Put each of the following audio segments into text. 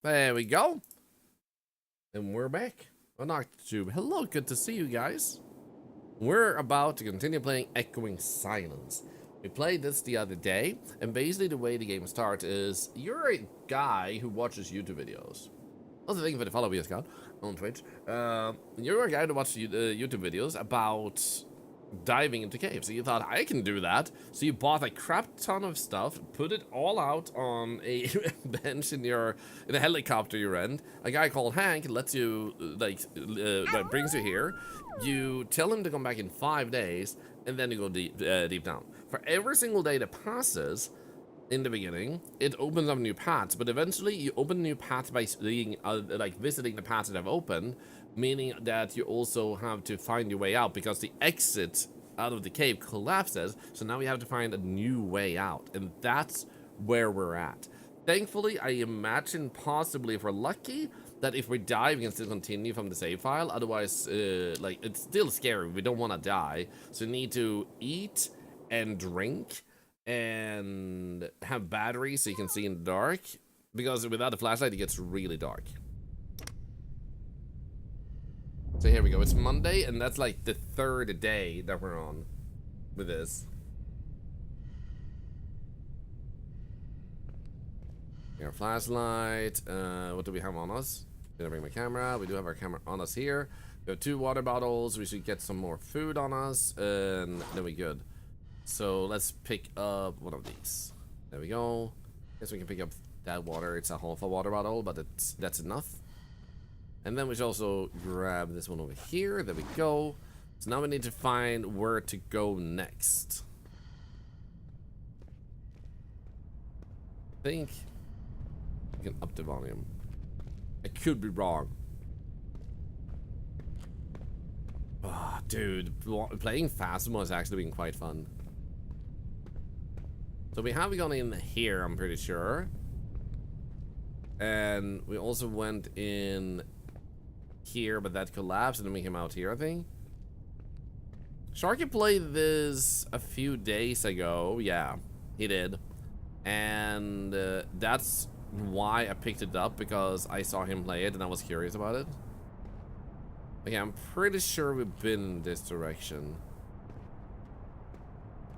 There we go. And we're back on Octotube. Hello, good to see you guys. We're about to continue playing Echoing Silence. We played this the other day, and basically the way the game starts is you're a guy who watches YouTube videos. Also, thank you for the follow, Scott, on Twitch. You're a guy who watches YouTube videos about diving into caves. So you thought, I can do that. So you bought a crap ton of stuff, put it all out on a bench in a helicopter you rent. A guy called Hank lets you, brings you here. You tell him to come back in 5 days, and then you go deep down. For every single day that passes, in the beginning, it opens up new paths, but eventually you open new paths by being, visiting the paths that have opened, meaning that you also have to find your way out because the exit out of the cave collapses, so now we have to find a new way out, and that's where we're at. Thankfully, I imagine possibly if we're lucky, that if we die, we can still continue from the save file, otherwise, it's still scary, we don't want to die, so we need to eat and drink, and have batteries so you can see in the dark, because without a flashlight it gets really dark. So here we go, it's Monday, and that's like the third day that we're on with this. Our flashlight, what do we have on us? Did I bring my camera? We do have our camera on us here. We have 2 water bottles, we should get some more food on us, and then we're good. So let's pick up one of these. There we go. Guess we can pick up that water. It's a half a water bottle, but that's enough. And then we should also grab this one over here. There we go. So now we need to find where to go next. I think we can up the volume. I could be wrong. Oh, dude, playing Phasmo has actually been quite fun. So we have gone in here, I'm pretty sure. And we also went in here, but that collapsed, and then we came out here, I think. Sharky played this a few days ago. Yeah, he did. And that's why I picked it up, because I saw him play it and I was curious about it. Okay, I'm pretty sure we've been in this direction.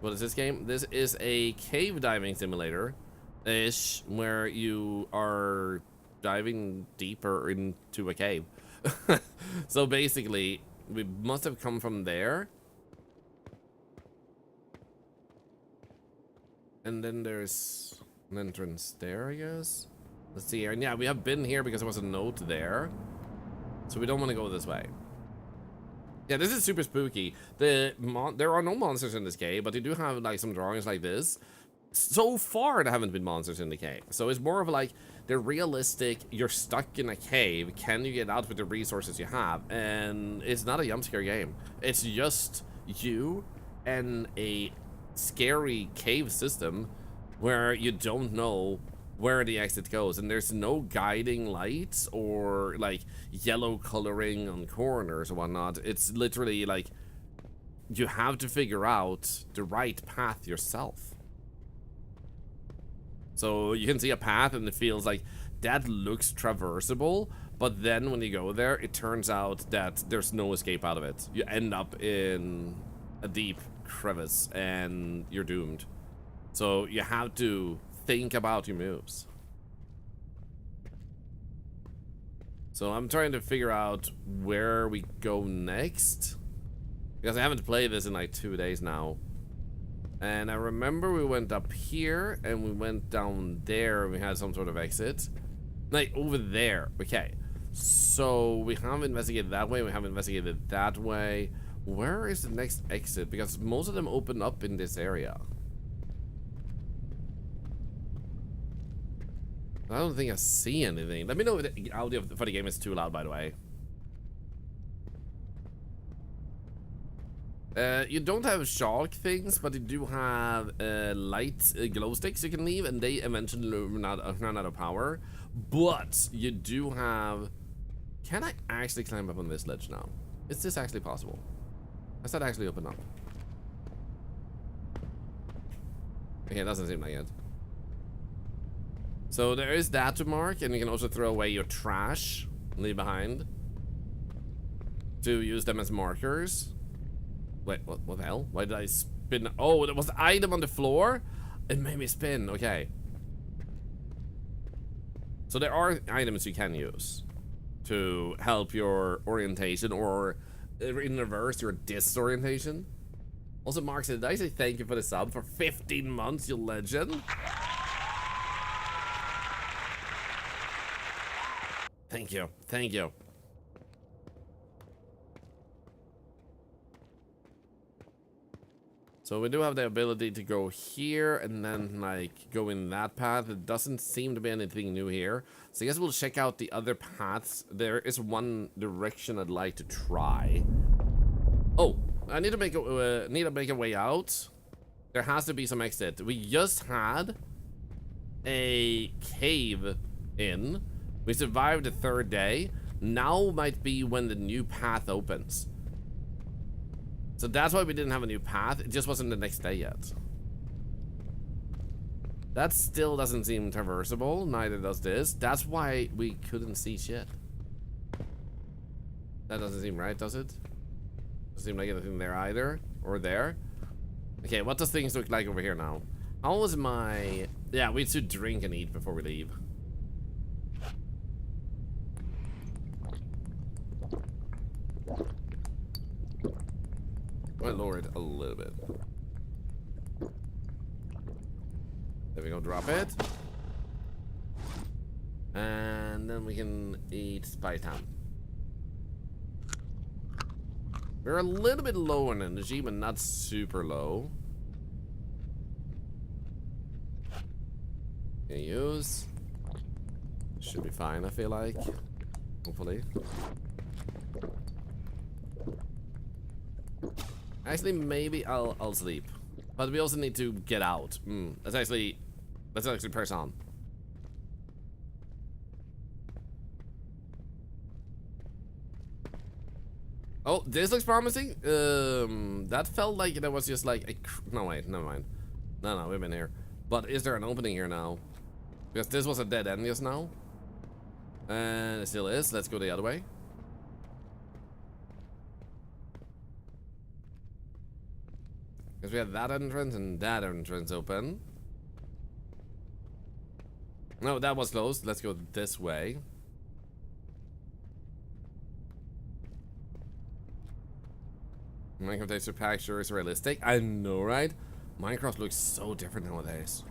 What is this game? This is a cave diving simulator-ish, where you are diving deeper into a cave. So basically, we must have come from there. And then there's an entrance there, I guess. Let's see here. And yeah, we have been here because there was a note there. So we don't want to go this way. Yeah, this is super spooky. There are no monsters in this cave, but they do have like some drawings like this. So far, there haven't been monsters in the cave. So it's more of like the realistic, you're stuck in a cave, can you get out with the resources you have? And it's not a jump scare game. It's just you and a scary cave system where you don't know where the exit goes, and there's no guiding lights or like yellow coloring on corners or whatnot. It's literally like you have to figure out the right path yourself. So you can see a path and it feels like that looks traversable, but then when you go there, it turns out that there's no escape out of it. You end up in a deep crevice and you're doomed. So you have to think about your moves. So I'm trying to figure out where we go next, because I haven't played this in like 2 days now. And I remember we went up here and we went down there and we had some sort of exit. Like over there. Okay. So we have investigated that way, we have investigated that way. Where is the next exit? Because most of them open up in this area. I don't think I see anything. Let me know if the audio for the game is too loud, by the way. You don't have shark things, but you do have light glow sticks you can leave, and they eventually run out of power. But you do have... Can I actually climb up on this ledge now? Is this actually possible? Does that actually open up? Okay, it doesn't seem like it. So there is that to mark, and you can also throw away your trash, leave behind, to use them as markers. Wait, what the hell? Why did I spin? Oh, there was an item on the floor? It made me spin, okay. So there are items you can use to help your orientation, or in reverse, your disorientation. Also, Mark said, did I say thank you for the sub for 15 months, you legend? Thank you, thank you. So we do have the ability to go here and then like go in that path. It doesn't seem to be anything new here. So I guess we'll check out the other paths. There is one direction I'd like to try. Oh, I need to make a way out. There has to be some exit. We just had a cave in. We survived the 3rd day. Now might be when the new path opens. So that's why we didn't have a new path. It just wasn't the next day yet. That still doesn't seem traversable. Neither does this. That's why we couldn't see shit. That doesn't seem right, does it? Doesn't seem like anything there either. Or there. Okay, what does things look like over here now? How was my... Yeah, we should drink and eat before we leave. I'm gonna lower it a little bit. There we go, drop it. And then we can eat Spice Town. We're a little bit low on energy, but not super low. Can use. Should be fine, I feel like. Hopefully. Actually, maybe I'll sleep. But we also need to get out. Let's actually press on. Oh, this looks promising. That felt like that was just like a no, wait, never mind. No, we've been here. But is there an opening here now? Because this was a dead end just now. And it still is. Let's go the other way. Because we have that entrance and that entrance open. No, that was closed. Let's go this way. Minecraft texture pack sure is realistic. I know, right? Minecraft looks so different nowadays.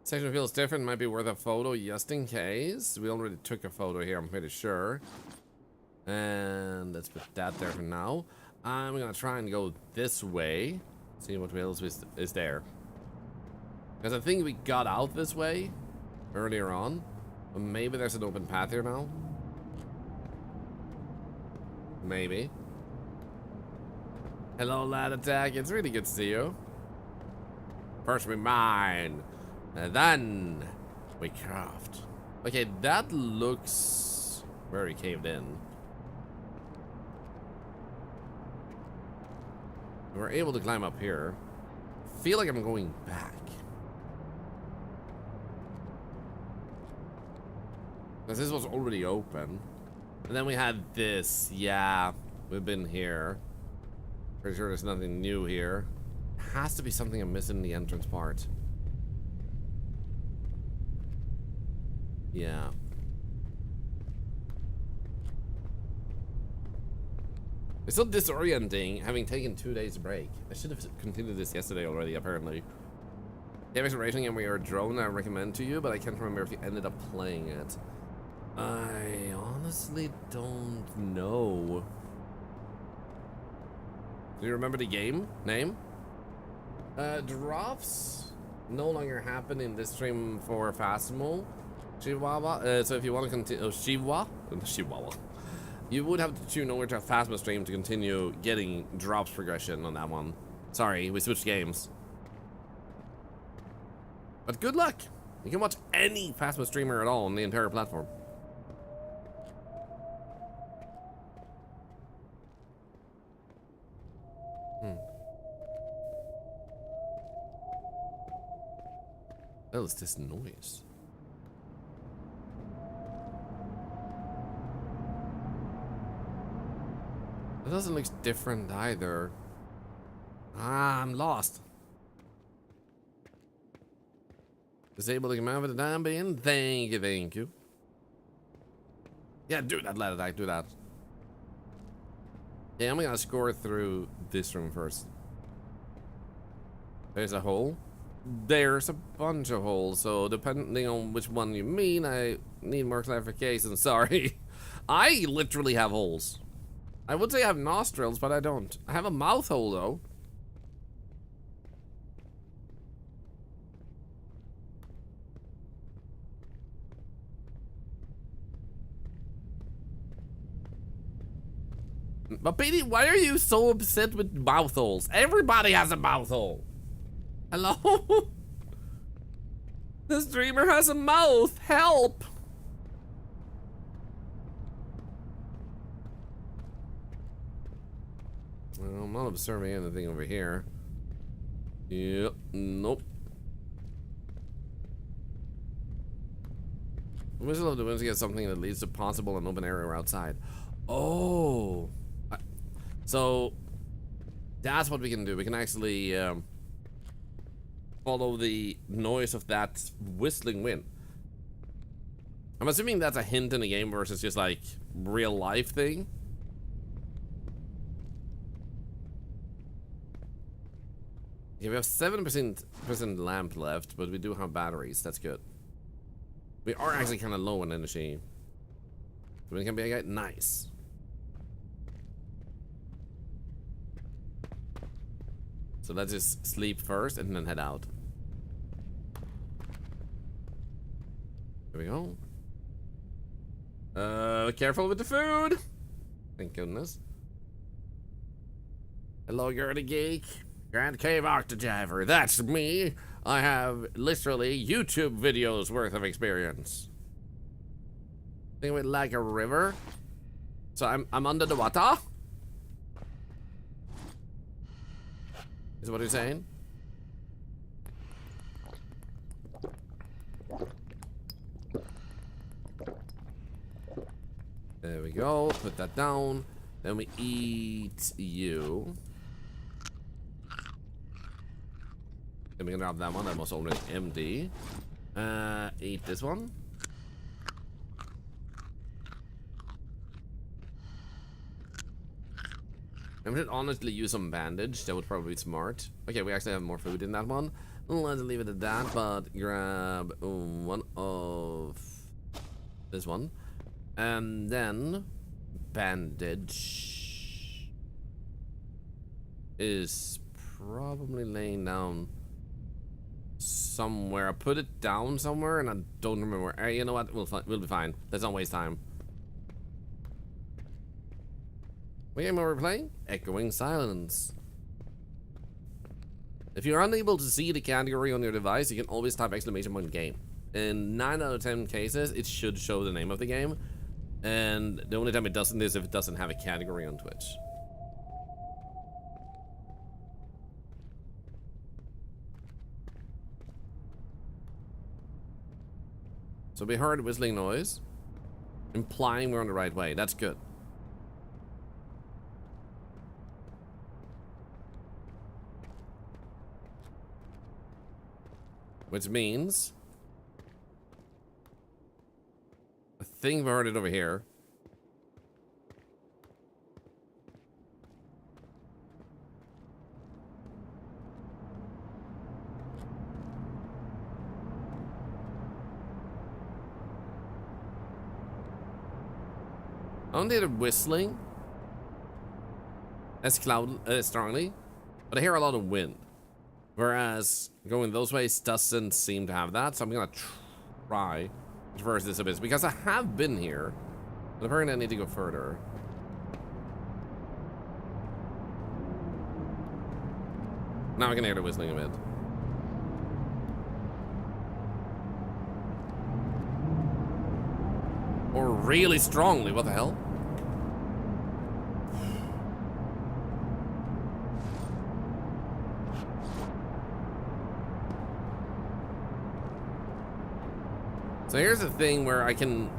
Section feels different, might be worth a photo just in case. We already took a photo here, I'm pretty sure. And let's put that there for now. I'm gonna try and go this way. See what else is there. Because I think we got out this way earlier on. But maybe there's an open path here now. Maybe. Hello, Lad Attack. It's really good to see you. First we mine. And then we craft. Okay, that looks very caved in. We're able to climb up here. Feel like I'm going back. Because this was already open. And then we had this. Yeah, we've been here. Pretty sure there's nothing new here. Has to be something I'm missing in the entrance part. Yeah. It's so disorienting having taken 2 days break. I should have continued this yesterday already, apparently. Game exploration and we are a drone I recommend to you, but I can't remember if you ended up playing it. I honestly don't know. Do you remember the game name? Drops no longer happen in this stream for Fastmo. Chihuahua. So if you want to continue, Chihuahua. You would have to tune over to a Phasma stream to continue getting drops progression on that one. Sorry, we switched games. But good luck. You can watch any Phasma streamer at all on the entire platform. Hmm. What is this noise? It doesn't look different either. Ah, I'm lost. Disable the command for the time being. Thank you, thank you. Yeah, do that, let it do that. Yeah, I'm gonna score through this room first. There's a hole. There's a bunch of holes, so depending on which one you mean, I need more clarification. Sorry. I literally have holes. I would say I have nostrils, but I don't. I have a mouth hole, though. But Petey, why are you so upset with mouth holes? Everybody has a mouth hole. Hello? The streamer has a mouth. Help! Well, I'm not observing anything over here. Yep. Nope. Whistle of the winds get something that leads to possible an open area outside. Oh. So that's what we can do. We can actually follow the noise of that whistling wind. I'm assuming that's a hint in the game versus just like real life thing. Yeah, we have 7% lamp left, but we do have batteries. That's good. We are actually kind of low on energy. So we can be a guy. Nice. So let's just sleep first and then head out. Here we go. Careful with the food. Thank goodness. Hello, you're the geek. Grand Cave Octojiver. That's me. I have literally YouTube videos worth of experience. Think of it like a river. So I'm under the water. Is what you're saying? There we go. Put that down. Then we eat you. Then we can grab that one. That was already empty. Eat this one. I should honestly use some bandage. That would probably be smart. Okay, we actually have more food in that one. Let's leave it at that, but grab one of this one. And then bandage is probably laying down somewhere. I put it down somewhere and I don't remember where. You know what? We'll be fine. Let's not waste time. What game are we playing? Echoing Silence. If you're unable to see the category on your device, you can always type exclamation game. In 9 out of 10 cases, it should show the name of the game. And the only time it doesn't is if it doesn't have a category on Twitch. So we heard whistling noise, implying we're on the right way. That's good. Which means I think we heard it over here. I don't hear the whistling as strongly, but I hear a lot of wind. Whereas going those ways doesn't seem to have that, so I'm gonna try to traverse this abyss because I have been here, but apparently I need to go further. Now I can hear the whistling a bit. Or really strongly, what the hell? So here's the thing where I can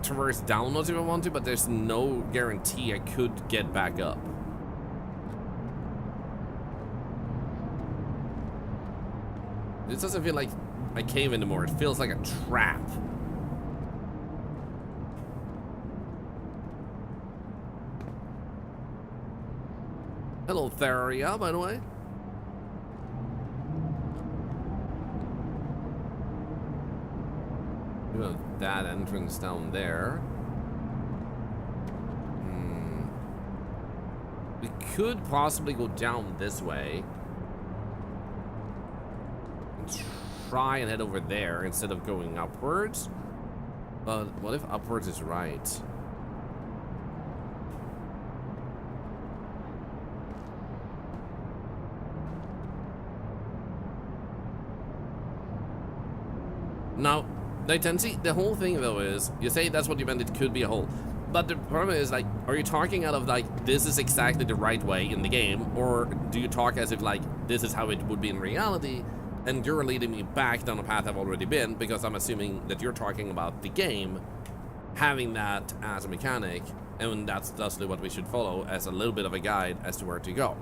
traverse downwards if I want to, but there's no guarantee I could get back up. This doesn't feel like a cave anymore. It feels like a trap. Hello, Theria, by the way. We have that entrance down there. We could possibly go down this way. And try and head over there instead of going upwards. But what if upwards is right? Now, Tensi, the whole thing though is, you say that's what you meant, it could be a hole. But the problem is, like, are you talking out of, like, this is exactly the right way in the game? Or do you talk as if, like, this is how it would be in reality? And you're leading me back down a path I've already been, because I'm assuming that you're talking about the game having that as a mechanic, and that's thusly what we should follow as a little bit of a guide as to where to go.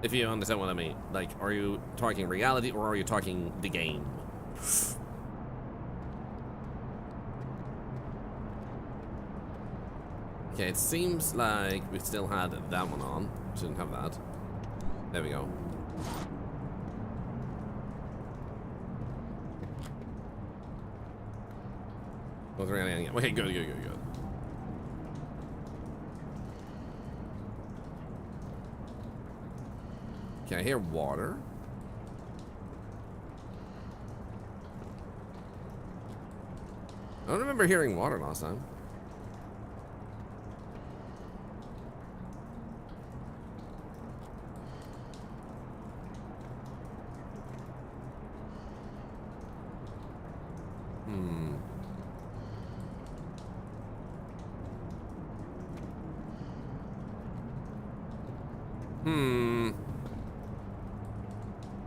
If you understand what I mean. Like, are you talking reality or are you talking the game? Okay, it seems like we still had that one on. Shouldn't have that. There we go. Okay, good. Okay, I hear water. I don't remember hearing water last time.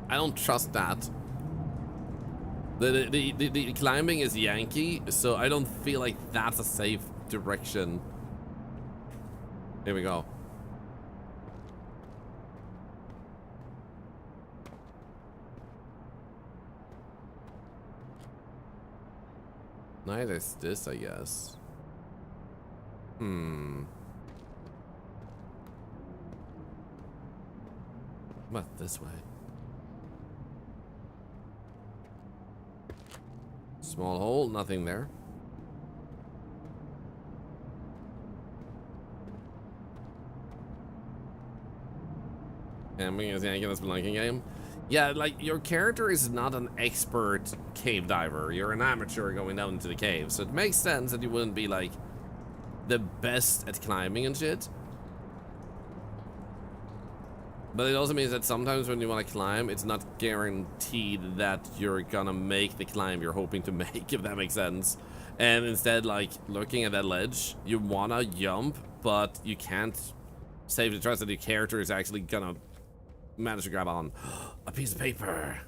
I don't trust that. The climbing is Yankee, so I don't feel like that's a safe direction. Here we go. Neither is this, I guess. What, this way? Small hole, nothing there. And we can say this blanking game. Yeah, like, your character is not an expert cave diver. You're an amateur going down into the cave, so it makes sense that you wouldn't be like the best at climbing and shit. But it also means that sometimes when you want to climb, it's not guaranteed that you're gonna make the climb you're hoping to make, if that makes sense. And instead, like, looking at that ledge, you wanna jump, but you can't safely trust that your character is actually gonna manage to grab on a piece of paper.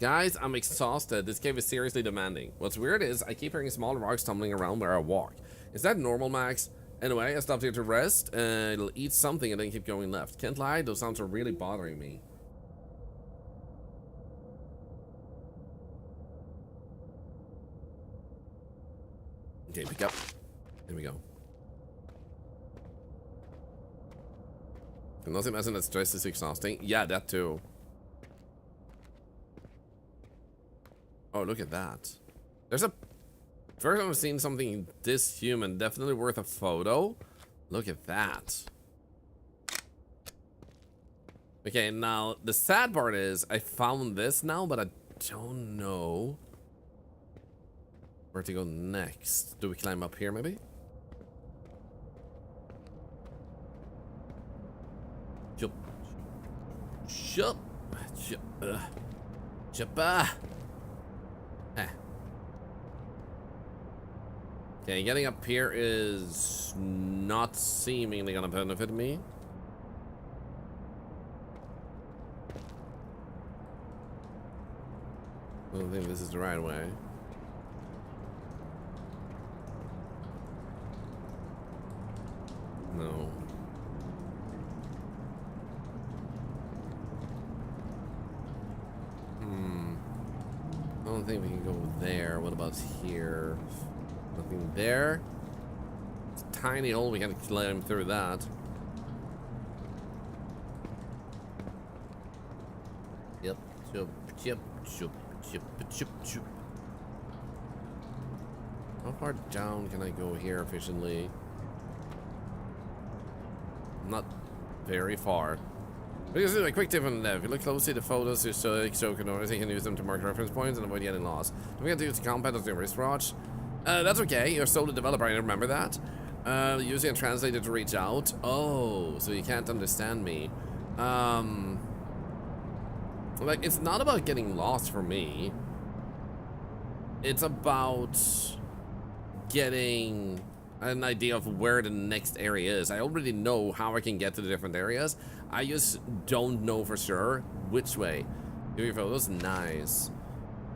Guys, I'm exhausted. This cave is seriously demanding. What's weird is I keep hearing small rocks tumbling around where I walk. Is that normal, Max? Anyway, I stopped here to rest, and it'll eat something and then keep going left. Can't lie, those sounds are really bothering me. Okay, pick up. Here we go. Can also imagine that stress is exhausting. Yeah, that too. Oh, look at that. There's a... First time I've seen something this human, definitely worth a photo. Look at that. Okay, now the sad part is I found this now, but I don't know where to go next. Do we climb up here maybe? Jump. Jump. Jump. Jump. Okay, getting up here is not seemingly gonna benefit me. don't think this is the right way. No. I don't think we can go there. What about here? Nothing there. It's a tiny hole. We can climb through that. Yep. Chup, chup, chup, chup, chup, chup. How far down can I go here efficiently? Not very far. Because a quick tip on the if you look closely at the photos, you can notice you can use them to mark reference points and avoid getting lost. Don't forget to use the compound as your wristwatch. That's okay. You're still the developer. I remember that. Using a translator to reach out. Oh, so you can't understand me. Like, it's not about getting lost for me. It's about getting an idea of where the next area is. I already know how I can get to the different areas. I just don't know for sure which way. Your photos, nice.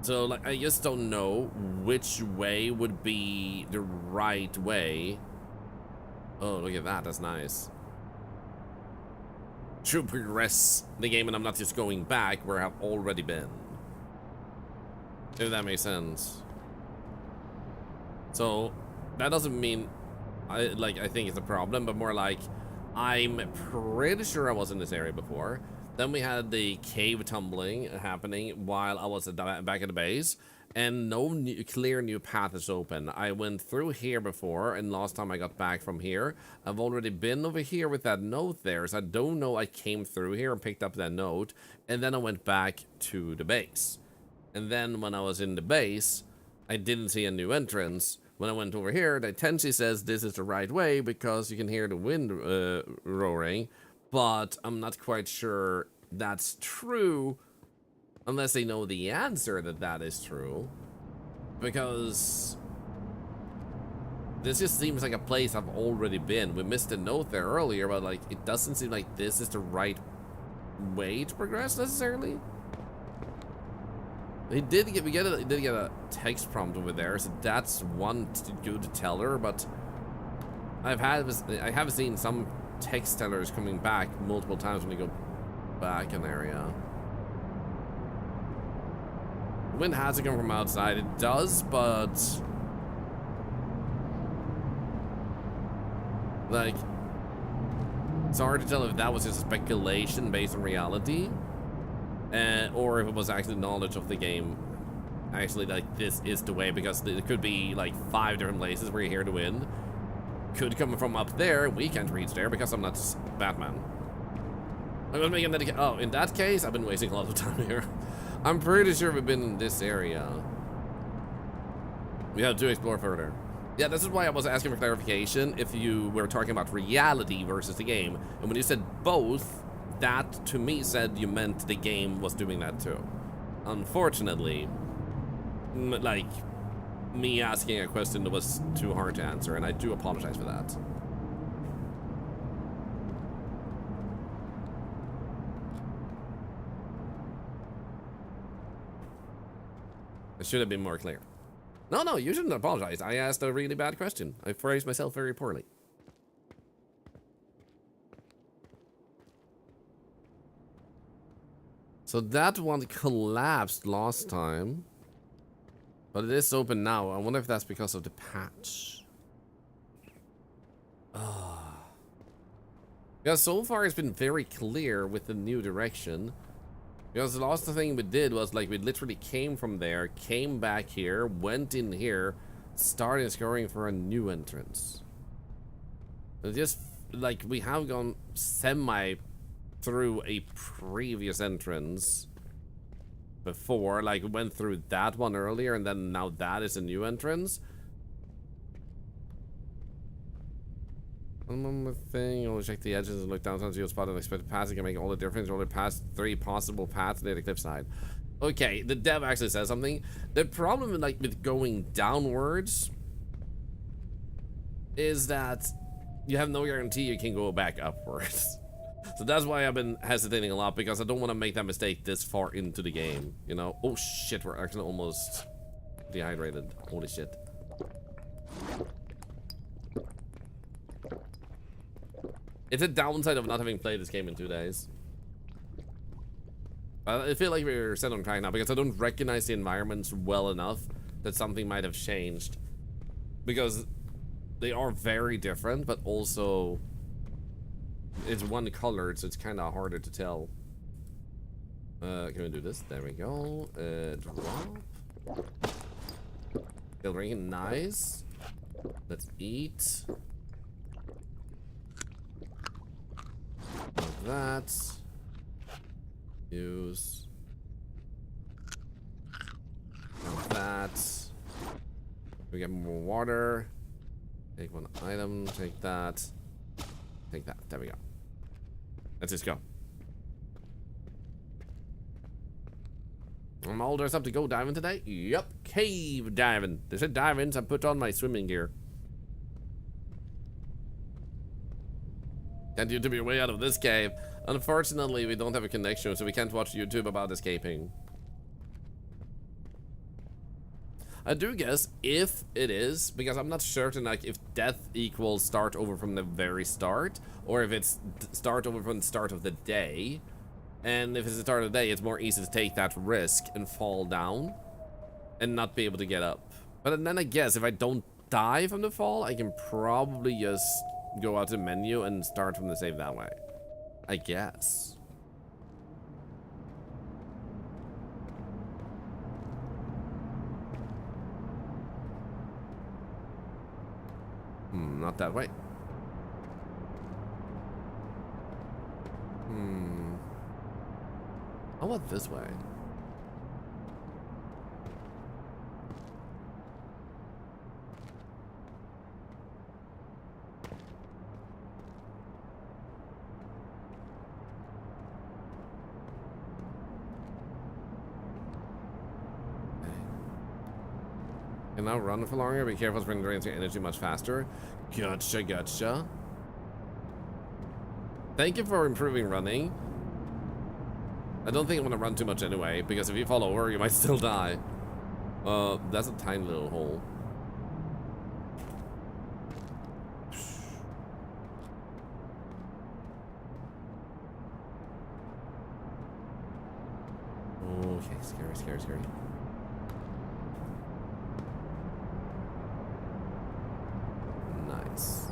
So, like, I just don't know which way would be the right way. Oh, look at that. That's nice. To progress the game, and I'm not just going back where I've already been. If that makes sense. So, that doesn't mean I think it's a problem, but more like I'm pretty sure I was in this area before. Then we had the cave tumbling happening while I was back at the base, and no clear new path is open. I went through here before, and last time I got back from here, I've already been over here with that note there, so I don't know I came through here and picked up that note, and then I went back to the base. And then when I was in the base, I didn't see a new entrance. When I went over here, the Tenchi says this is the right way because you can hear the wind roaring, but I'm not quite sure that's true unless they know the answer that that is true, because this just seems like a place I've already been. We missed a note there earlier, but like it doesn't seem like this is the right way to progress necessarily. We did get a text prompt over there, so that's one good teller. But I have seen some text tellers coming back multiple times when you go back an area. The wind has to come from outside. It does, but like it's hard to tell if that was just speculation based on reality. Or if it was actually knowledge of the game, actually like this is the way, because it could be like 5 different places where you hear the wind. Could come from up there, we can't reach there because I'm not Batman. I'm gonna make a oh, in that case, I've been wasting a lot of time here. I'm pretty sure we've been in this area. We have to explore further. Yeah, this is why I was asking for clarification if you were talking about reality versus the game. And when you said both, that to me said you meant the game was doing that too. Unfortunately, like me asking a question that was too hard to answer, and I do apologize for that. I should have been more clear. No, you shouldn't apologize. I asked a really bad question. I phrased myself very poorly. So that one collapsed last time, but it is open now. I wonder if that's because of the patch. Yeah, so far it's been very clear with the new direction. Because the last thing we did was like we literally came from there, came back here, went in here, started scouring for a new entrance. It's just like we have gone semi through a previous entrance before, like we went through that one earlier, and then now that is a new entrance. One more thing, I'll check the edges and look down until you spot an expected path. It can make all the difference. Only past 3 possible paths near the cliffside. Okay, the dev actually says something. The problem like with going downwards is that you have no guarantee you can go back upwards. So that's why I've been hesitating a lot, because I don't want to make that mistake this far into the game, you know? Oh shit, we're actually almost dehydrated. Holy shit. It's a downside of not having played this game in 2 days. I feel like we're set on track now, because I don't recognize the environments well enough that something might have changed. Because they are very different, but also it's one color, so it's kind of harder to tell. Can we do this? There we go. Drop. Still ringing. Nice. Let's eat. Like that. Use. Like that. We get more water. Take one item. Take that. Take that. There we go. Let's just go. I'm all dressed up to go diving today. Yup, cave diving. They said diving, so I put on my swimming gear. Can't YouTube your way out of this cave. Unfortunately, we don't have a connection, so we can't watch YouTube about escaping. I do guess if it is, because I'm not certain like if death equals start over from the very start, or if it's start over from the start of the day. And if it's the start of the day, it's more easy to take that risk and fall down and not be able to get up. But then I guess if I don't die from the fall, I can probably just go out to the menu and start from the save that way. I guess. Not that way. How about this way? Can now run for longer. Be careful, spring drains your energy much faster. Gotcha, gotcha. Thank you for improving running. I don't think I want to run too much anyway, because if you fall over, you might still die. That's a tiny little hole. Okay, scary, scary, scary. Nice.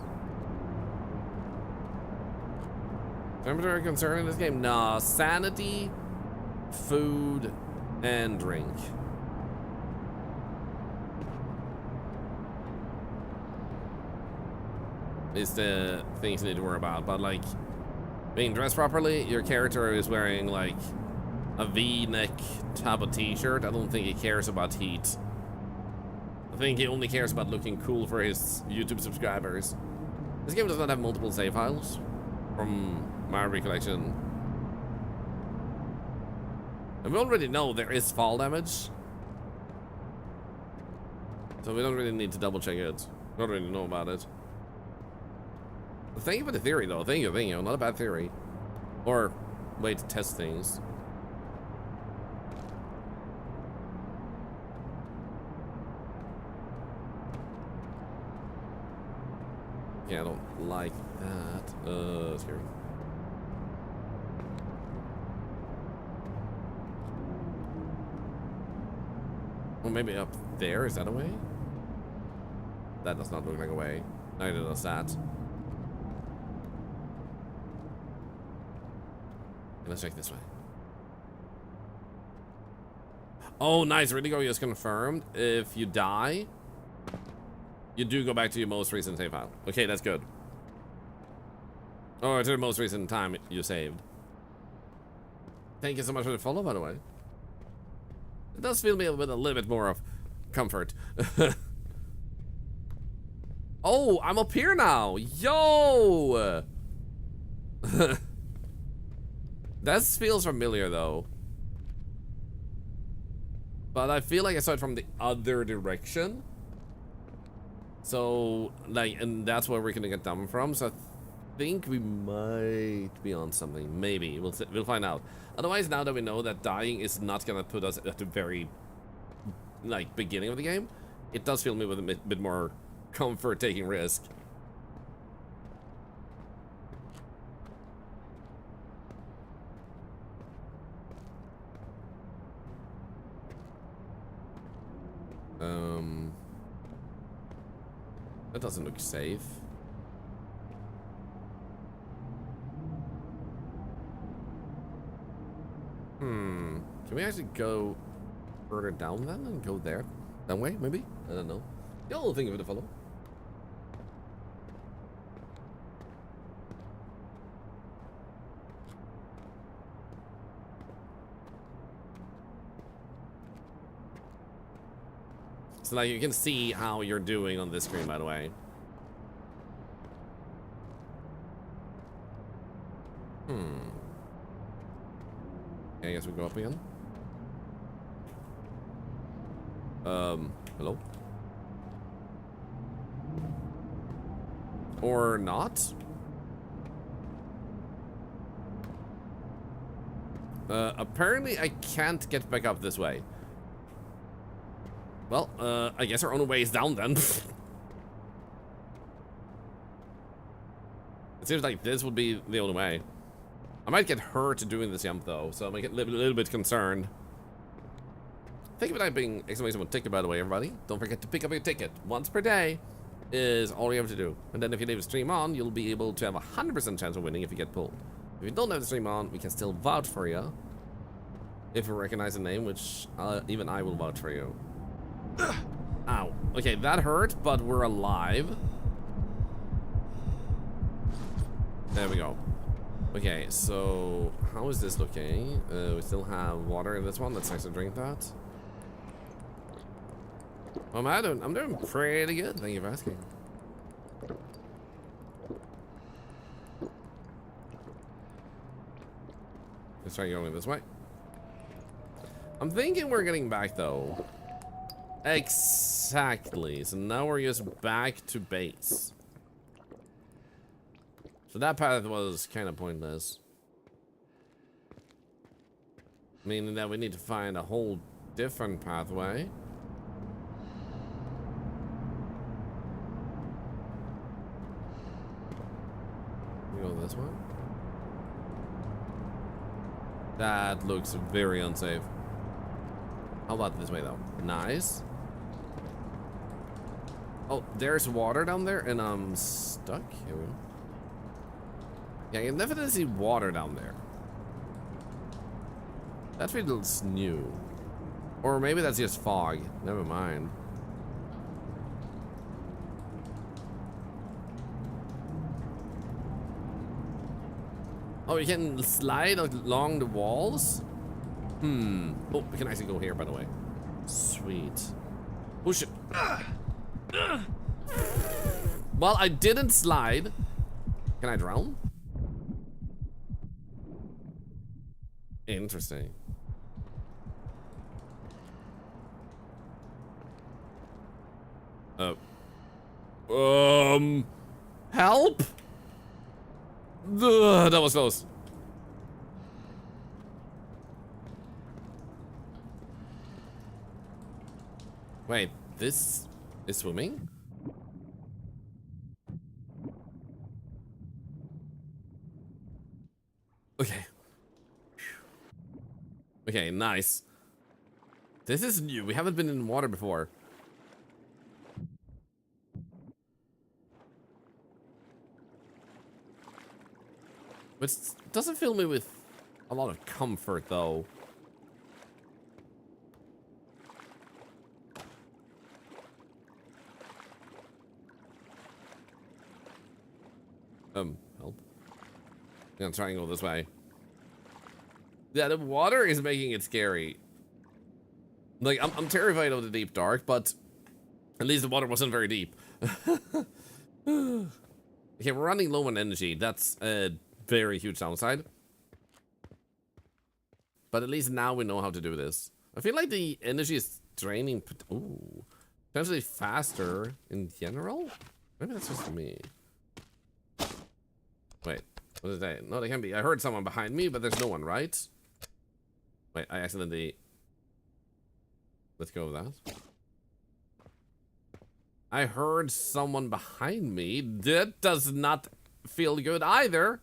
Temperature concern in this game? Nah, sanity, food, and drink. Is the things you need to worry about, but like being dressed properly, your character is wearing like a V-neck type of t-shirt. I don't think he cares about heat. I think he only cares about looking cool for his YouTube subscribers. This game does not have multiple save files, from my recollection. And we already know there is fall damage, so we don't really need to double check it. We don't really know about it. Thank you for the theory, though. Thank you. Not a bad theory. Or way to test things. Yeah, I don't like that. Scary. Well, maybe up there. Is that a way? That does not look like a way. Neither does that. Let's check this way. Oh, nice. Really go is confirmed. If you die, you do go back to your most recent save file. Okay, that's good. Or to the most recent time you saved. Thank you so much for the follow, by the way. It does feel me with a little bit more of comfort. Oh, I'm up here now. Yo! That feels familiar, though. But I feel like I saw it from the other direction. So, like, and that's where we're gonna get down from. So think we might be on something. Maybe. We'll find out. Otherwise, now that we know that dying is not gonna put us at the very, like, beginning of the game, it does fill me with a bit more comfort taking risk. That doesn't look safe. Can we actually go further down then and go there? That way, maybe? I don't know. You'll think of it a follow. So now you can see how you're doing on this screen, by the way. Okay, I guess we go up again. Hello? Or not? Apparently I can't get back up this way. Well, I guess our only way is down then. It seems like this would be the only way. I might get hurt doing this jump though, so I might get a little bit concerned. Thank you for typing exclamation ticket, by the way, everybody. Don't forget to pick up your ticket. Once per day is all you have to do. And then if you leave the stream on, you'll be able to have a 100% chance of winning if you get pulled. If you don't have the stream on, we can still vouch for you. If you recognize the name, which even I will vouch for you. Ow. Okay, that hurt, but we're alive. There we go. Okay, so how is this looking? We still have water in this one. Let's actually drink that. Well, I'm doing pretty good. Thank you for asking. Let's try going this way. I'm thinking we're getting back though. Exactly. So now we're just back to base. So that path was kind of pointless. Meaning that we need to find a whole different pathway. We go this one. That looks very unsafe. How about this way though? Nice. Oh, there's water down there and I'm stuck. Here we go. Yeah, I can definitely see water down there. That feels new. Or maybe that's just fog. Never mind. Oh, you can slide along the walls? Oh, we can actually go here, by the way. Sweet. Oh, shit. Well, I didn't slide. Can I drown? Interesting. Help? Ugh, that was close. Wait, this is swimming? Okay. Okay, nice. This is new. We haven't been in water before. Which doesn't fill me with a lot of comfort, though. Help. I'm gonna try and go this way. Yeah, the water is making it scary. Like, I'm terrified of the deep dark, but at least the water wasn't very deep. Okay, we're running low on energy. That's a very huge downside. But at least now we know how to do this. I feel like the energy is draining. Ooh, potentially faster in general. Maybe that's just me. Wait, what is that? No, they can't be. I heard someone behind me, but there's no one, right? Wait, I accidentally... Let's go with that. I heard someone behind me. That does not feel good either.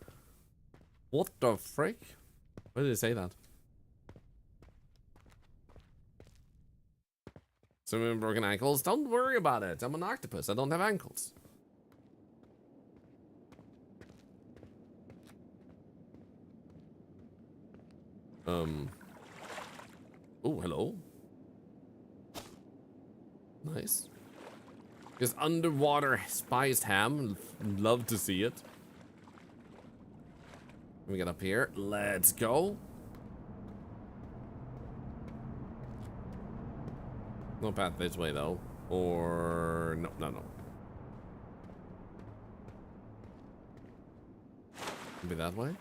What the frick? Why did it say that? Some broken ankles. Don't worry about it. I'm an octopus. I don't have ankles. Oh, hello. Nice. Just underwater spiced ham. Love to see it. Let me get up here. Let's go. No path this way though. Or no, no, no. Maybe that way.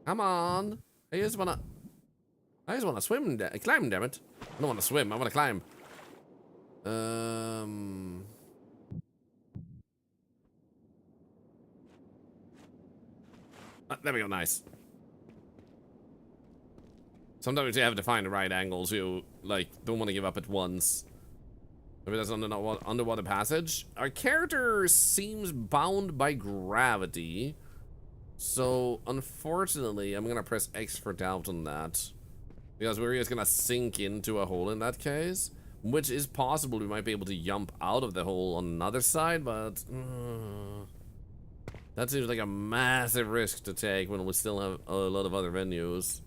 Come on. I just wanna swim, climb, damn it. I don't wanna swim, I wanna climb. There we go, nice. Sometimes you have to find the right angles. You, like, don't want to give up at once. Maybe that's underwater passage. Our character seems bound by gravity. So, unfortunately, I'm gonna press X for doubt on that. Because we're just gonna sink into a hole in that case. Which is possible. We might be able to jump out of the hole on another side, but... that seems like a massive risk to take when we still have a lot of other venues.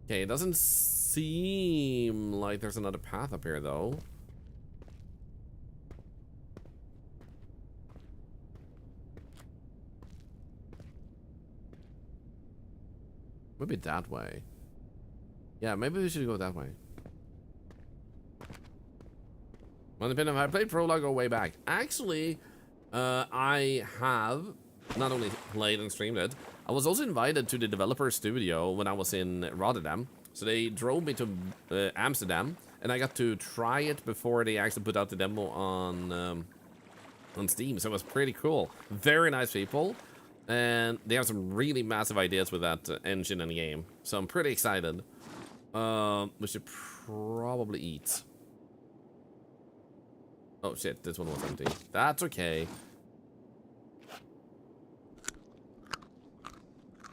Okay, it doesn't seem like there's another path up here, though. Maybe that way. Yeah, maybe we should go that way. On the pin of I played Thorlar go way back. Actually, I have not only played and streamed it, I was also invited to the developer studio when I was in Rotterdam. So they drove me to Amsterdam, and I got to try it before they actually put out the demo on Steam. So it was pretty cool. Very nice people, and they have some really massive ideas with that engine and game. So I'm pretty excited. We should probably eat. Oh shit, this one was empty. That's okay.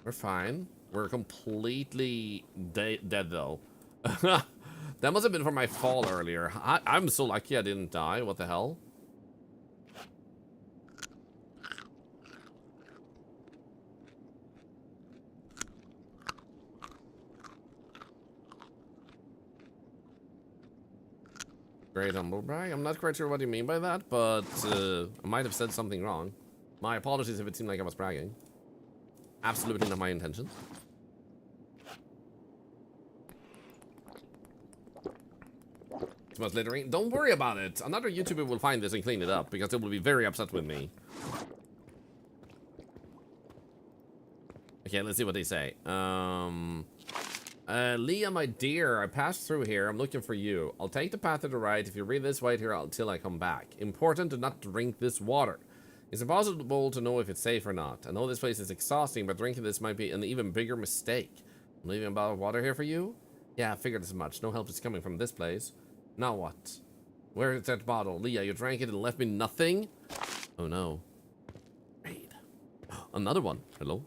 We're fine. We're completely dead though. That must have been from my fall earlier. I'm so lucky I didn't die. What the hell? Great humble brag. I'm not quite sure what you mean by that, but I might have said something wrong. My apologies if it seemed like I was bragging. Absolutely not my intention. Too much littering. Don't worry about it. Another YouTuber will find this and clean it up because they will be very upset with me. Okay, let's see what they say. Leah, my dear, I passed through here. I'm looking for you. I'll take the path to the right. If you read this right here until I come back. Important to not drink this water. It's impossible to know if it's safe or not. I know this place is exhausting, but drinking this might be an even bigger mistake. I'm leaving a bottle of water here for you? Yeah, I figured as much. No help is coming from this place. Now what? Where is that bottle? Leah, you drank it and left me nothing? Oh no. Raid. Another one. Hello?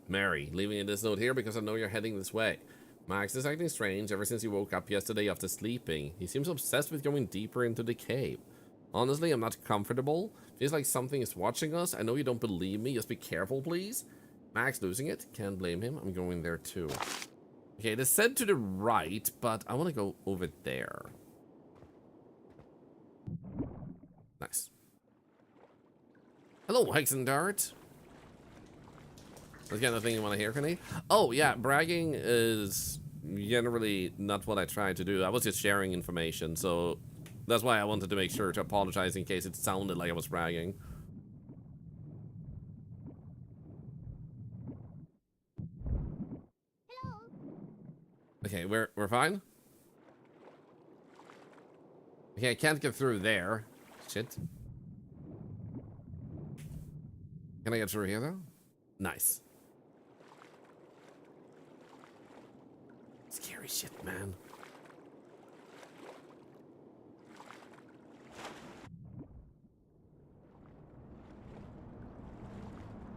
Mary, leaving this note here because I know you're heading this way. Max is acting strange ever since he woke up yesterday after sleeping. He seems obsessed with going deeper into the cave. Honestly, I'm not comfortable. Feels like something is watching us. I know you don't believe me. Just be careful, please. Max losing it. Can't blame him. I'm going there too. Okay, it is said to the right, but I want to go over there. Nice. Hello, Hexendart. That's kind of thing you want to hear, Kenny? Oh, yeah, bragging is generally not what I try to do. I was just sharing information, so that's why I wanted to make sure to apologize in case it sounded like I was bragging. Okay, we're fine. Okay, I can't get through there. Shit. Can I get through here though? Nice. Scary shit, man.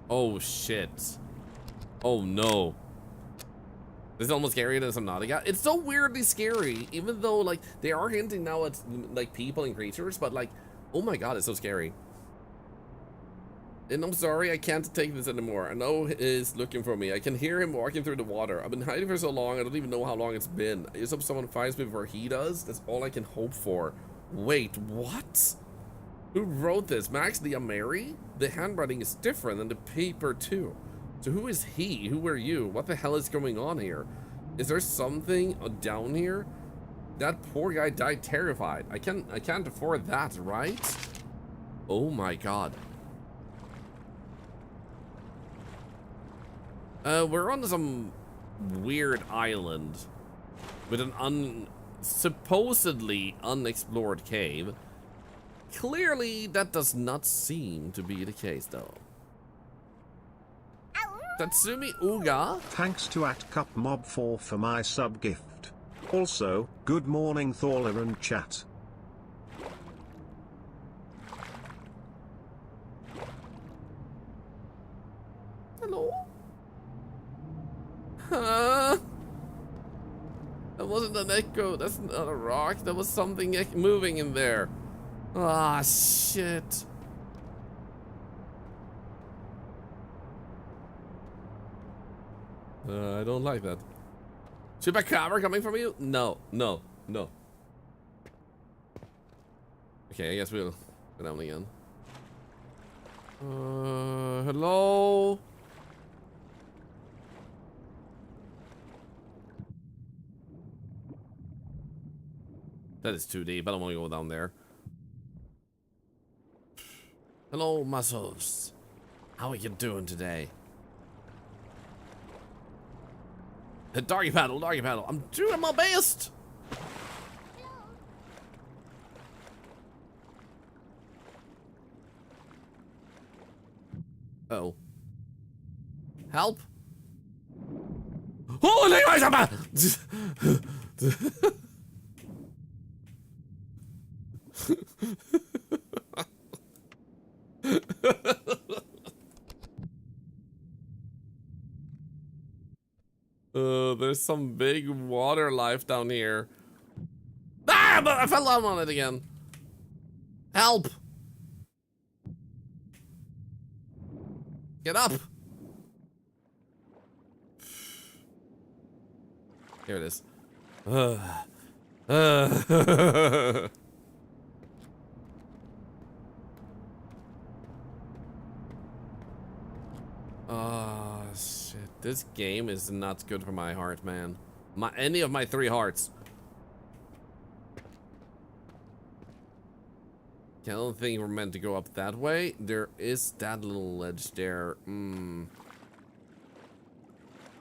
Oh shit. Oh no. This is almost scarier than Subnautica. It's so weirdly scary, even though like they are hinting now at like people and creatures, but like, oh my god, it's so scary. And I'm sorry, I can't take this anymore. I know he is looking for me. I can hear him walking through the water. I've been hiding for so long, I don't even know how long it's been. I just hope someone finds me before he does. That's all I can hope for. Wait, what? Who wrote this? Max Diameri? The handwriting is different than the paper too. So who is he? Who are you? What the hell is going on here? Is there something down here? That poor guy died terrified. I can't afford that, right? Oh my god. We're on some weird island with an supposedly unexplored cave. Clearly, that does not seem to be the case, though. Tatsumi Uga. Thanks to @CupMob4 for my sub gift. Also, good morning Thorlar and chat. Hello? Huh? That wasn't an echo. That's not a rock. That was something moving in there. Ah, shit. I don't like that. Chupacabra coming from you? No, no, no. Okay, I guess we'll go down again. Hello? That is too deep. I don't want to go down there. Hello, muscles. How are you doing today? Doggy paddle, doggy paddle. I'm doing my best. Oh. Help. Holy there's some big water life down here. Ah, but I fell down on it again. Help! Get up! Here it is. Oh shit! This game is not good for my heart, man. Any of my 3 hearts. I don't think we're meant to go up that way. There is that little ledge there.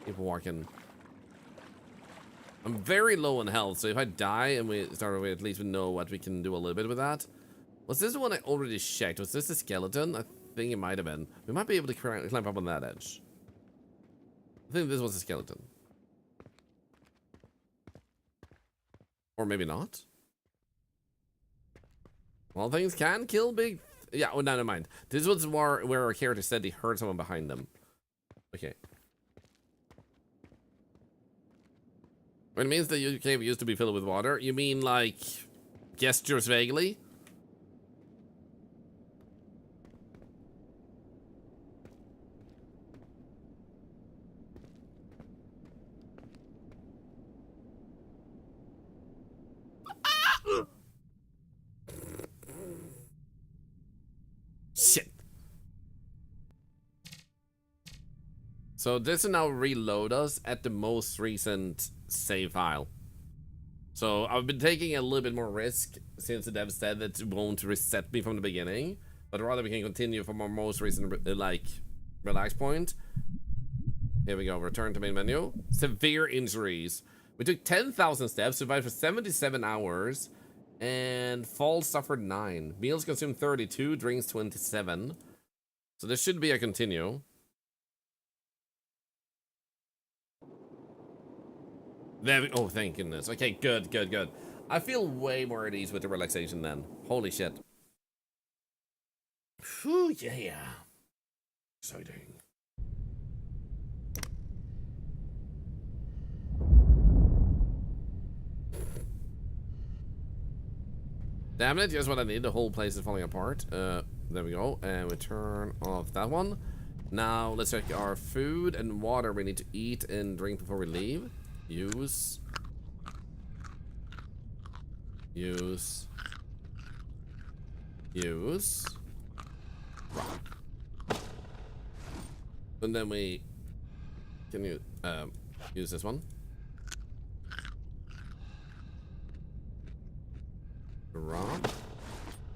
Keep walking. I'm very low in health, so if I die and we start away, at least we know what we can do a little bit with that. Was this the one I already checked? Was this a skeleton? I think it might have been. We might be able to climb up on that edge. I think this was a skeleton. Or maybe not. Well, things can kill big... Yeah, oh, no, never mind. This was where our character said he heard someone behind them. Okay. When it means the cave used to be filled with water, you mean like gestures vaguely? Shit. So this will now reload us at the most recent save file. So I've been taking a little bit more risk since the dev said that it won't reset me from the beginning, but rather we can continue from our most recent like relax point. Here we go. Return to main menu. Severe injuries. We took 10,000 steps, survived for 77 hours, and fall suffered 9. Meals consumed 32, drinks 27. So this should be a continue. There we, oh, thank goodness. Okay, good, good, good. I feel way more at ease with the relaxation then. Holy shit. Whew, yeah. Exciting. Damn it, here's what I need. The whole place is falling apart. There we go. And we turn off that one. Now, let's check our food and water we need to eat and drink before we leave. Use. Use. Use. And then we can use this one. Drop.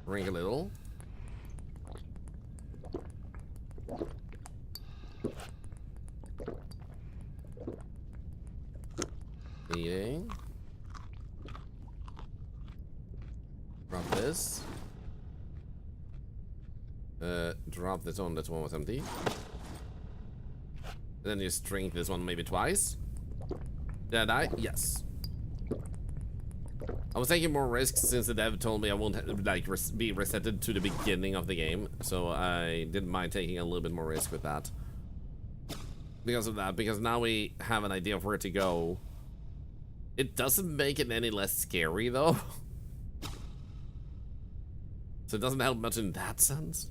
Drink a little. Eating. Drop this. Drop this one. This one was empty. And then just drink this one maybe twice. Did I die? Yes. I was taking more risks since the dev told me I won't like be resetted to the beginning of the game, so I didn't mind taking a little bit more risk with that. Because of that, because now we have an idea of where to go. It doesn't make it any less scary though. So it doesn't help much in that sense.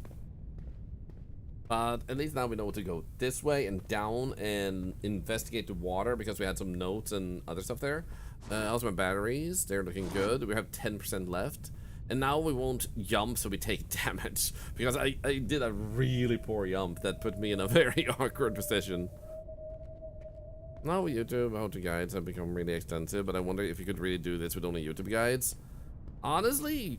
But at least now we know to go this way and down and investigate the water because we had some notes and other stuff there. Also my batteries, they're looking good. We have 10% left. And now we won't jump so we take damage. Because I did a really poor jump that put me in a very awkward position. Now YouTube how-to guides have become really extensive, but I wonder if you could really do this with only YouTube guides. Honestly,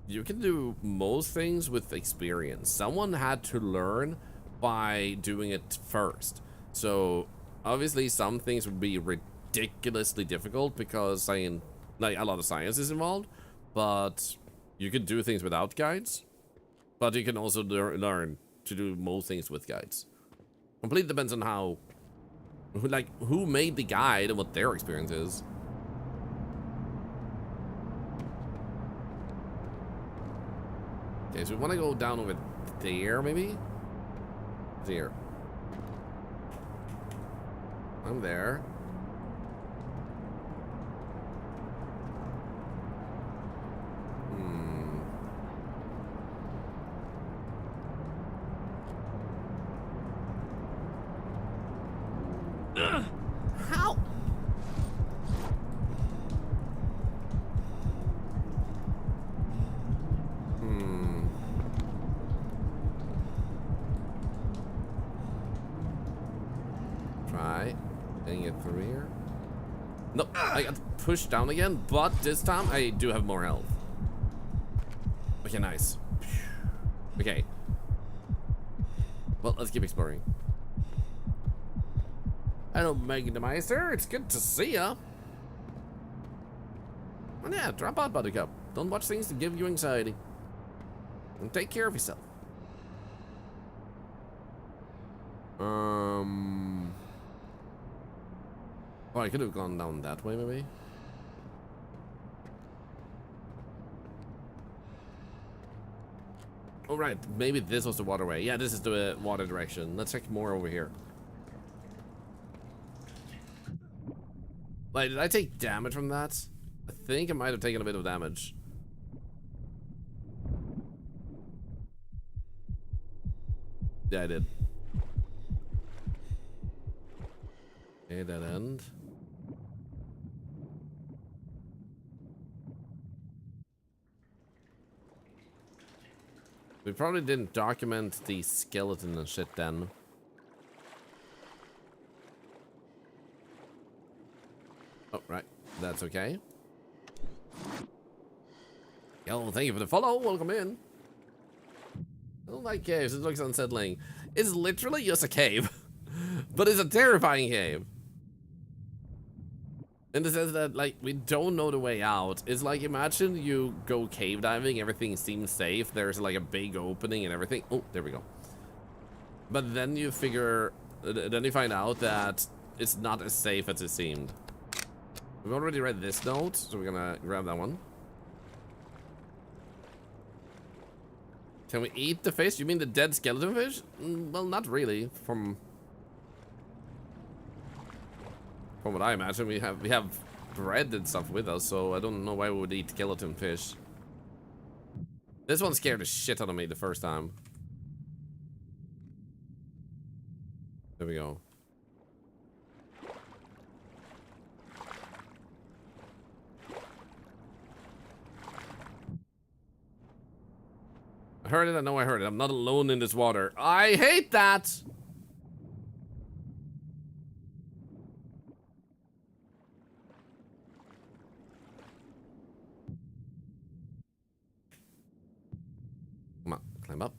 you can do most things with experience. Someone had to learn by doing it first. So obviously some things would be ridiculously difficult because like a lot of science is involved, but you could do things without guides, but you can also learn to do most things with guides. Completely depends on how, like, who made the guide and what their experience is. Okay, so we want to go down over there, maybe? There. I'm there. How? Try getting it through here. No, I got pushed down again, but this time I do have more health. Okay, nice. Okay. Well, let's keep exploring. Hello, Meister. It's good to see ya. And yeah, drop out, Buttercup. Don't watch things that give you anxiety. And take care of yourself. Oh, I could have gone down that way, maybe. Oh, right. Maybe this was the waterway. Yeah, this is the water direction. Let's check more over here. Like, did I take damage from that? I think I might have taken a bit of damage. Yeah, I did. Okay, dead end. We probably didn't document the skeleton and shit then. Oh, right. That's okay. Yo, thank you for the follow. Welcome in. I don't like caves. It looks unsettling. It's literally just a cave. But it's a terrifying cave. In the sense that, like, we don't know the way out. It's like, imagine you go cave diving, everything seems safe, there's like a big opening and everything. Oh, there we go. But then you then you find out that it's not as safe as it seemed. We've already read this note, so we're gonna grab that one. Can we eat the fish? You mean the dead skeleton fish? Well, not really. From what I imagine, we have bread and stuff with us, so I don't know why we would eat skeleton fish. This one scared the shit out of me the first time. There we go. I heard it, I know I heard it. I'm not alone in this water. I hate that! Come on, climb up.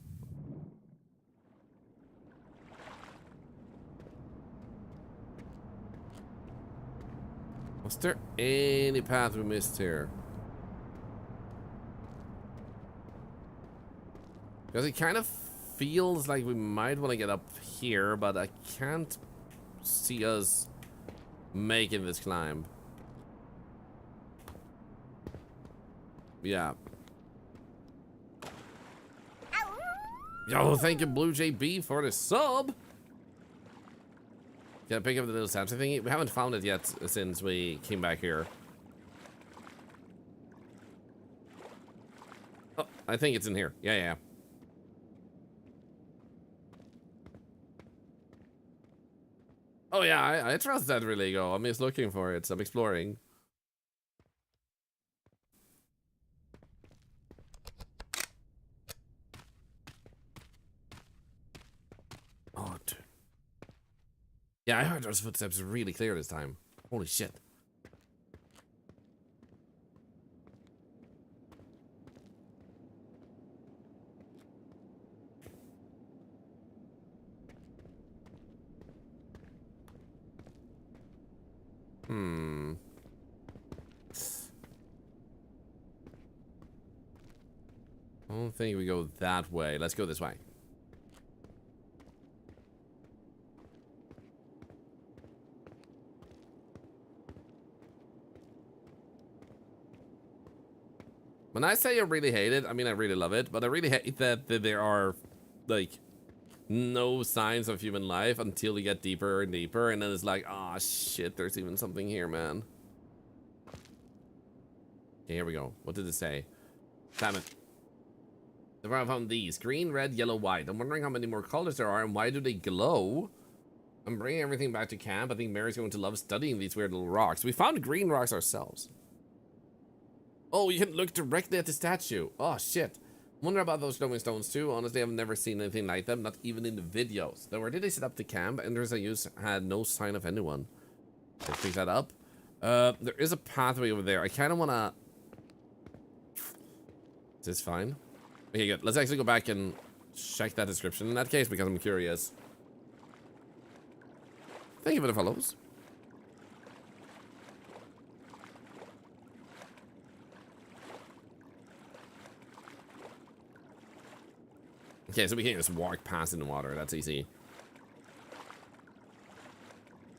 Was there any path we missed here? Because it kind of feels like we might want to get up here, but I can't see us making this climb. Yeah. Yo, thank you, Blue JB, for the sub. Can I pick up the little statue thingy? We haven't found it yet since we came back here. Oh, I think it's in here. Yeah. Oh yeah, I trust that really go. I'm just looking for it, so I'm exploring. Oh, dude. Yeah, I heard those footsteps really clear this time. Holy shit. I don't think we go that way. Let's go this way. When I say I really hate it, I mean I really love it, but I really hate that there are, like, no signs of human life until you get deeper and deeper, and then it's like, ah, shit, there's even something here, man. Okay, here we go. What did it say? Salmon. I found these. Green, red, yellow, white. I'm wondering how many more colors there are and why do they glow? I'm bringing everything back to camp. I think Mary's going to love studying these weird little rocks. We found green rocks ourselves. Oh, you can look directly at the statue. Oh, shit. Wonder about those glowing stones too. Honestly, I've never seen anything like them, not even in the videos. Then where did they set up the camp? Enters I used had no sign of anyone. Let's pick that up. There is a pathway over there. I kind of want to... Is this fine? Okay, good. Let's actually go back and check that description in that case because I'm curious. Thank you for the follows. Okay, so we can just walk past in the water. That's easy.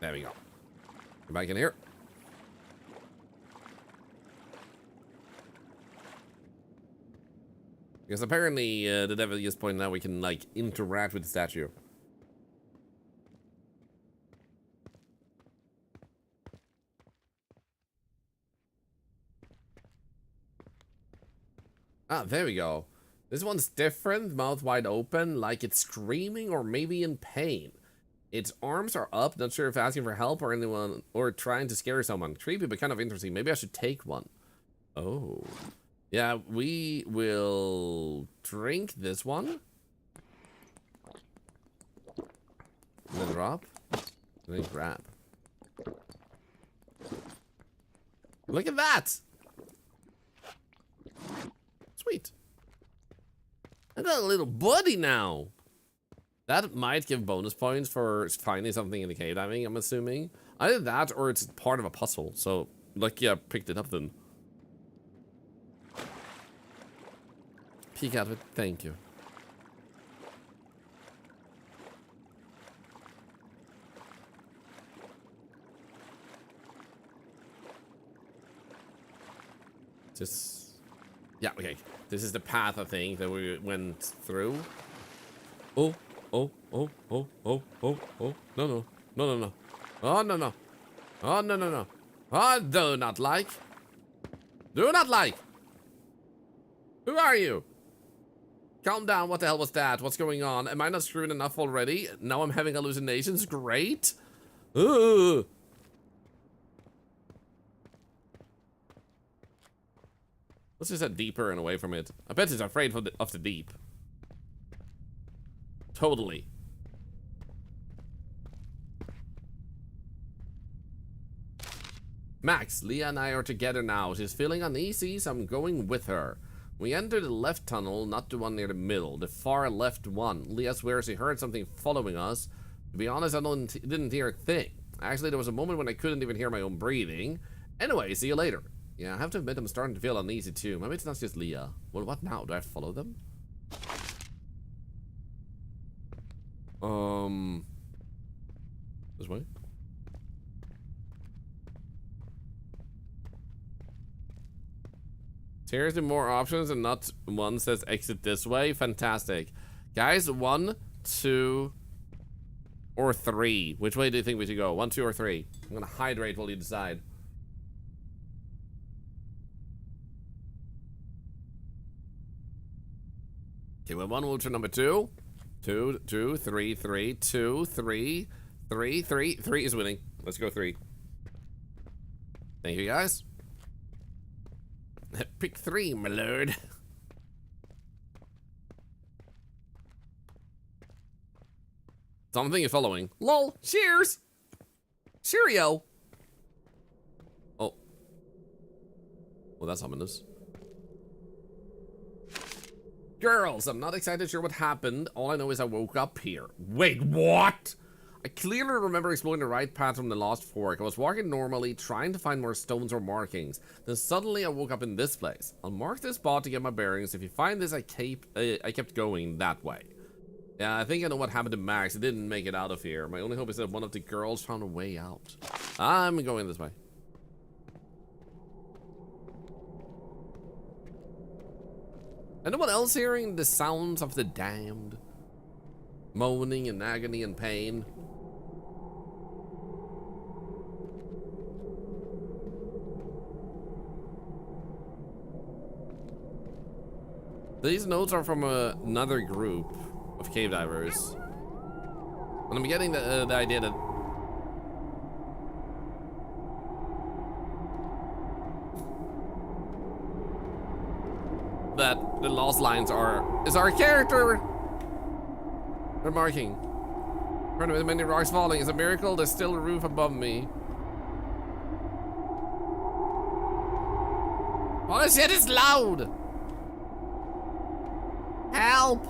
There we go. Come back in here. Because apparently the devil just pointed out we can, like, interact with the statue. Ah, there we go. This one's different, mouth wide open, like it's screaming or maybe in pain. Its arms are up, not sure if asking for help or anyone, or trying to scare someone. Creepy, but kind of interesting. Maybe I should take one. Oh. Yeah, we will drink this one. And then drop. And then grab. Look at that! Sweet. I got a little buddy now. That might give bonus points for finding something in the cave diving, I'm assuming. Either that or it's part of a puzzle. So, like, yeah, picked it up then. Peek out of it. Thank you. Just... Yeah, okay. This is the path, I think, that we went through. Oh, oh, oh, oh, oh, oh, oh. No, no. No, no, no. Oh, no, no. Oh, no, no, no. Oh, do not like. Do not like. Who are you? Calm down. What the hell was that? What's going on? Am I not screwed enough already? Now I'm having hallucinations? Great. Ooh. Let's just head deeper and away from it. I bet it's afraid of the deep. Totally. Max, Leah and I are together now. She's feeling uneasy, so I'm going with her. We enter the left tunnel, not the one near the middle, the far left one. Leah swears she heard something following us. To be honest, I didn't hear a thing. Actually, there was a moment when I couldn't even hear my own breathing. Anyway, see you later. Yeah, I have to admit I'm starting to feel uneasy too. Maybe it's not just Leah. Well, what now? Do I follow them? This way? Seriously, more options and not one says exit this way? Fantastic. Guys, 1, 2, or 3. Which way do you think we should go? 1, 2, or 3? I'm gonna hydrate while you decide. Okay, we want to move to number 2. 2, 2, 3, 3, 2, 3, 3, 3. 3 is winning. Let's go 3. Thank you, guys. Pick 3, my lord. Something is following. Lol. Cheers. Cheerio. Oh. Well, that's ominous. Girls, I'm not exactly sure what happened. All I know is I woke up here. Wait, what? I clearly remember exploring the right path from the Lost Fork. I was walking normally, trying to find more stones or markings. Then suddenly I woke up in this place. I'll mark this spot to get my bearings. If you find this, I kept going that way. Yeah, I think I know what happened to Max. He didn't make it out of here. My only hope is that one of the girls found a way out. I'm going this way. Anyone else hearing the sounds of the damned? Moaning in agony and pain. These notes are from another group of cave divers. And I'm getting the idea that the lost lines is our character remarking. With many rocks falling, it's a miracle there's still a roof above me. Oh, this shit is loud! Help!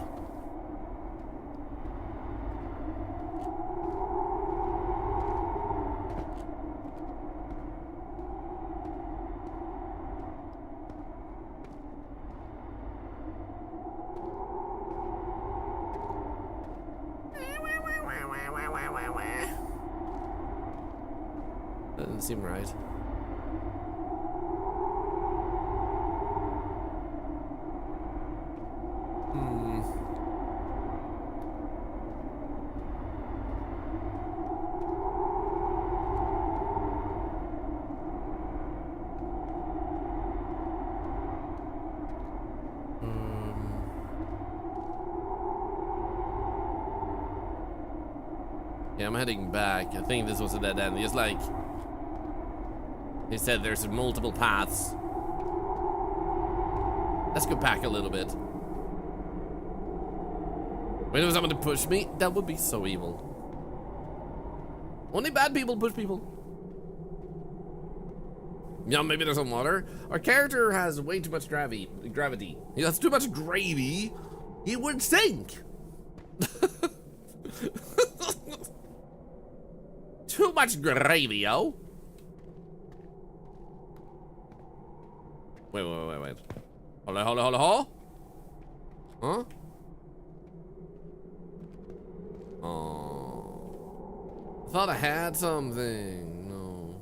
That doesn't seem right. Yeah, I'm heading back. I think this was a dead end. Just like he said, there's multiple paths. Let's go back a little bit. Wait for someone to push me? That would be so evil. Only bad people push people. Yeah, maybe there's some water. Our character has way too much gravity. He has too much gravy. He would sink. Too much gravy, yo. Wait. Hold on. Huh? Oh. I thought I had something. No.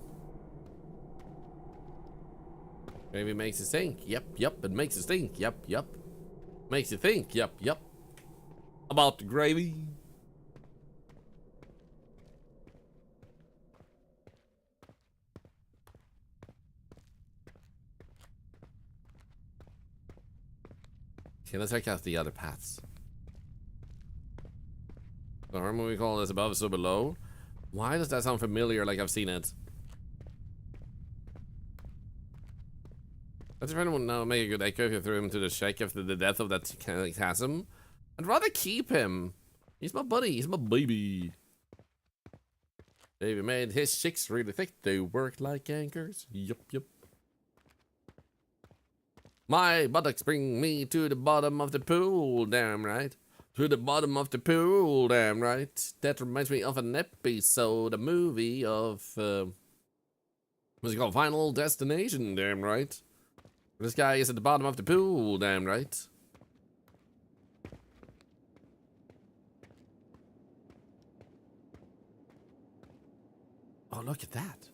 Gravy makes you think. Yep. It makes you think. Yep. Makes you think. Yep. About the gravy. Okay, let's check out the other paths. So remember we call this above, so below? Why does that sound familiar like I've seen it? Let's if anyone now make a good echo if you threw him to the shack after the death of that chasm. I'd rather keep him. He's my buddy, he's my baby. Baby made his chicks really thick. They work like anchors. Yup. My buttocks bring me to the bottom of the pool, damn right. To the bottom of the pool, damn right. That reminds me of an episode, a movie of, what's it called? Final Destination, damn right. This guy is at the bottom of the pool, damn right. Oh, look at that.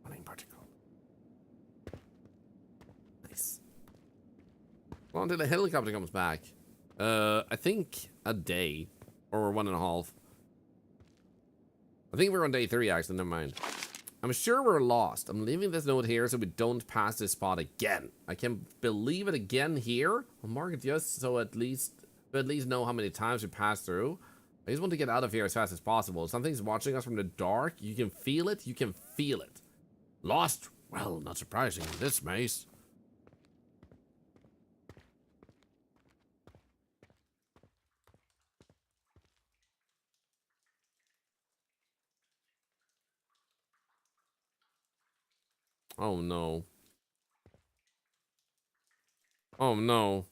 Running particle. Nice. Well, until the helicopter comes back. I think a day. Or 1.5. I think we're on day 3, actually. Never mind. I'm sure we're lost. I'm leaving this note here so we don't pass this spot again. I can't believe it again here. I'll mark it just so we at least know how many times we passed through. I just want to get out of here as fast as possible. Something's watching us from the dark. You can feel it. Lost? Well, not surprising in this maze. Oh no. Oh no.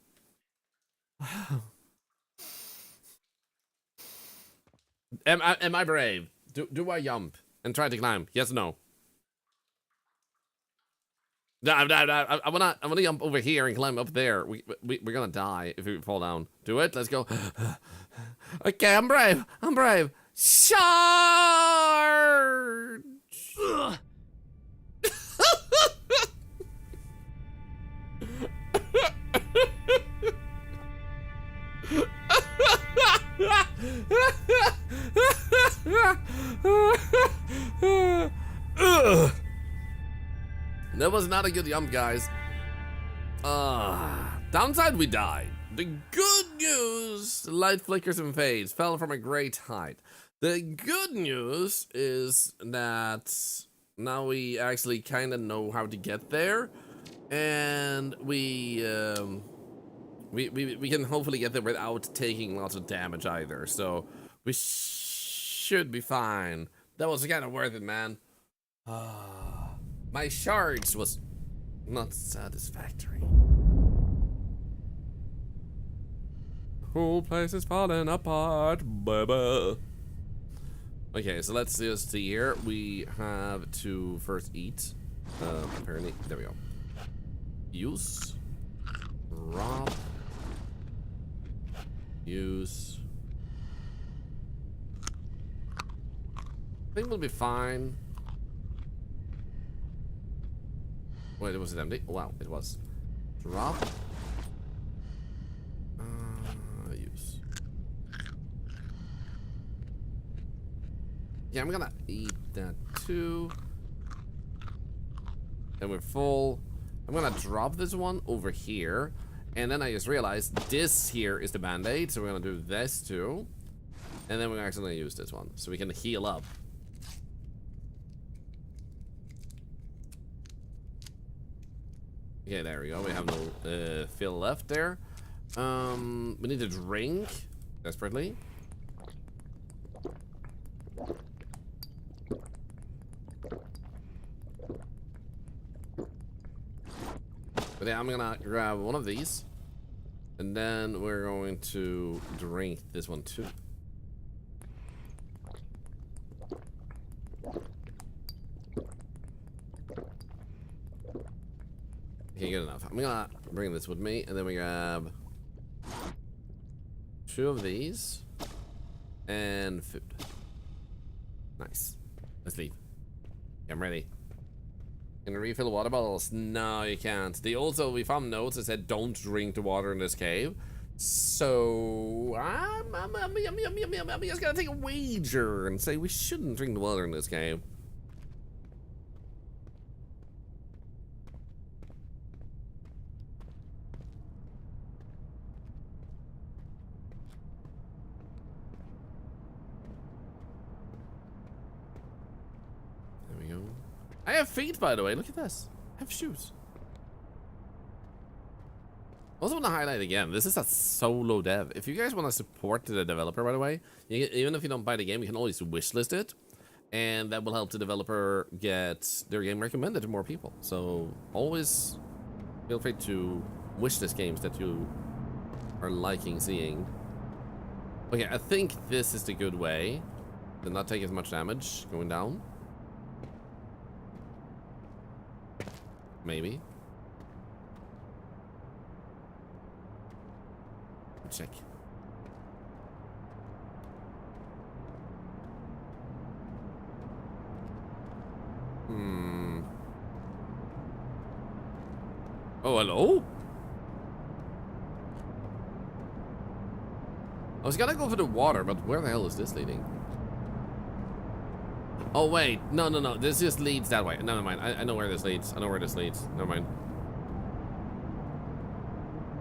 Am I brave? Do I jump and try to climb? Yes or no? I wanna jump over here and climb up there. We're gonna die if we fall down. Do it. Let's go. Okay, I'm brave. Charge! That was not a good jump, guys. Downside, we died. The good news, the light flickers and fades, fell from a great height. The good news is that now we actually kind of know how to get there, and we can hopefully get there without taking lots of damage either. So we should be fine. That was kind of worth it, man. My shards was not satisfactory. The whole place is falling apart, baby. Okay, so let's just see here. We have to first eat. Apparently, there we go. Use. Rob. Use. I think we'll be fine. Wait, was it empty? Wow, it was. Drop. Use. Yeah, I'm gonna eat that too. Then we're full. I'm gonna drop this one over here. And then I just realized this here is the band-aid. So we're gonna do this too. And then we're actually gonna use this one. So we can heal up. Okay, there we go. We have no fill left there. We need to drink desperately. But yeah, I'm gonna grab one of these. And then we're going to drink this one too. Okay, good enough. I'm gonna bring this with me, and then we grab 2 of these and food. Nice. Let's leave. Okay, I'm ready. Can you refill water bottles? No, you can't. We found notes that said don't drink the water in this cave. So I'm just gonna take a wager and say we shouldn't drink the water in this cave. There we go. I have feet, by the way. Look at this. I have shoes. I also want to highlight again, this is a solo dev. If you guys want to support the developer, by the way, even if you don't buy the game, you can always wishlist it. And that will help the developer get their game recommended to more people. So always feel free to wishlist games that you are liking seeing. Okay, I think this is the good way to not take as much damage going down. Maybe. Check. Oh, hello? I was gonna go for the water, but where the hell is this leading? Oh, wait. No. This just leads that way. Never mind. I know where this leads. Never mind.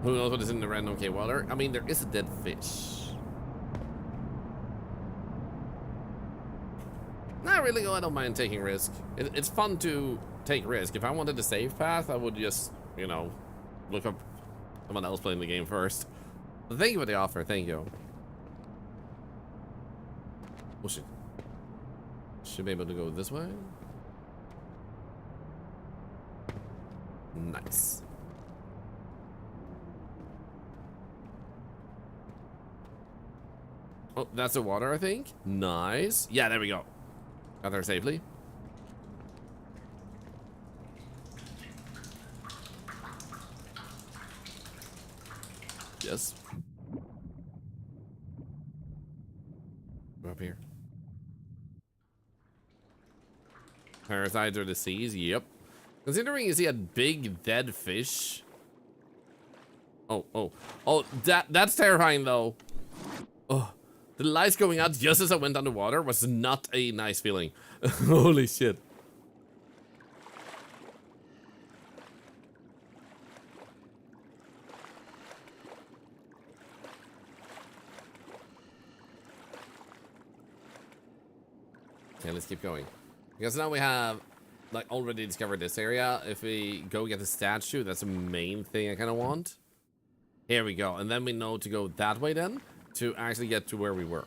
Who knows what is in the random cave water? I mean, there is a dead fish. Not really. I don't mind taking risk. It's fun to take risk. If I wanted a safe path, I would just, you know, look up someone else playing the game first. But thank you for the offer. Thank you. Oh, shit. Should be able to go this way. Nice. Oh, that's the water, I think. Nice. Yeah, there we go. Got there safely. Yes. We're up here. Parasites or disease? Yep. Considering you see a big dead fish. Oh, that's terrifying though. Oh, the lights going out just as I went underwater was not a nice feeling. Holy shit. Okay, let's keep going. Because now we have, like, already discovered this area. If we go get the statue, that's the main thing I kind of want. Here we go. And then we know to go that way then to actually get to where we were.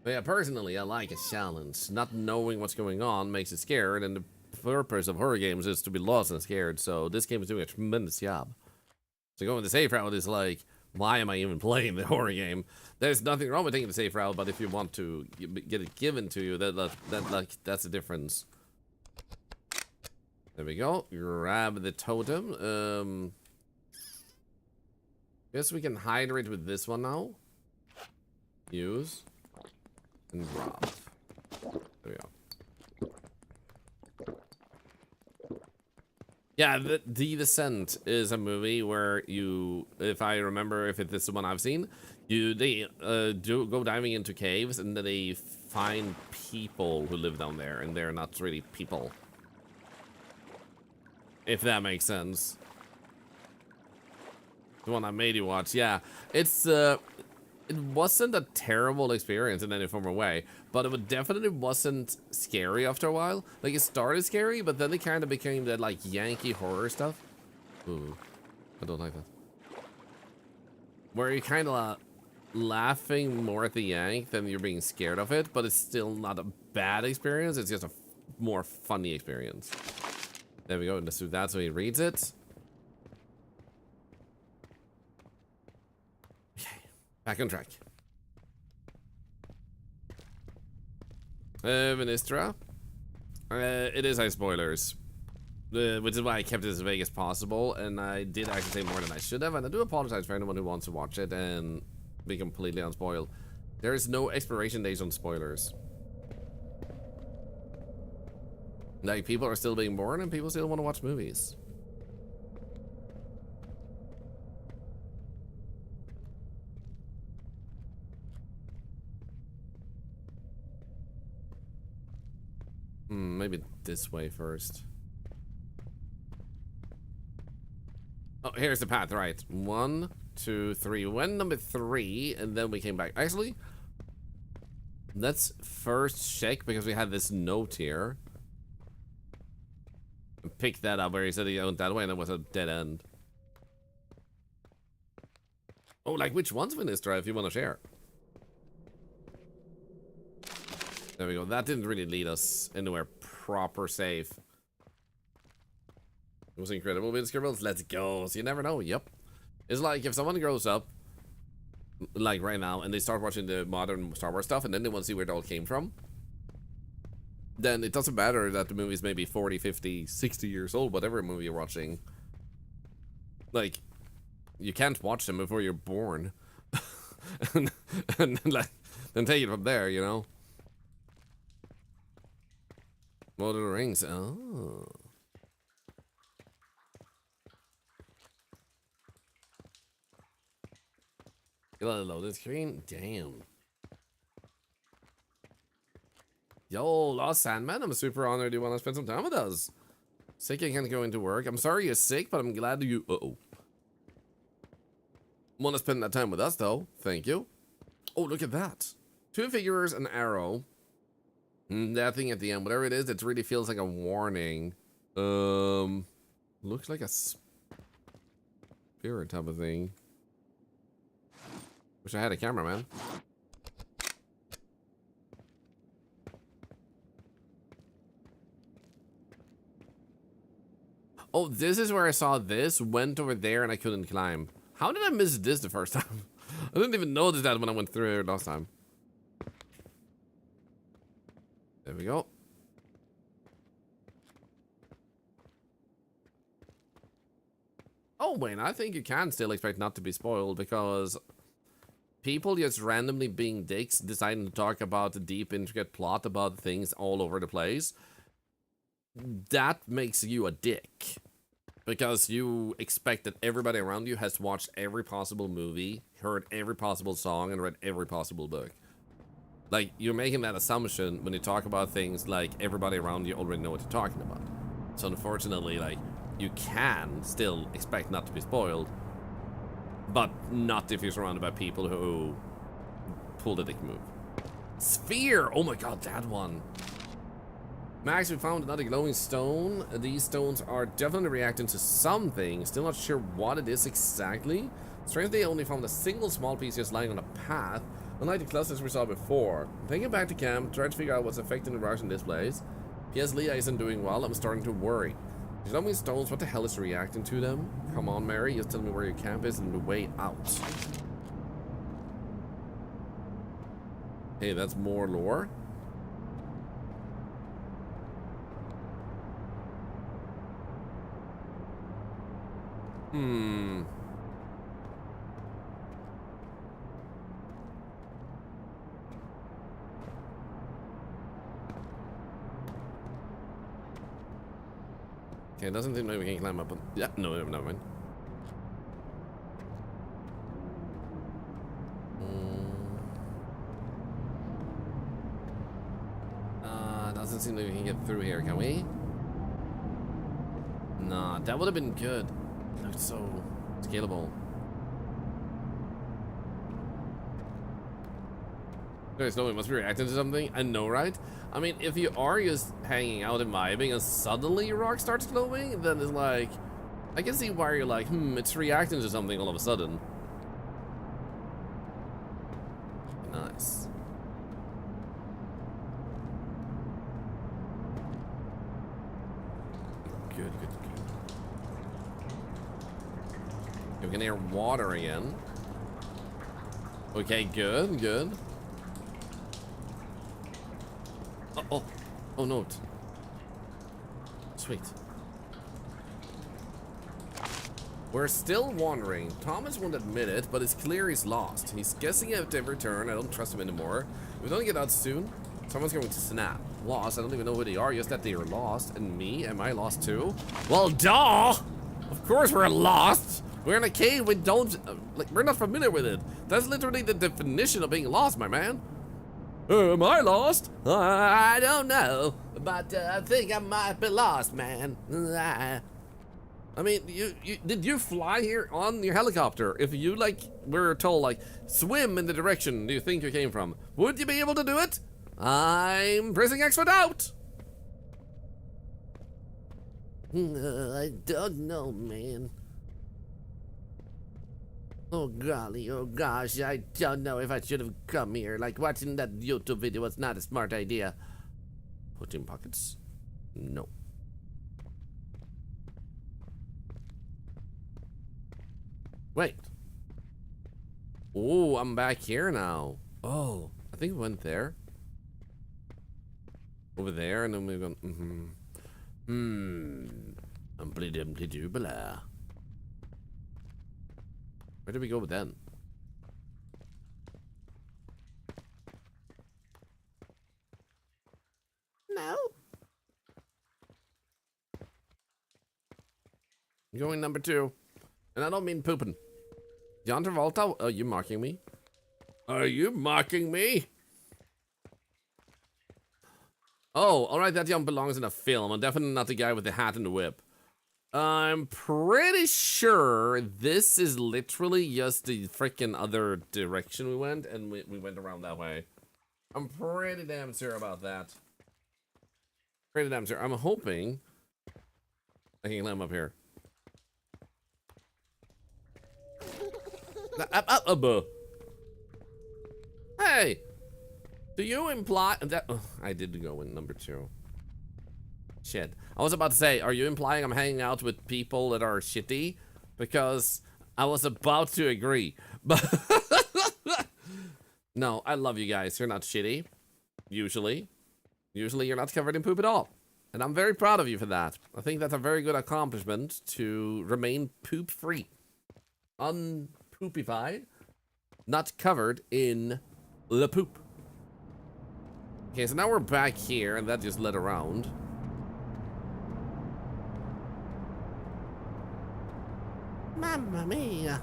But yeah, personally, I like a challenge. Not knowing what's going on makes it scared, and the purpose of horror games is to be lost and scared. So this game is doing a tremendous job. So going the safe route is like, why am I even playing the horror game? There's nothing wrong with taking the safe route, but if you want to get it given to you, that's the difference. There we go. Grab the totem. Guess we can hydrate with this one now. Use and drop. There we go. Yeah, the Descent is a movie where you, if I remember, if it's the one I've seen, they do go diving into caves and then they find people who live down there, and they're not really people. If that makes sense. The one I made you watch, yeah. It's it wasn't a terrible experience in any form or way, but it definitely wasn't scary after a while. Like, it started scary, but then it kind of became that, like, Yankee horror stuff. Ooh, I don't like that. Where you're kind of laughing more at the yank than you're being scared of it, but it's still not a bad experience. It's just a more funny experience. There we go. Let's do that so he reads it. Okay. Back on track. Ministra. It is high spoilers. Which is why I kept it as vague as possible. And I did actually say more than I should have. And I do apologize for anyone who wants to watch it and be completely unspoiled. There is no expiration dates on spoilers. Like, people are still being born and people still want to watch movies. Maybe this way first. Oh, here's the path, right. 1, 2, 3. We went number 3, and then we came back. Actually, let's first check, because we had this note here. Pick that up where he said he went that way, and it was a dead end. Oh, like, which one's Ministra, if you want to share? There we go. That didn't really lead us anywhere proper safe. It was incredible. With scribbles, let's go. So you never know. Yep. It's like if someone grows up, like right now, and they start watching the modern Star Wars stuff, and then they want to see where it all came from, then it doesn't matter that the movie's maybe 40, 50, 60 years old, whatever movie you're watching. Like, you can't watch them before you're born. and like, then take it from there, you know? Lord of the Rings. Oh. You let it load the screen? Damn. Yo, Lost Sandman, I'm super honored you want to spend some time with us. Sick I can't go into work. I'm sorry you're sick, but I'm glad you... want to spend that time with us, though. Thank you. Oh, look at that. 2 figures, an arrow. That thing at the end, whatever it is, it really feels like a warning. Looks like a spirit type of thing. Wish I had a camera, man. Oh, this is where I saw this, went over there, and I couldn't climb. How did I miss this the first time? I didn't even notice that when I went through it last time. There we go. Oh, wait, I think you can still expect not to be spoiled, because people just randomly being dicks deciding to talk about the deep, intricate plot about things all over the place, that makes you a dick. Because you expect that everybody around you has watched every possible movie, heard every possible song, and read every possible book. Like, you're making that assumption when you talk about things like everybody around you already know what you're talking about. So unfortunately, like, you can still expect not to be spoiled, but not if you're surrounded by people who pull the dick move. Sphere! Oh my god, that one. Max, we found another glowing stone. These stones are definitely reacting to something. Still not sure what it is exactly. Strangely, only found a single small piece just lying on a path, unlike the clusters we saw before. Taking it back to camp, trying to figure out what's affecting the Russian displays. P.S. Leah isn't doing well. I'm starting to worry. There's not many stones. What the hell is reacting to them? Come on, Mary. Just tell me where your camp is and the way out. Hey, that's more lore. Okay, it doesn't seem like we can climb up. Yeah, no, never mind. Doesn't seem like we can get through here, can we? Nah, that would have been good. It looked so scalable. Okay, so it must be reacting to something. I know, right? I mean, if you are just hanging out and vibing and suddenly your rock starts glowing, then it's like, I can see why you're like, it's reacting to something all of a sudden. Nice. good, good, good. You can hear water again. Okay, good, good. Oh no. Sweet. We're still wandering. Thomas won't admit it, but it's clear he's lost. He's guessing at every turn. I don't trust him anymore. If we don't get out soon, someone's going to snap. Lost? I don't even know who they are, just that they are lost. And me? Am I lost too? Well, duh! Of course we're lost! We're in a cave, we don't... like, we're not familiar with it. That's literally the definition of being lost, my man. Am I lost? I don't know, but I think I might be lost, man. I mean, did you fly here on your helicopter? If you, like, were told, like, swim in the direction you think you came from, would you be able to do it? I'm pressing X for doubt. I don't know, man. Oh golly, oh gosh, I don't know if I should have come here. Like, watching that YouTube video was not a smart idea. Put in pockets? No. Wait. Oh, I'm back here now. Oh, I think we went there. Over there, and then we're going, Umpty-dumpty-doo-blah. Where did we go then? No. Going number 2. And I don't mean pooping. John Travolta, are you mocking me? Are you mocking me? Oh, alright, that young belongs in a film. I'm definitely not the guy with the hat and the whip. I'm pretty sure this is literally just the freaking other direction we went, and we went around that way. I'm pretty damn sure about that. Pretty damn sure. I'm hoping I can climb up here. Hey! Do you imply that... Oh, I did go in number 2. Shit. I was about to say, are you implying I'm hanging out with people that are shitty? Because I was about to agree. But... no, I love you guys. You're not shitty. Usually. Usually you're not covered in poop at all. And I'm very proud of you for that. I think that's a very good accomplishment to remain poop-free. Unpoopified. Not covered in the poop. Okay, so now we're back here, and that just led around. Mamma mia.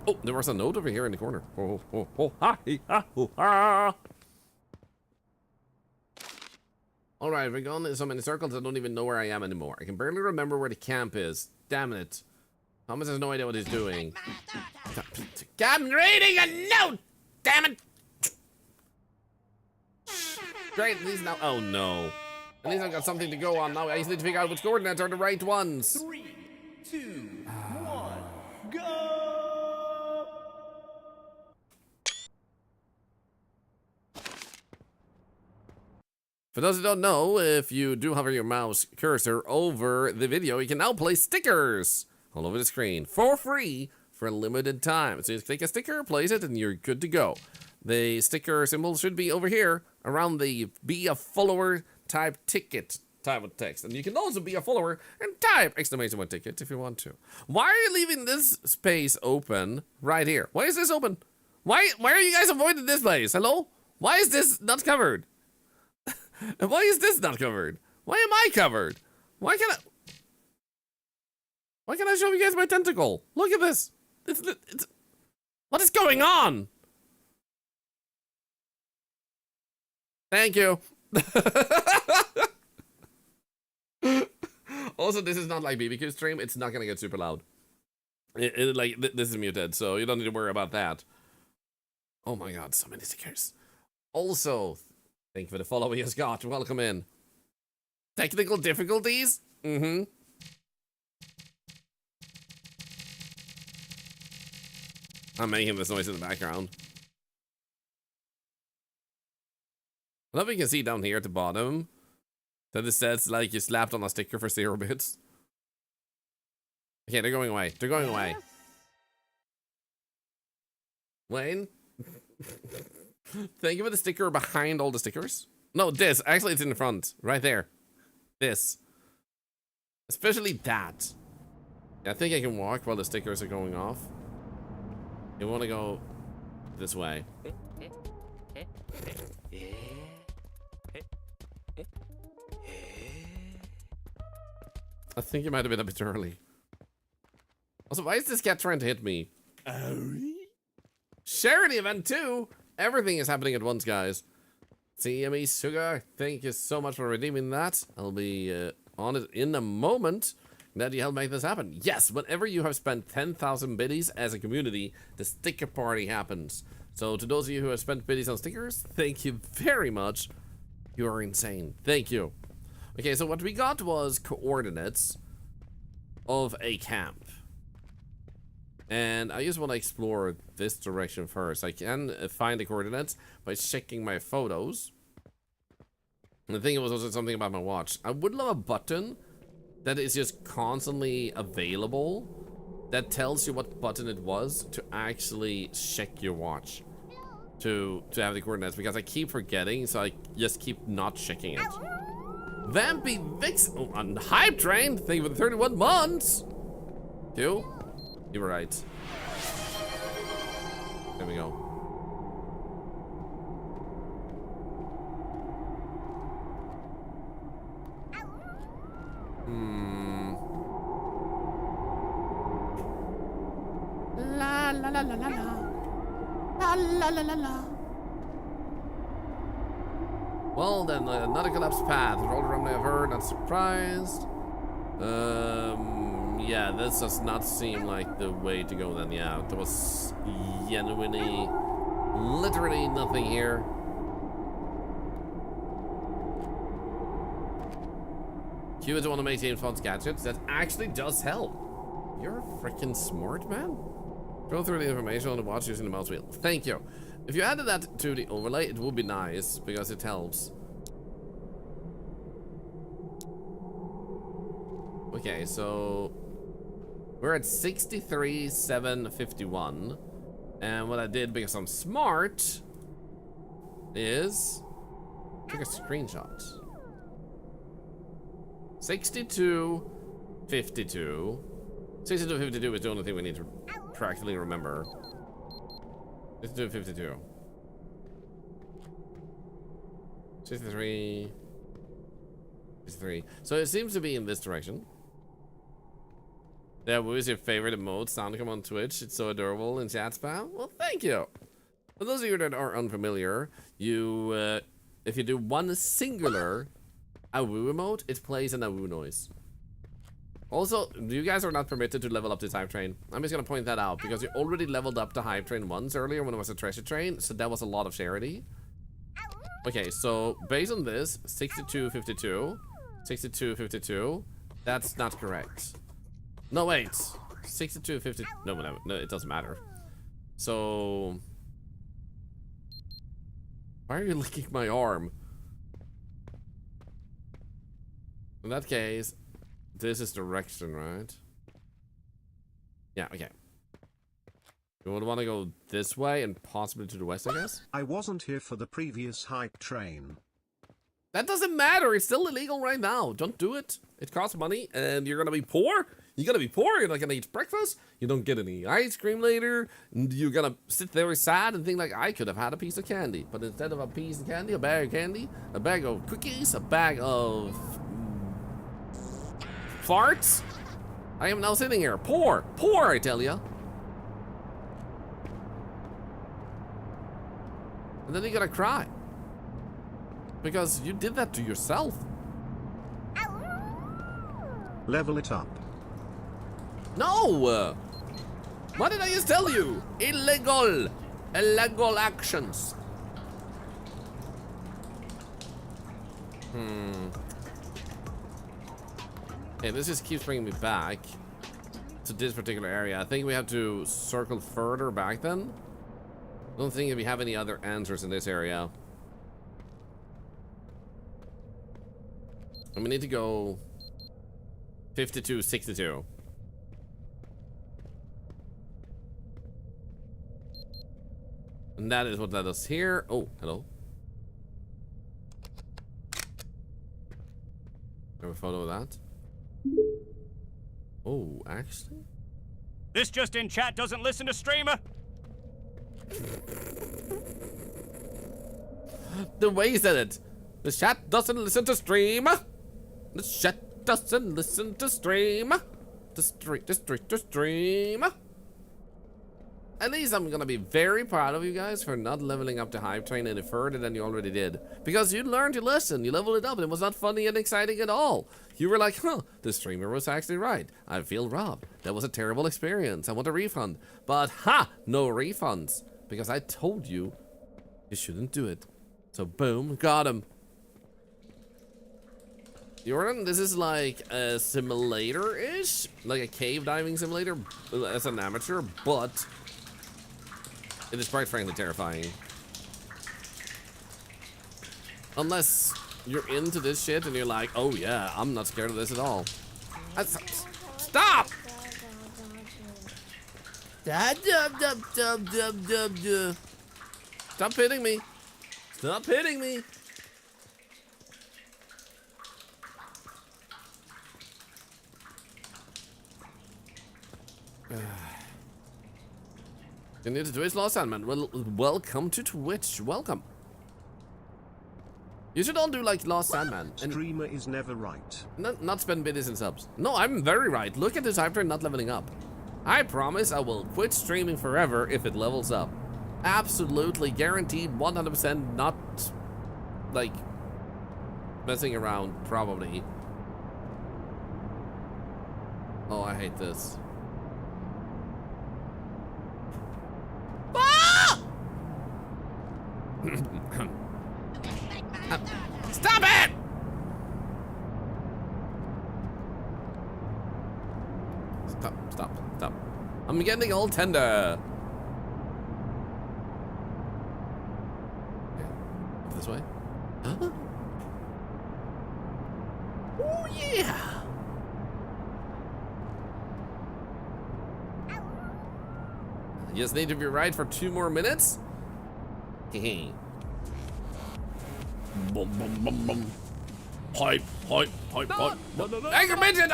Oh, there was a note over here in the corner. Oh, oh, oh, ha, he, ha, oh, ha. All right, we're going in so many circles, I don't even know where I am anymore. I can barely remember where the camp is. Damn it. Thomas has no idea what he's doing. I'm reading a note! Damn it! Great, at least now. Oh no. At least I've got something to go on now. I just need to figure out which coordinates are the right ones. 3, 2, 1, go! For those who don't know, if you do hover your mouse cursor over the video, you can now place stickers all over the screen for free for a limited time. So you click a sticker, place it, and you're good to go. The sticker symbol should be over here around the be a follower type ticket type of text. And you can also be a follower and type exclamation point ticket if you want to. Why are you leaving this space open right here? Why is this open? Why are you guys avoiding this place? Hello? Why is this not covered? Why is this not covered? Why am I covered? Why can't I show you guys my tentacle? Look at this. It's what is going on? Thank you. Also, this is not like BBQ stream. It's not gonna get super loud. This is muted, so you don't need to worry about that. Oh my god, so many stickers. Also, thank you for the follow, Scott. Welcome in. Technical difficulties? Mm-hmm. I'm making this noise in the background. I love you can see down here at the bottom that it says like you slapped on a sticker for 0 bits. Okay, they're going away. They're going away. Wayne? Thank you for the sticker behind all the stickers. No, this. Actually, it's in the front. Right there. This. Especially that. I think I can walk while the stickers are going off. You want to go this way. I think you might have been a bit early. Also, why is this cat trying to hit me? Charity event too! Everything is happening at once, guys. CME Sugar, thank you so much for redeeming that. I'll be on it in a moment. Glad you helped make this happen. Yes, whenever you have spent 10,000 biddies as a community, the sticker party happens. So to those of you who have spent biddies on stickers, thank you very much. You are insane. Thank you. Okay, so what we got was coordinates of a camp. And I just want to explore this direction first. I can find the coordinates by checking my photos. And I think it was also something about my watch. I would love a button that is just constantly available that tells you what button it was to actually check your watch to have the coordinates, because I keep forgetting, so I just keep not checking it. Vampy Vix on Hype Train, thank you for the 31 months. Cool. You were right. There we go. La la la la la la. La la la la la. Well then, another collapsed path. Rolled around I've heard, not surprised. Yeah, this does not seem like the way to go then. Yeah, there was genuinely, literally nothing here. Q is one of my team's fun gadgets that actually does help. You're freaking smart, man. Go through the information on the watch using the mouse wheel. Thank you. If you added that to the overlay, it would be nice because it helps. Okay, so we're at 63,751, and what I did because I'm smart is took a screenshot. 6252. 6252 is the only thing we need to practically remember. 6252. 63. 63. So it seems to be in this direction. Yeah, what was your favorite emote? Soundcom on Twitch. It's so adorable in chat spam. Well, thank you. For those of you that are unfamiliar, you if you do one singular awoo emote, it plays an awoo noise. Also, you guys are not permitted to level up this hype train. I'm just gonna point that out because you already leveled up the hype train once earlier when it was a treasure train, so that was a lot of charity. Okay, so based on this, 6252, 6252, that's not correct. No, wait. 6250. No, whatever. No, it doesn't matter. So, why are you licking my arm? In that case, this is direction, right? Yeah, okay. You would want to go this way and possibly to the west, I guess? I wasn't here for the previous hype train. That doesn't matter. It's still illegal right now. Don't do it. It costs money and you're going to be poor. You're going to be poor. You're not going to eat breakfast. You don't get any ice cream later. And you're going to sit there sad and think like, I could have had a piece of candy. But instead of a piece of candy, a bag of candy, a bag of cookies, a bag of farts, I am now sitting here. Poor. Poor, I tell ya. And then you gotta cry. Because you did that to yourself. Level it up. No! What did I just tell you? Illegal! Illegal actions. Okay, this just keeps bringing me back to this particular area. I think we have to circle further back then. I don't think we have any other answers in this area. And we need to go 52, 62. And that is what led us here. Oh, hello. Have a photo of that. Oh, actually? This just in chat doesn't listen to streamer. The way he said it. The chat doesn't listen to streamer. The chat doesn't listen to streamer. The streamer. At least I'm gonna be very proud of you guys for not leveling up the hype train any further than you already did. Because you learned to listen, you leveled it up, and it was not funny and exciting at all. You were like, huh, the streamer was actually right. I feel robbed. That was a terrible experience. I want a refund. But ha, no refunds. Because I told you, you shouldn't do it. So boom, got him. Jordan, this is like a simulator-ish, like a cave diving simulator as an amateur, but it is quite frankly terrifying. Unless you're into this shit and you're like, oh yeah, I'm not scared of this at all. Stop! Stop hitting me. Stop hitting me. You need to Twitch, Lost Sandman. Well, welcome to Twitch. Welcome. You should all do like Lost Sandman. And Streamer is never right. not spend biddies and subs. No, I'm very right. Look at this hype train not leveling up. I promise I will quit streaming forever if it levels up. Absolutely guaranteed, 100%, not like messing around, probably. Oh, I hate this. Ah! Stop it! Stop. I'm getting all tender. Okay. This way. Huh? Oh yeah. You just need to be right for 2 more minutes. Hehe. Boom, boom, boom, boom. Hype. Angry midget,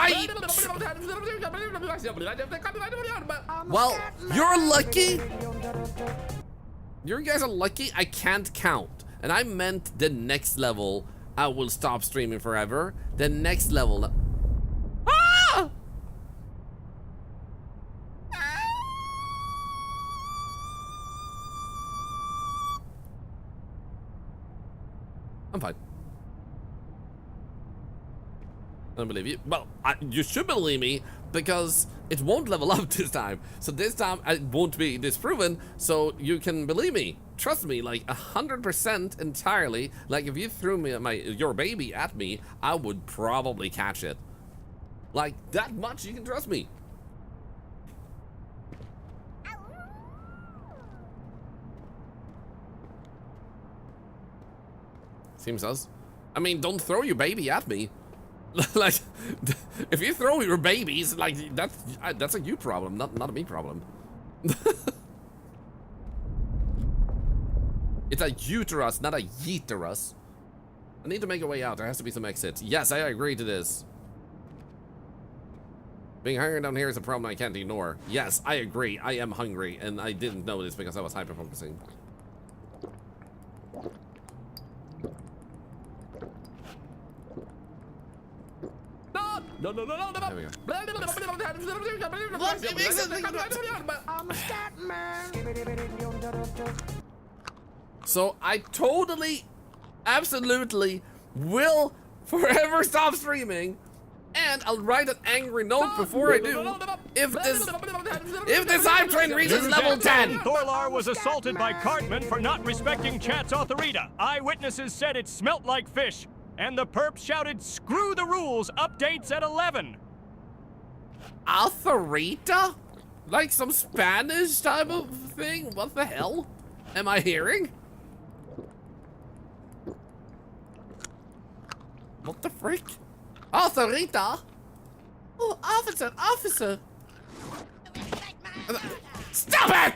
Well, you're lucky. You guys are lucky I can't count. And I meant the next level, I will stop streaming forever. The next level. Ah! I'm fine. I don't believe you. Well, you should believe me because it won't level up this time. So this time it won't be disproven. So you can believe me. Trust me, like 100% entirely. Like if you threw your baby at me, I would probably catch it. Like that much, you can trust me. Seems us. I mean, don't throw your baby at me. Like, if you throw your babies, like that's a you problem, not a me problem. It's a uterus, not a yeeterus. I need to make a way out. There has to be some exits. Yes, I agree to this. Being hungry down here is a problem I can't ignore. Yes, I agree. I am hungry, and I didn't know this because I was hyper-focusing. No. There we go. I'm a stat man. So I totally, absolutely will forever stop streaming, and I'll write an angry note before I do. If this hype train reaches level 10. Thorlar was assaulted by cartmen for not respecting chat's authority. Eyewitnesses said it smelt like fish, and the perp shouted, "Screw the rules, updates at 11." Authorita? Like some Spanish type of thing? What the hell am I hearing? What the frick? Authorita? Oh, officer, officer. Stop it!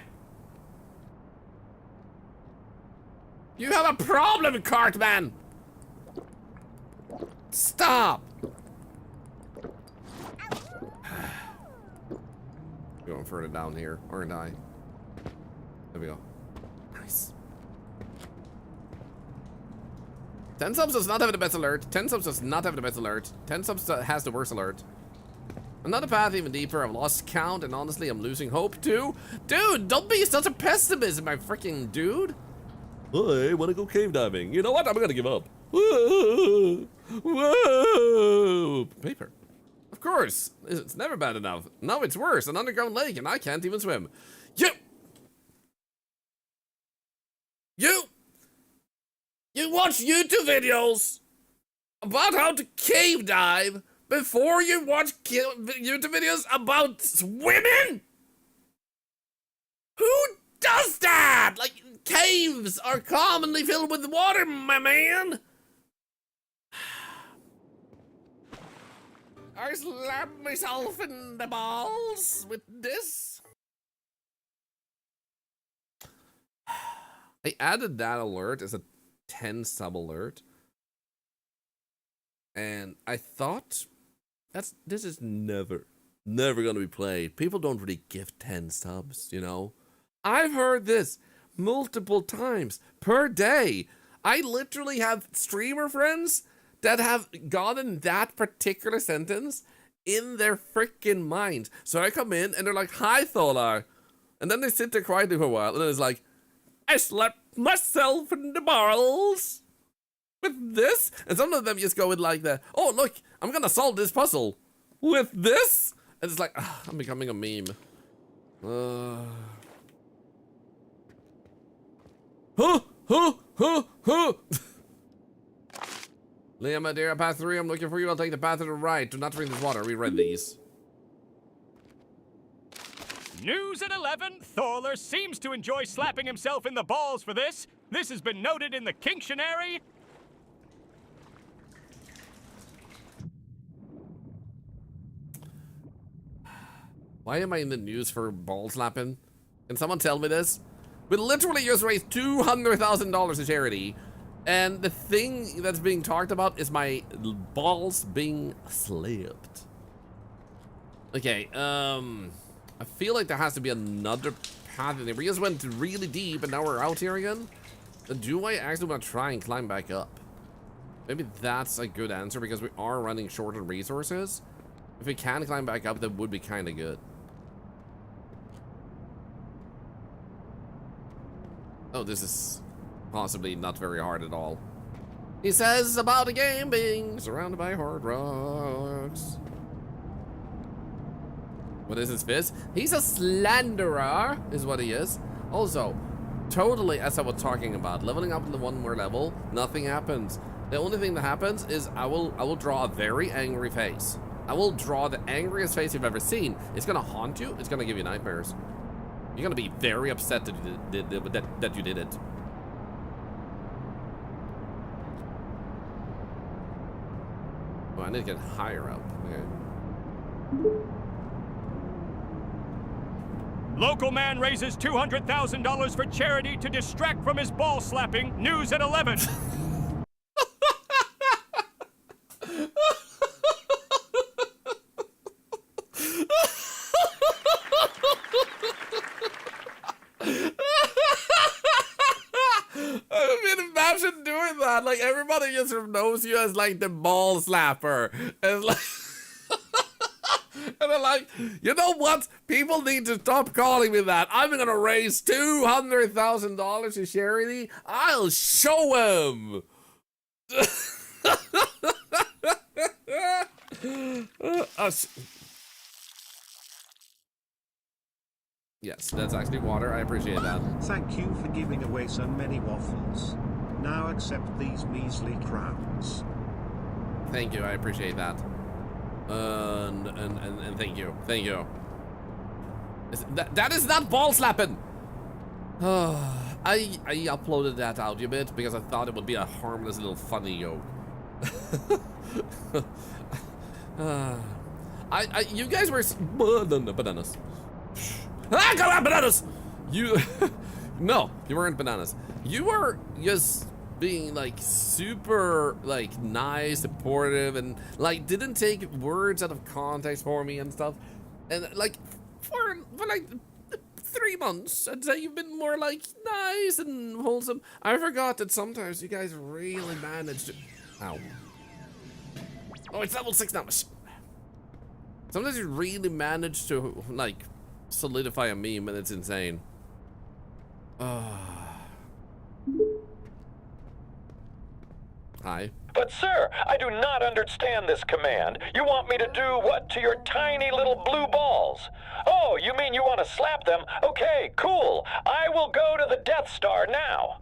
You have a problem, Cartman! Stop! Going further down here, aren't I? There we go. Nice. 10 subs does not have the best alert. 10 subs does not have the best alert. 10 subs has the worst alert. Another path even deeper. I've lost count, and honestly, I'm losing hope too. Dude, don't be such a pessimist, my freaking dude. I want to go cave diving. You know what? I'm gonna give up. Whoa. Whoa. Paper. Of course. It's never bad enough. No, it's worse. An underground lake, and I can't even swim. You watch YouTube videos about how to cave dive before you watch YouTube videos about swimming? Who does that? Like, caves are commonly filled with water, my man. I slapped myself in the balls with this. I added that alert as a 10 sub alert. And I thought this is never gonna be played. People don't really give 10 subs, you know? I've heard this multiple times per day. I literally have streamer friends that have gotten that particular sentence in their freaking mind. So I come in and they're like, "Hi, Thorlar." And then they sit there quietly for a while and then it's like, "I slapped myself in the balls with this." And some of them just go with like the, "Oh, look, I'm gonna solve this puzzle with this." And it's like, I'm becoming a meme. Liam, my dear, path 3, I'm looking for you. I'll take the path to the right. Do not drink this water. We read these. News at 11. Thorlar seems to enjoy slapping himself in the balls for this. This has been noted in the Kinctionary. Why am I in the news for ball slapping? Can someone tell me this? We literally just raised $200,000 to charity, and the thing that's being talked about is my balls being slapped. Okay, I feel like there has to be another path in there. We just went really deep, and now we're out here again. Do I actually want to try and climb back up? Maybe that's a good answer, because we are running short on resources. If we can climb back up, that would be kind of good. Oh, this is possibly not very hard at all. He says about a game being surrounded by hard rocks. What is his fist? He's a slanderer, is what he is. Also, totally as I was talking about, leveling up to the 1 more level, nothing happens. The only thing that happens is I will draw a very angry face. I will draw the angriest face you've ever seen. It's gonna haunt you. It's gonna give you nightmares. You're gonna be very upset that you did it. Oh, I need to get higher up. Okay. Local man raises $200,000 for charity to distract from his ball slapping. News at 11. Imagine doing that. Like, everybody just knows you as like the ball slapper. And like and I'm like, you know what? People need to stop calling me that. I'm gonna raise $200,000 to charity. I'll show him. Yes, that's actually water. I appreciate that. Thank you for giving away so many waffles. Now accept these measly crowns. Thank you. I appreciate that. And thank you. Thank you. That is not ball slapping. I uploaded that audio bit because I thought it would be a harmless little funny joke. You guys were bananas. Ah, come on, bananas! You, no, you weren't bananas. You were just being like super like nice, supportive, and like didn't take words out of context for me and stuff. And like for like 3 months, I'd say you've been more like nice and wholesome. I forgot that sometimes you guys really manage to. Ow. Oh, it's level 6 now. Sometimes you really manage to like solidify a meme, and it's insane. Hi. But sir, I do not understand this command. You want me to do what to your tiny little blue balls? Oh, you mean you want to slap them? Okay, cool. I will go to the Death Star now.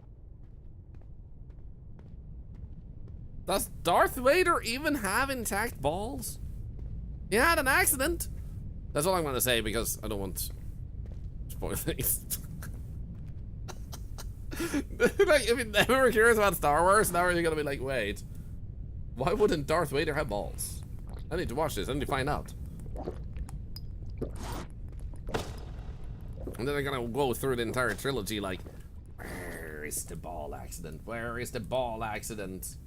Does Darth Vader even have intact balls? He had an accident. That's all I'm gonna say because I don't want to spoil things. Like, if you're ever curious about Star Wars, now you're gonna be like, wait, why wouldn't Darth Vader have balls? I need to watch this. I need to find out. And then I'm gonna go through the entire trilogy like, where is the ball accident? Where is the ball accident?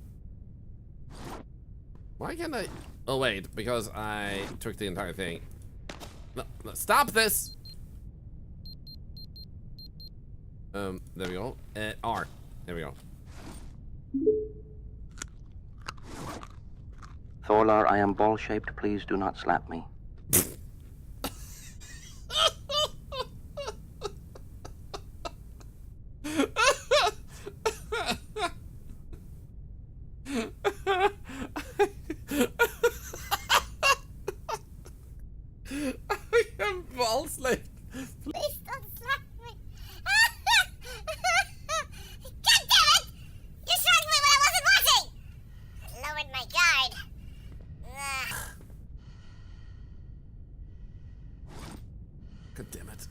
Why can't I? Oh wait, because I took the entire thing. No, stop this! There we go. R. There we go. Thorlar, I am ball-shaped. Please do not slap me. I am ball-shaped. Please don't slap me. God damn it! You struck me when I wasn't watching! I lowered my guard. God damn it.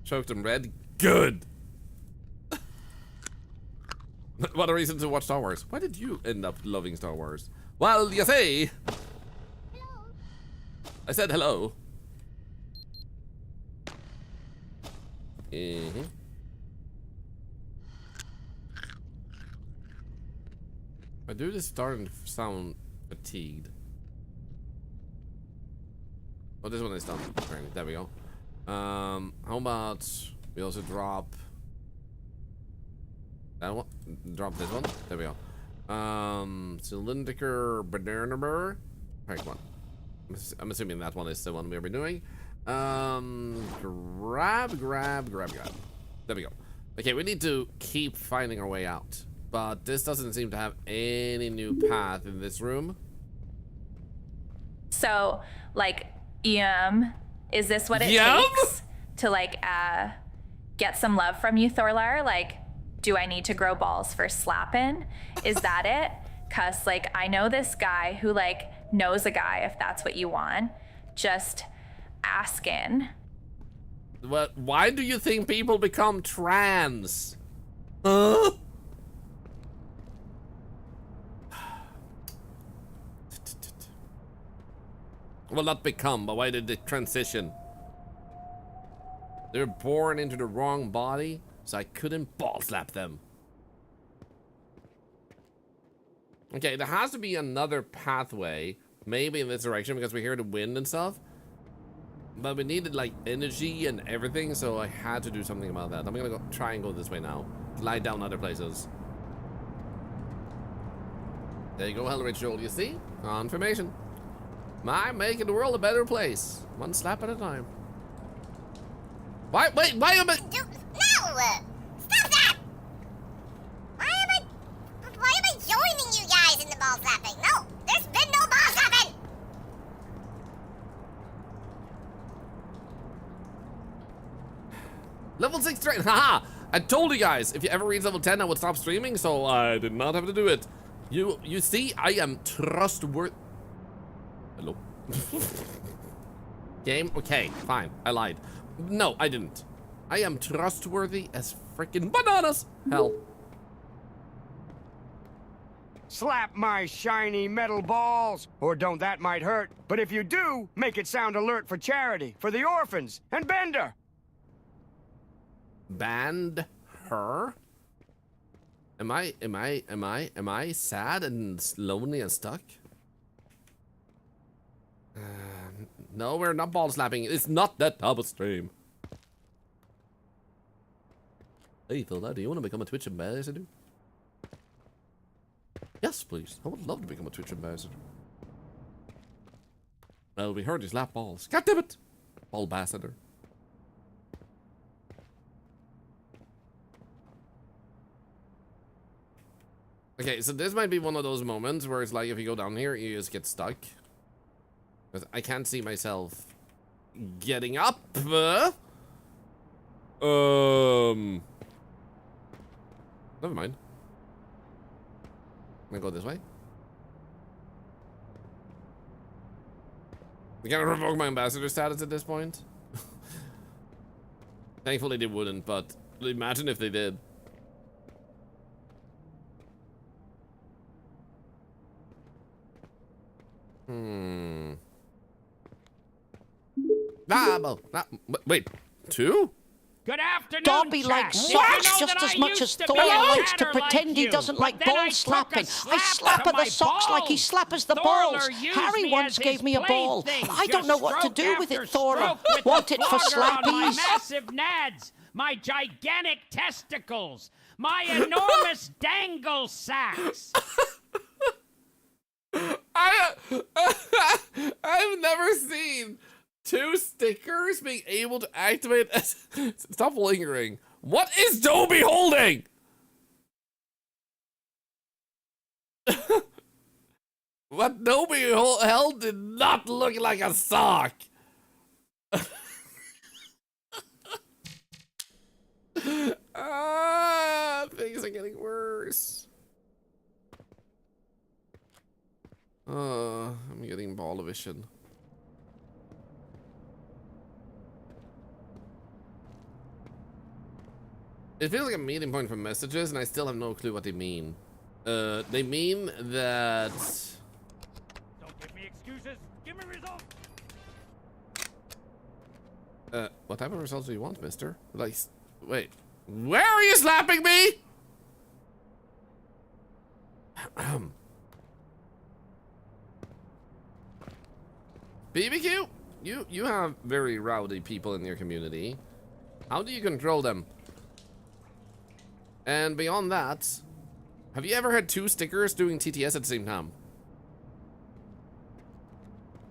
Choked him red. Good. What a reason to watch Star Wars. Why did you end up loving Star Wars? Well, you see. Hello? I said hello. Mm-hmm. I do this starting to sound fatigued. Oh, this one is done. Apparently. There we go. How about we also drop that one? Drop this one. There we go. Cylindrical banana burr. Right one. I'm assuming that one is the one we'll be doing. Grab. There we go. Okay, we need to keep finding our way out. But this doesn't seem to have any new path in this room. So, like, is this what it Yum? takes to, like, get some love from you, Thorlar? Like, do I need to grow balls for slapping? Is that it? 'Cause, like, I know this guy who, like, knows a guy if that's what you want. Just asking. What? Why do you think people become trans? Huh? Well, not become, but why did they transition? They were born into the wrong body, so I couldn't ball slap them. Okay, there has to be another pathway, maybe in this direction, because we hear the wind and stuff. But we needed, like, energy and everything, so I had to do something about that. I'm gonna go try and go this way now. Lie down other places. There you go, Hell Ritual, you see? Confirmation. I'm making the world a better place. One slap at a time. Why am I... No! Stop that! Why am I joining you guys in the ball slapping? No! There's been no ball slapping! Level 6 train. Haha! I told you guys, if you ever reach level 10, I would stop streaming, so I did not have to do it. You see, I am trustworthy. Hello? Game? Okay, fine. I lied. No, I didn't. I am trustworthy as freaking bananas. Hell. slap my shiny metal balls. Or don't, that might hurt. But if you do, make it sound alert for charity, for the orphans, and Bender. Banned her? Am I sad and lonely and stuck? No, we're not ball slapping. It's not that type of stream. Hey, Thorlar, do you want to become a Twitch ambassador? Yes, please. I would love to become a Twitch ambassador. Well, we heard you slap balls. God damn it! Ball ambassador. Okay, so this might be one of those moments where it's like if you go down here, you just get stuck. Because I can't see myself getting up. Never mind. I'm gonna go this way. We can't revoke my ambassador status at this point. Thankfully they wouldn't, but imagine if they did. Wait, 2? Good afternoon, Darby likes socks just as much as Thorlar likes to pretend he doesn't like ball slapping. I slap at the socks like he slappers the balls. Harry once gave me a ball. I don't know what to do with it, Thorlar. Want it for slappies? My massive nads, my gigantic testicles, my enormous dangle sacks. I've never seen 2 stickers being able to activate. Stop lingering. What is Dobie holding? What Dobie held did not look like a sock. Things are getting worse. I'm getting ball vision. It feels like a meeting point for messages, and I still have no clue what they mean. They mean that... Don't give me excuses. Give me results. What type of results do you want, mister? Like, wait. Where are you slapping me? BBQ, you have very rowdy people in your community. How do you control them? And beyond that, have you ever had 2 stickers doing TTS at the same time?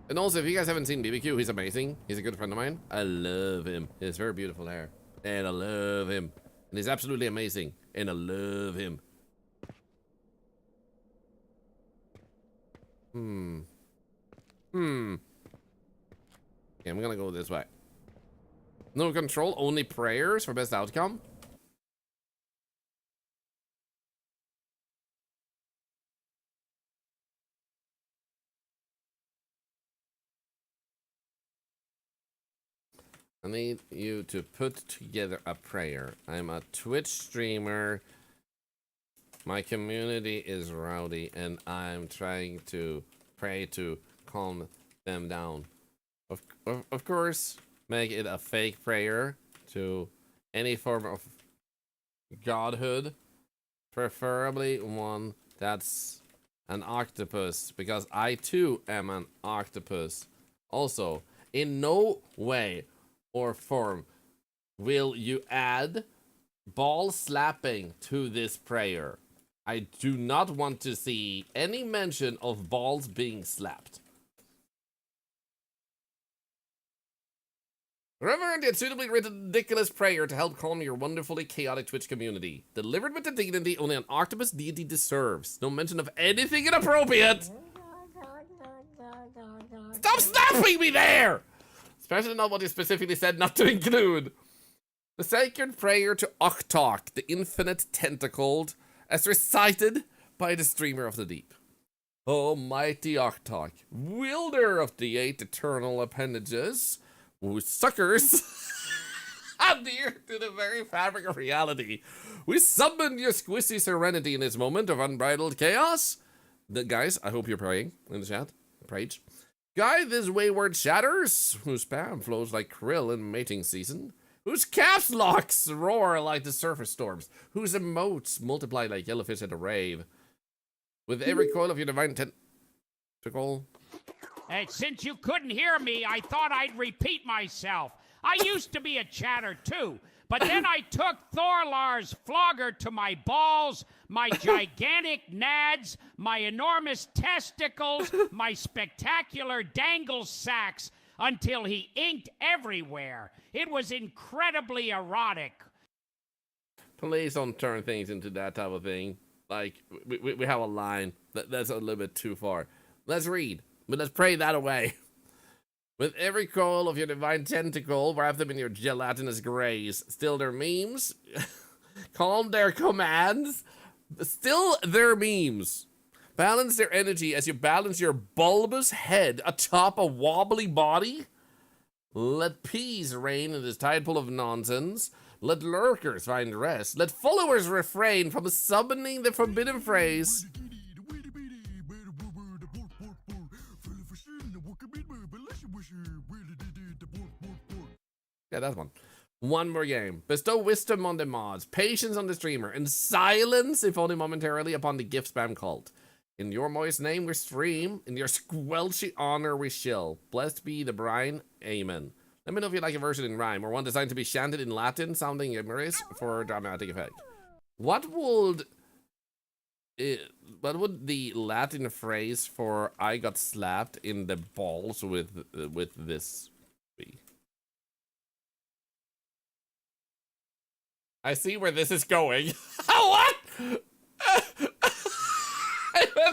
And also, if you guys haven't seen BBQ, he's amazing. He's a good friend of mine. I love him. He has very beautiful hair. And I love him. And he's absolutely amazing. And I love him. Okay, I'm gonna go this way. No control, only prayers for best outcome. I need you to put together a prayer. I'm a Twitch streamer. My community is rowdy, and I'm trying to pray to calm them down. Of course, make it a fake prayer to any form of godhood. Preferably one that's an octopus, because I too am an octopus. Also, in no way or form will you add ball slapping to this prayer. I do not want to see any mention of balls being slapped. Reverend yet suitably written ridiculous prayer to help calm your wonderfully chaotic Twitch community. Delivered with the dignity only an octopus deity deserves. No mention of anything inappropriate. Stop snapping me there! Especially not what you specifically said not to include. The sacred prayer to Oktok, the infinite tentacled, as recited by the streamer of the deep. Almighty Oktok, wielder of the 8 eternal appendages, who suckers adhere to the very fabric of reality. We summon your squishy serenity in this moment of unbridled chaos. The guys, I hope you're praying in the chat. Prayed. Guide this wayward shatters, whose spam flows like krill in mating season, whose caps locks roar like the surface storms, whose emotes multiply like yellowfish at a rave. With every coil of your divine tentacle. Hey, since you couldn't hear me, I thought I'd repeat myself. I used to be a chatter too, but then I took Thorlar's flogger to my balls, my gigantic nads, my enormous testicles, my spectacular dangle sacks, until he inked everywhere. It was incredibly erotic. Please don't turn things into that type of thing. Like, we have a line. That's a little bit too far. Let's read, but let's pray that away. With every coil of your divine tentacle, wrap them in your gelatinous grace. Still their memes. Calm their commands. Still their memes. Balance their energy as you balance your bulbous head atop a wobbly body. Let peace reign in this tide pool of nonsense. Let lurkers find rest. Let followers refrain from summoning the forbidden phrase. Yeah, that's one. One more game. Bestow wisdom on the mods, patience on the streamer, and silence, if only momentarily, upon the gift spam cult. In your moist name we stream, in your squelchy honor we shill. Blessed be the brine, amen. Let me know if you like a version in rhyme, or one designed to be chanted in Latin, sounding humorous for dramatic effect. What would the Latin phrase for I got slapped in the balls with this be? I see where this is going. What?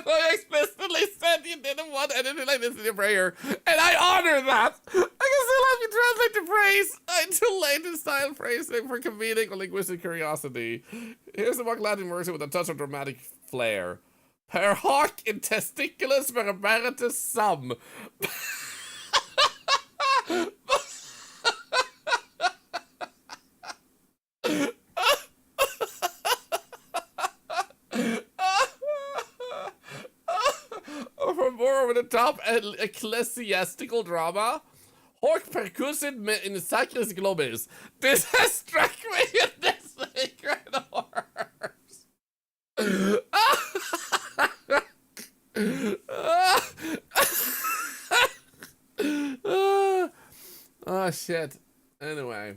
I explicitly said you didn't want anything like this in your prayer, and I honor that. I can still help you translate the phrase into Latin style phrasing for comedic or linguistic curiosity. Here's the mock Latin version with a touch of dramatic flair. Per hoc in testiculus verbaratus sum. For more over the top ecclesiastical drama, hoc percussit in sacris globis. This has struck me in this sacred horrors. Oh shit. Anyway.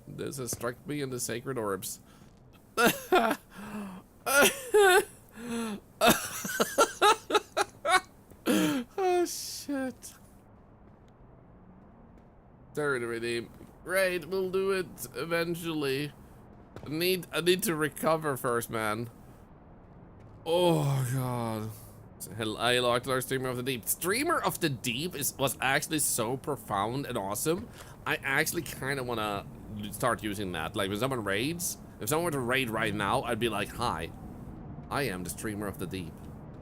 This has struck me in the sacred orbs. Oh shit. Third redeem. Great, we'll do it eventually. I need to recover first, man. Oh god. I liked our Streamer of the Deep. Streamer of the Deep was actually so profound and awesome. I actually kind of want to start using that. Like when someone raids, if someone were to raid right now, I'd be like, hi, I am the Streamer of the Deep.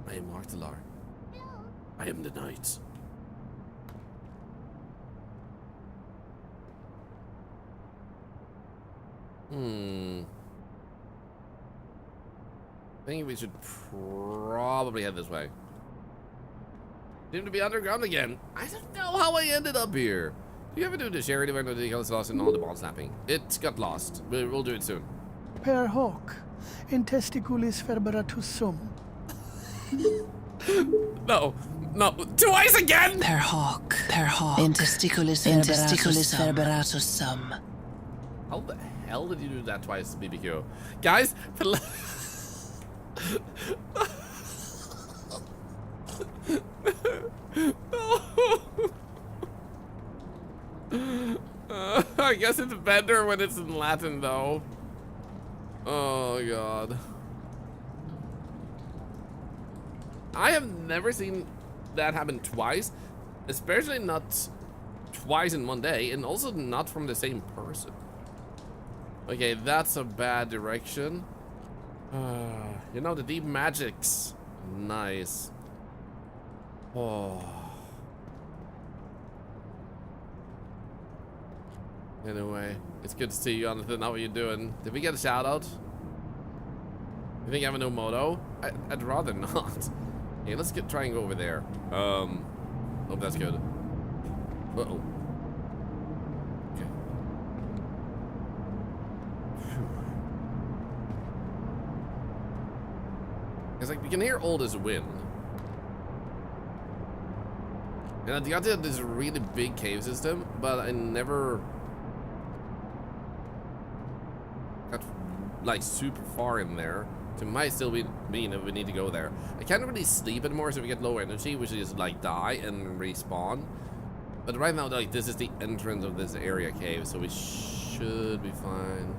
I am Thorlar. I am the Knight. I think we should probably head this way. Seem to be underground again. I don't know how I ended up here. Do you ever do the charity event with the Eagles lost and all the ball snapping? It got lost. We'll do it soon. Per hoc in testiculis verbaratus sum. No, twice again! Per hoc in testiculis verbaratus sum. How the hell did you do that twice, BBQ? Guys, I guess it's better when it's in Latin, though. Oh god. I have never seen that happen twice, especially not twice in one day, and also not from the same person. Okay, that's a bad direction. You know, the deep magics. Nice. Oh. Anyway, it's good to see you, Jonathan. How are you doing? Did we get a shout out? You think I have a no moto? I'd rather not. Okay, let's try and go over there. Hope that's good. Uh-oh. Okay. It's like we can hear all this wind. And I got this really big cave system, but I never got like super far in there. So it might still mean that we need to go there. I can't really sleep anymore, so we get low energy, which is like die and respawn. But right now, like this is the entrance of this area cave, so we should be fine.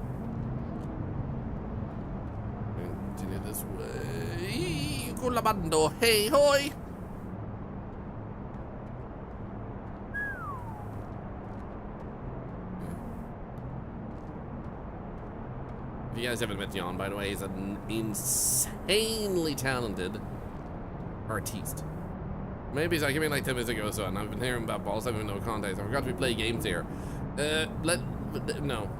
Continue this way. Colabando, hey hoy. If you guys haven't met Jan, by the way, he's an insanely talented artiste. Maybe he's like, I mean, like 10 minutes ago or so, and I've been hearing about balls having no context. I forgot we play games here. No.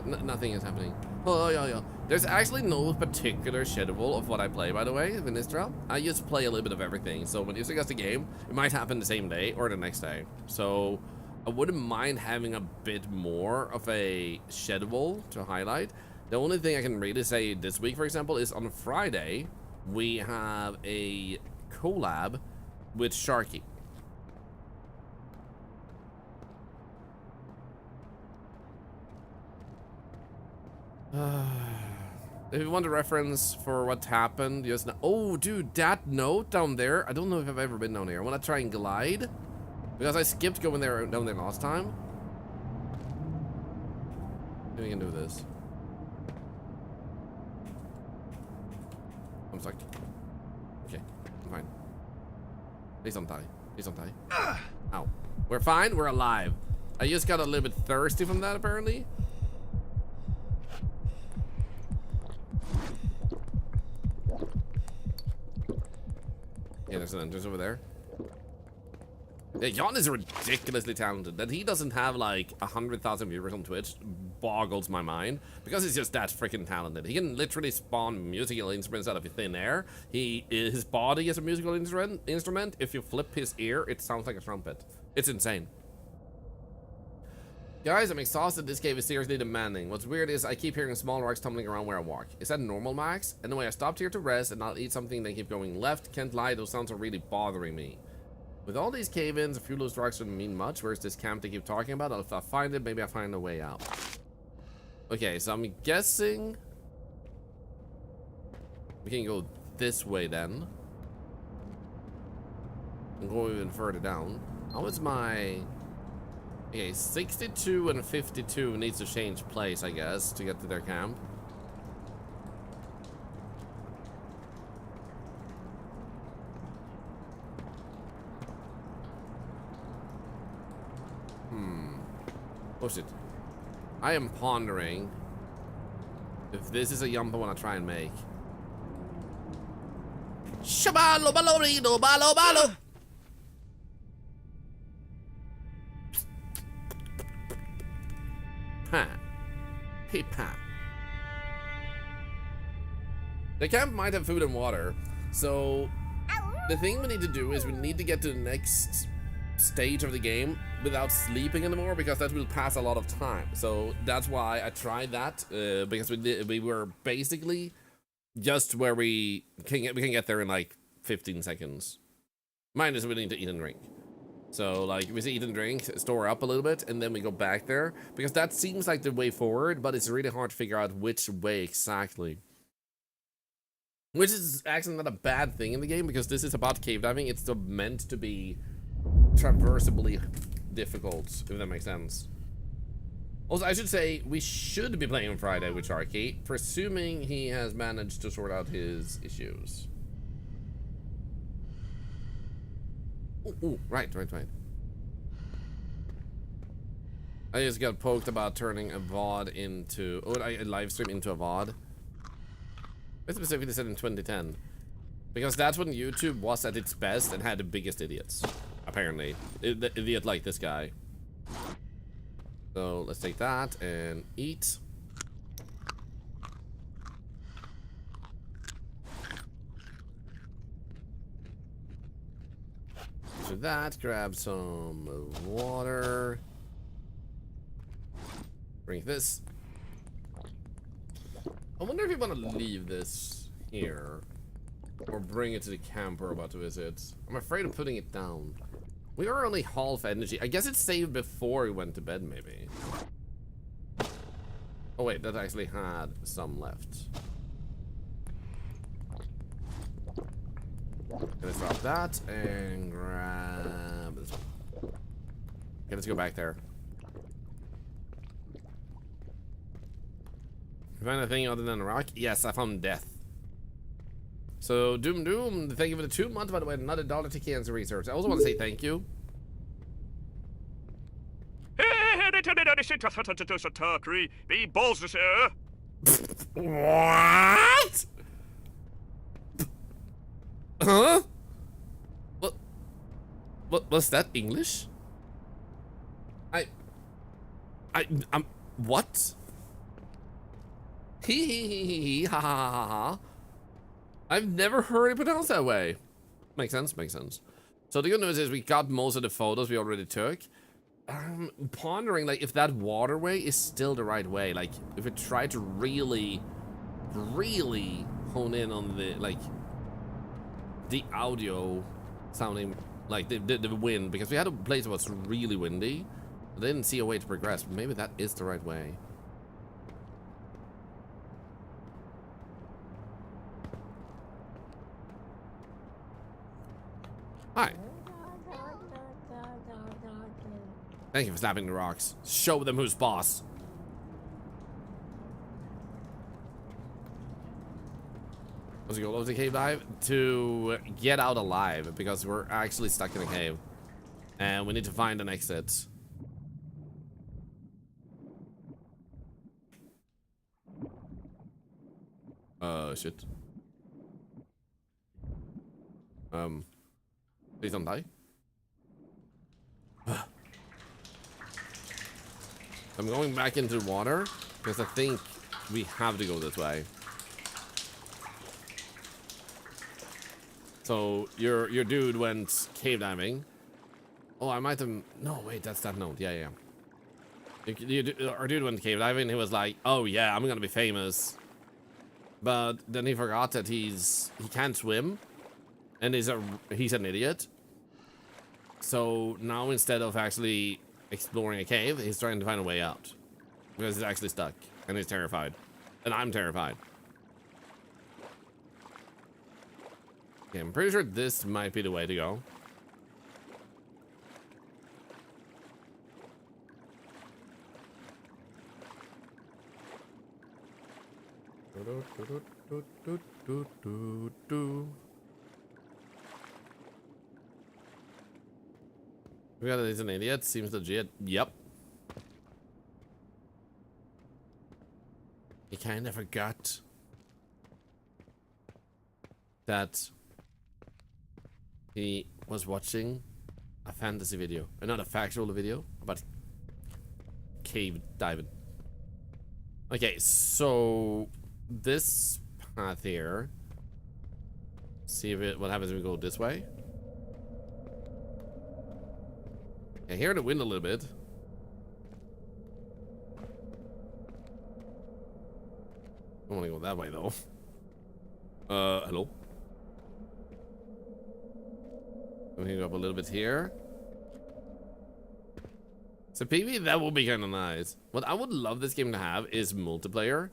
Nothing is happening. Oh, yeah. There's actually no particular schedule of what I play, by the way, in this drop. I just play a little bit of everything. So when you suggest a game, it might happen the same day or the next day. So I wouldn't mind having a bit more of a schedule to highlight. The only thing I can really say this week, for example, is on Friday, we have a collab with Sharky. If you want a reference for what happened, just now. Oh, dude, that note down there. I don't know if I've ever been down here. I want to try and glide because I skipped going down there last time. Maybe we can do this. I'm stuck. Okay, I'm fine. Please don't die. Please don't die. Ow. We're fine. We're alive. I just got a little bit thirsty from that, apparently. Yeah, there's an entrance over there. Yeah, Jan is ridiculously talented. That he doesn't have like 100,000 viewers on Twitch boggles my mind, because he's just that freaking talented. He can literally spawn musical instruments out of thin air. His body is a musical instrument. If you flip his ear, it sounds like a trumpet. It's insane. Guys, I'm exhausted. This cave is seriously demanding. What's weird is I keep hearing small rocks tumbling around where I walk. Is that normal, Max? Anyway, I stopped here to rest and I'll eat something, then keep going left. Can't lie, those sounds are really bothering me. With all these cave-ins, a few loose rocks wouldn't mean much. Where's this camp they keep talking about? If I find it, maybe I'll find a way out. Okay, so I'm guessing we can go this way then. And go even further down. How is my... Okay, 62 and 52 needs to change place, I guess, to get to their camp. Oh shit. I am pondering if this is a jump I want to try and make. Shabalo balorino balo balo. Pa. The camp might have food and water, so the thing we need to do is we need to get to the next stage of the game without sleeping anymore, because that will pass a lot of time. So that's why I tried that, because we were basically just where we can get there in like 15 seconds. Minus we need to eat and drink. So like we eat and drink, store up a little bit, and then we go back there, because that seems like the way forward, but it's really hard to figure out which way exactly. Which is actually not a bad thing in the game, because this is about cave diving. It's meant to be traversably difficult, if that makes sense. Also, I should say we should be playing on Friday with Sharky, presuming he has managed to sort out his issues. Ooh, right. I just got poked about turning a VOD into... Oh, a live stream into a VOD. I specifically said in 2010. Because that's when YouTube was at its best and had the biggest idiots. Apparently. The idiot like this guy. So, let's take that and eat. do that. Grab some water. Bring this. I wonder if you want to leave this here. Or bring it to the camp we're about to visit. I'm afraid of putting it down. We are only half energy. I guess it's saved before we went to bed, maybe. Oh wait, that actually had some left. Let's drop that and grab this one. Okay, let's go back there. You find anything other than a rock? Yes, I found death. So, Doom, thank you for the 2 months, by the way, another $1 to cancer research. I also want to say thank you. What? Huh? What was that English? What? He, ha ha ha ha. I've never heard it pronounced that way. Makes sense, makes sense. So the good news is we got most of the photos we already took. I'm pondering, like, if that waterway is still the right way. Like, if we try to really hone in on the, like, the audio sounding, like, the wind. Because we had a place that was really windy. But they didn't see a way to progress. Maybe that is the right way. Hi. Thank you for snapping the rocks. Show them who's boss. What's the goal of the cave dive? To get out alive, because we're actually stuck in a cave. And we need to find an exit. Shit. Please don't die. I'm going back into the water because I think we have to go this way. So your dude went cave diving. Oh, I might have. No, wait, that's that note. Yeah. Our dude went cave diving. He was like, "Oh yeah, I'm gonna be famous," but then he forgot that he can't swim, and he's an idiot. So now instead of actually exploring a cave, he's trying to find a way out because he's actually stuck and he's terrified, and I'm terrified. Okay, I'm pretty sure this might be the way to go. We got he's an idiot. Seems legit. Yep. He kind of forgot that he was watching a fantasy video, not a factual video, but cave diving. Okay, so this path here. See if what happens if we go this way. I hear the wind a little bit. I don't want to go that way though. Hello. We can go up a little bit here. So PvP, that would be kind of nice. What I would love this game to have is multiplayer.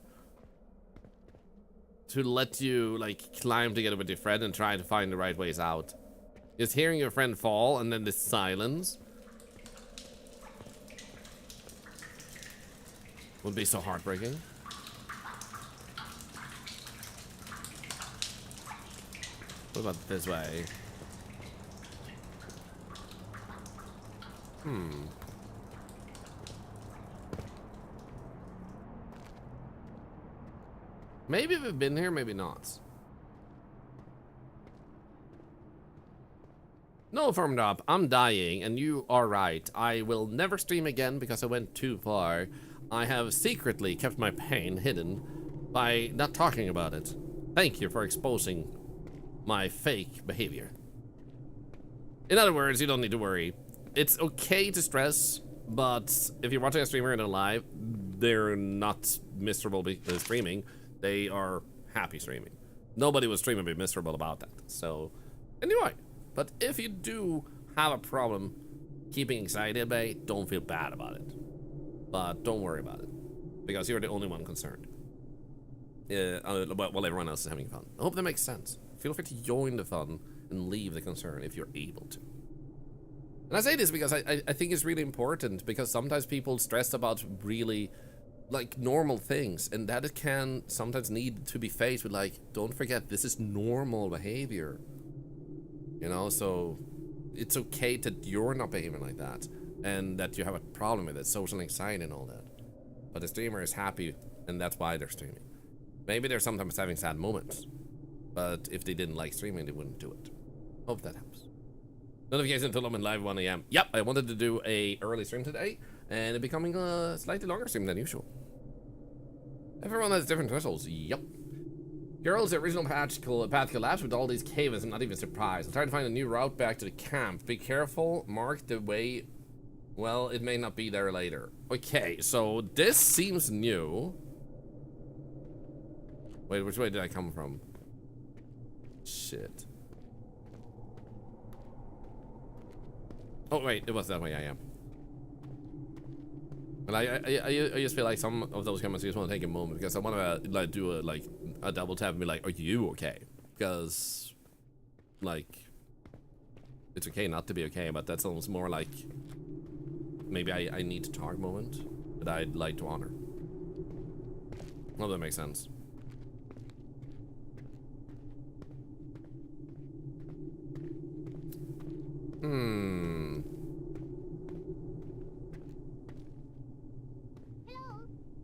To let you like climb together with your friend and try to find the right ways out. Just hearing your friend fall and then the silence would be so heartbreaking. What about this way? Maybe we've been here, maybe not. No, Firmed Up, I'm dying, and you are right. I will never stream again because I went too far. I have secretly kept my pain hidden by not talking about it. Thank you for exposing my fake behavior. In other words, you don't need to worry. It's okay to stress, but if you're watching a streamer in a live, they're not miserable streaming. They are happy streaming. Nobody would stream and be miserable about that. So, anyway. But if you do have a problem keeping anxiety at bay, don't feel bad about it. But don't worry about it, because you're the only one concerned. While everyone else is having fun. I hope that makes sense. Feel free to join the fun and leave the concern if you're able to. And I say this because I think it's really important, because sometimes people stress about really like normal things, and that it can sometimes need to be faced with like, don't forget, this is normal behavior. You know, so it's okay that you're not behaving like that and that you have a problem with it, social anxiety and all that. But the streamer is happy, and that's why they're streaming. Maybe they're sometimes having sad moments, but if they didn't like streaming, they wouldn't do it. Hope that helps. Notification until I'm in live 1 AM. Yep, I wanted to do a early stream today, and it's becoming a slightly longer stream than usual. Everyone has different thresholds. Yep. Girls, the original path collapsed with all these caves. I'm not even surprised. I'm trying to find a new route back to the camp. Be careful. Mark the way. Well, it may not be there later. Okay, so this seems new. Wait, which way did I come from? Shit. Oh, wait, it was that way I am. And I just feel like some of those comments just want to take a moment, because I want to like do a double tap and be like, are you okay? Because like it's okay not to be okay, but that's almost more like maybe I need to talk moment that I'd like to honor. Well, that makes sense.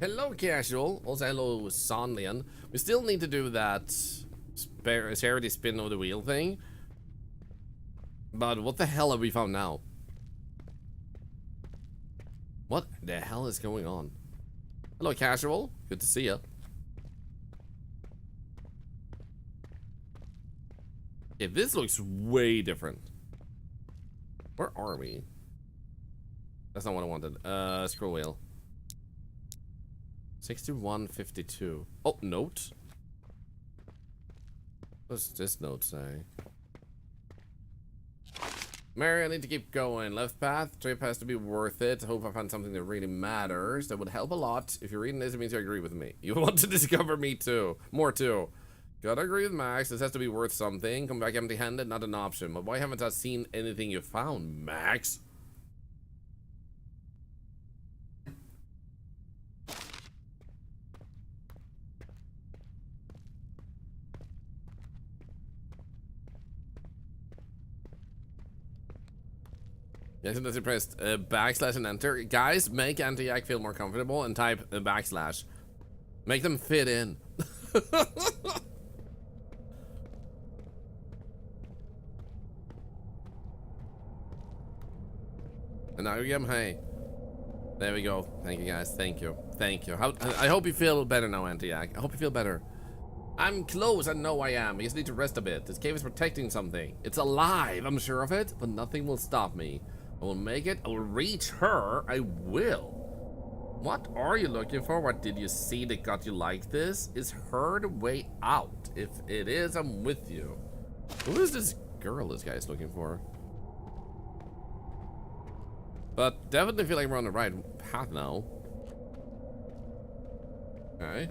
Hello, Casual. Also, hello, Sonlian. We still need to do that charity spin of the wheel thing. But what the hell have we found now? What the hell is going on? Hello, Casual. Good to see ya. Okay, this looks way different. Where are we? That's not what I wanted. Scroll wheel. 6152. Oh, note. What's this note say? Mary, I need to keep going. Left path. Trip has to be worth it. Hope I find something that really matters. That would help a lot. If you're reading this, it means you agree with me. You want to discover me too. More too. Gotta agree with Max. This has to be worth something. Come back empty-handed, not an option. But why haven't I seen anything you found, Max? Yes, that's impressed. Backslash and enter. Guys, make anti-yak feel more comfortable and type backslash. Make them fit in. And now you get them, hey. There we go. Thank you, guys. Thank you. Thank you. I hope you feel better now, anti-yak. I hope you feel better. I'm close. I know I am. I just need to rest a bit. This cave is protecting something. It's alive. I'm sure of it. But nothing will stop me. I will make it. I will reach her. I will. What are you looking for? What did you see that got you like this? Is her the way out? If it is, I'm with you. Who is this girl this guy's looking for? But definitely feel like we're on the right path now. Okay.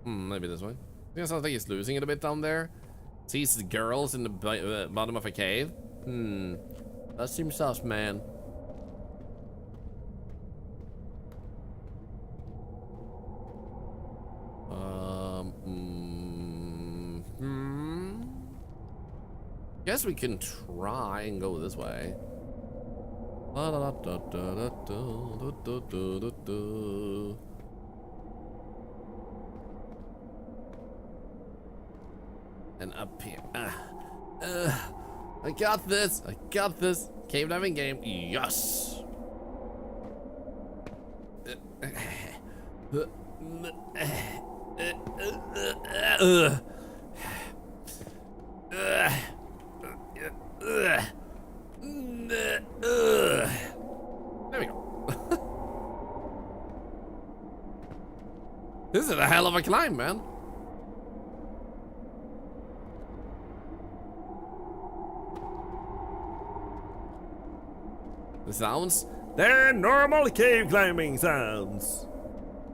Maybe this way. Yeah, sounds like he's losing it a bit down there. Sees the girls in the bottom of a cave. That seems sus, man. Guess we can try and go this way. And up here. I got this. I got this. Cave diving game. Yes. There we go. This is a hell of a climb, man. The sounds? They're normal cave climbing sounds.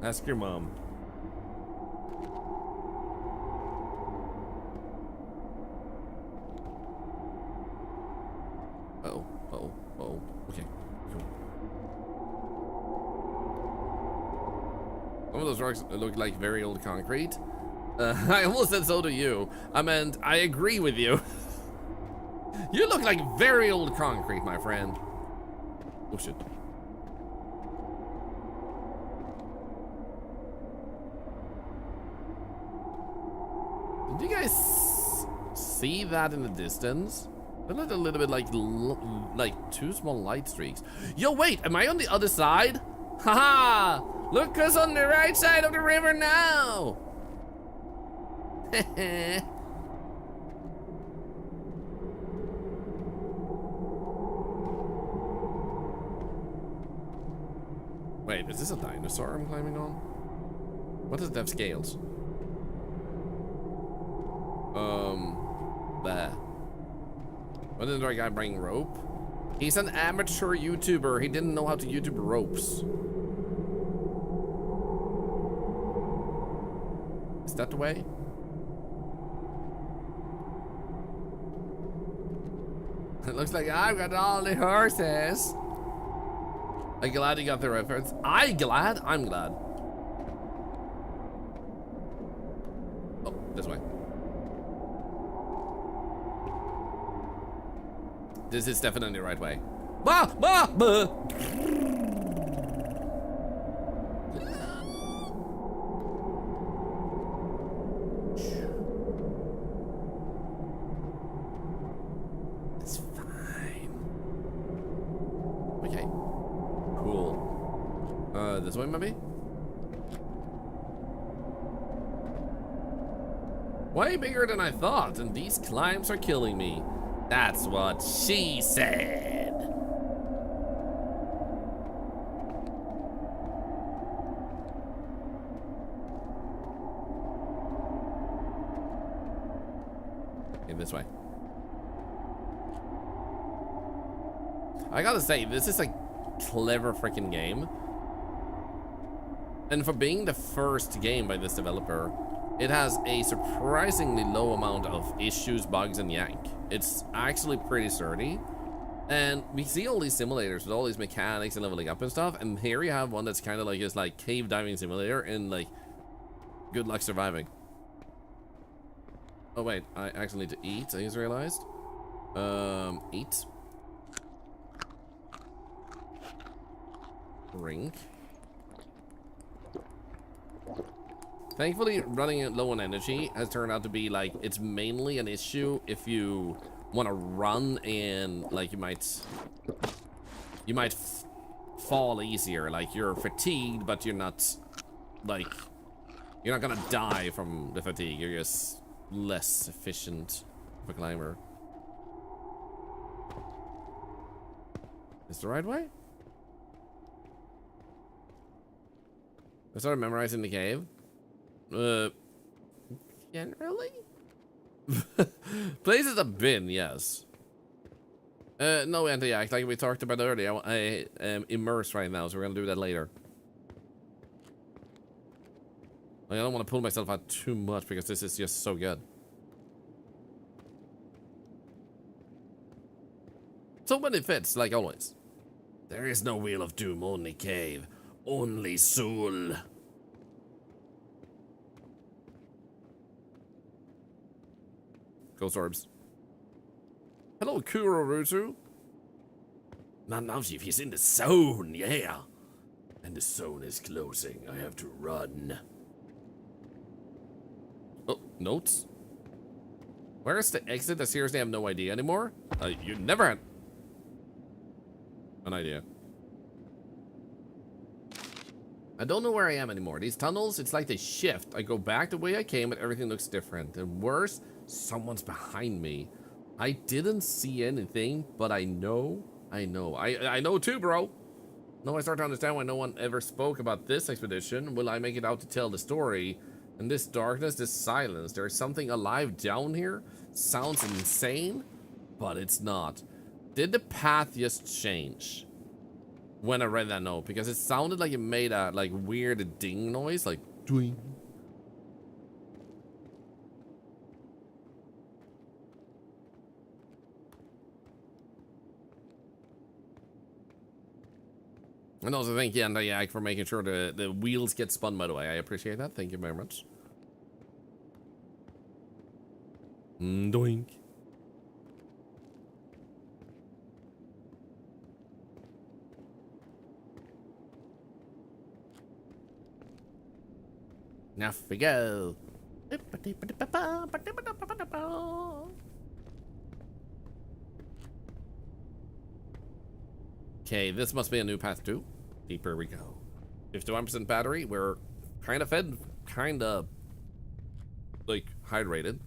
Ask your mom. Oh. Okay. Cool. Some of those rocks look like very old concrete. I almost said so to you. I meant, I agree with you. You look like very old concrete, my friend. Oh shit. Did you guys see that in the distance? It looked a little bit like two small light streaks. Yo, wait, am I on the other side? Haha! Look who's on the right side of the river now! Wait, is this a dinosaur I'm climbing on? What does it have scales? There. What did the guy bring rope? He's an amateur YouTuber. He didn't know how to YouTube ropes. Is that the way? It looks like I've got all the horses. I'm glad you got the reference. I'm glad. Oh, this way. This is definitely the right way. Bah! It's fine. Okay. Cool. This way maybe? Way bigger than I thought, and these climbs are killing me. That's what she said. Okay, this way. I gotta say, this is a clever freaking game. And for being the first game by this developer, it has a surprisingly low amount of issues, bugs, and yank. It's actually pretty sturdy. And we see all these simulators with all these mechanics and leveling up and stuff. And here you have one that's kind of like this like cave diving simulator and like good luck surviving. Oh wait, I actually need to eat, I just realized. Eat. Drink. Thankfully, running low on energy has turned out to be like, it's mainly an issue if you want to run and like you might fall easier. Like you're fatigued, but you're not like, you're not gonna die from the fatigue. You're just less efficient of a climber. Is the right way? I started memorizing the cave. Generally? Places I've been, yes. No anti-act, like we talked about earlier. I am immersed right now, so we're gonna do that later. Like, I don't want to pull myself out too much because this is just so good. So many fits, like always. There is no Wheel of Doom, only cave. Only soul. Ghost orbs. Hello, Kurorutu. Man knows if he's in the zone, yeah. And the zone is closing. I have to run. Oh, notes? Where's the exit? I seriously have no idea anymore. You never had an idea. I don't know where I am anymore. These tunnels, it's like they shift. I go back the way I came and everything looks different. And worse, someone's behind me. I didn't see anything, but I know. I know too, bro. Now I start to understand why no one ever spoke about this expedition. Will I make it out to tell the story? In this darkness, this silence, there is something alive down here. Sounds insane, but it's not. Did the path just change when I read that note? Because it sounded like it made a like weird ding noise, like doing. And also thank you, Andayak, for making sure the wheels get spun, by the way. I appreciate that. Thank you very much. Doink. Now we go. Okay, this must be a new path too. Deeper we go. 51% battery. We're kind of fed, kind of like hydrated.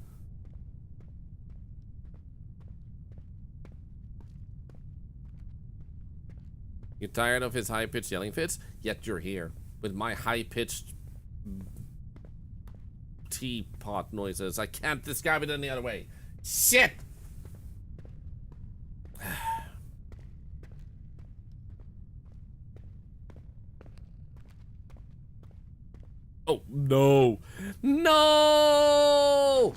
You're tired of his high-pitched yelling fits? Yet you're here with my high-pitched teapot noises. I can't describe it any other way. Shit! Oh, no. No!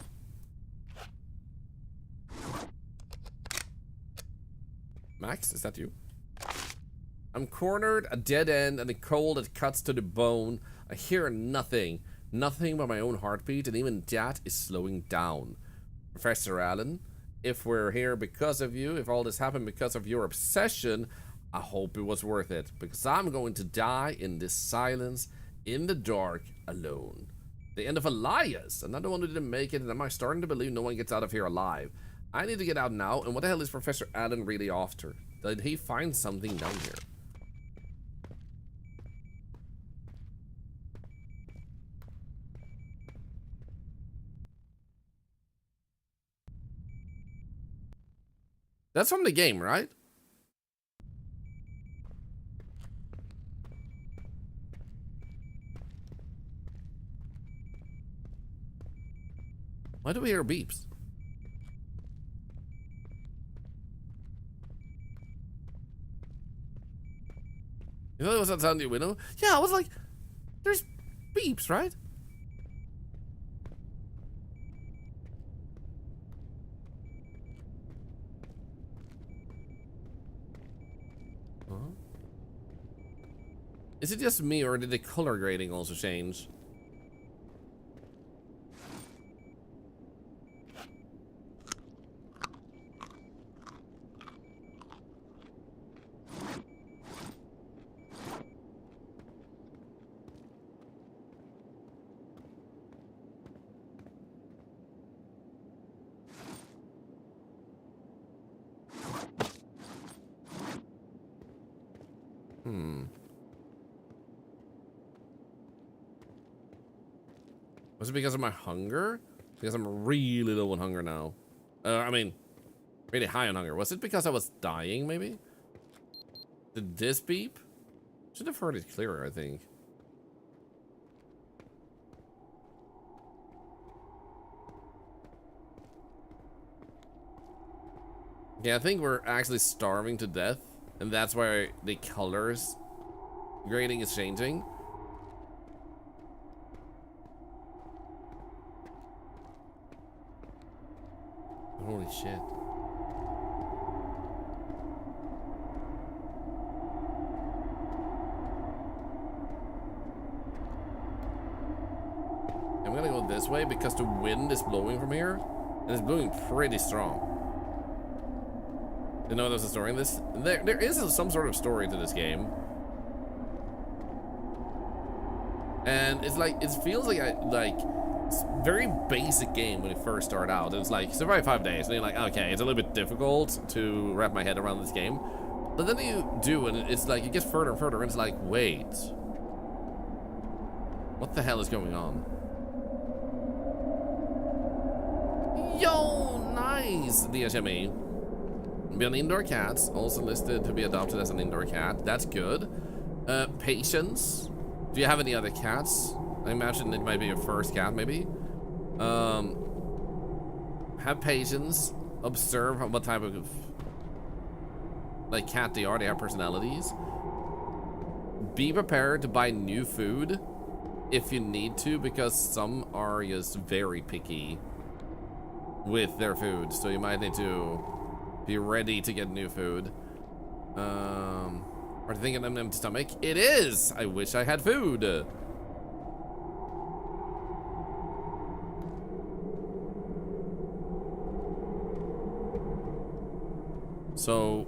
Max, is that you? I'm cornered, a dead end, and a cold that cuts to the bone. I hear nothing. Nothing but my own heartbeat, and even that is slowing down. Professor Allen, if we're here because of you, if all this happened because of your obsession, I hope it was worth it. Because I'm going to die in this silence, in the dark, alone. The end of Elias. Another one who didn't make it, and am I starting to believe no one gets out of here alive? I need to get out now, and what the hell is Professor Allen really after? Did he find something down here? That's from the game, right? Why do we hear beeps? You know there was that sound in your window? Yeah, I was like, there's beeps, right? Is it just me, or did the color grading also change? Was it because of my hunger? Because I'm really low on hunger now. I mean, really high on hunger. Was it because I was dying, maybe? Did this beep? Should have heard it clearer, I think. Yeah, I think we're actually starving to death, and that's why the colors grading is changing. Holy shit. I'm gonna go this way because the wind is blowing from here, and it's blowing pretty strong. You know there's a story in this? There is some sort of story to this game. And it's like, it feels like it's very basic game when you first start out. It's like, survive 5 days, and you're like, okay, it's a little bit difficult to wrap my head around this game. But then you do, and it's like, it gets further and further, and it's like, wait. What the hell is going on? Yo, nice, DHME. Be an indoor cat, also listed to be adopted as an indoor cat. That's good. Patience. Do you have any other cats? I imagine it might be your first cat, maybe. Have patience. Observe what type of like cat they are. They have personalities. Be prepared to buy new food if you need to, because some are just very picky with their food, so you might need to be ready to get new food. Are you thinking of an empty stomach? It is! I wish I had food. So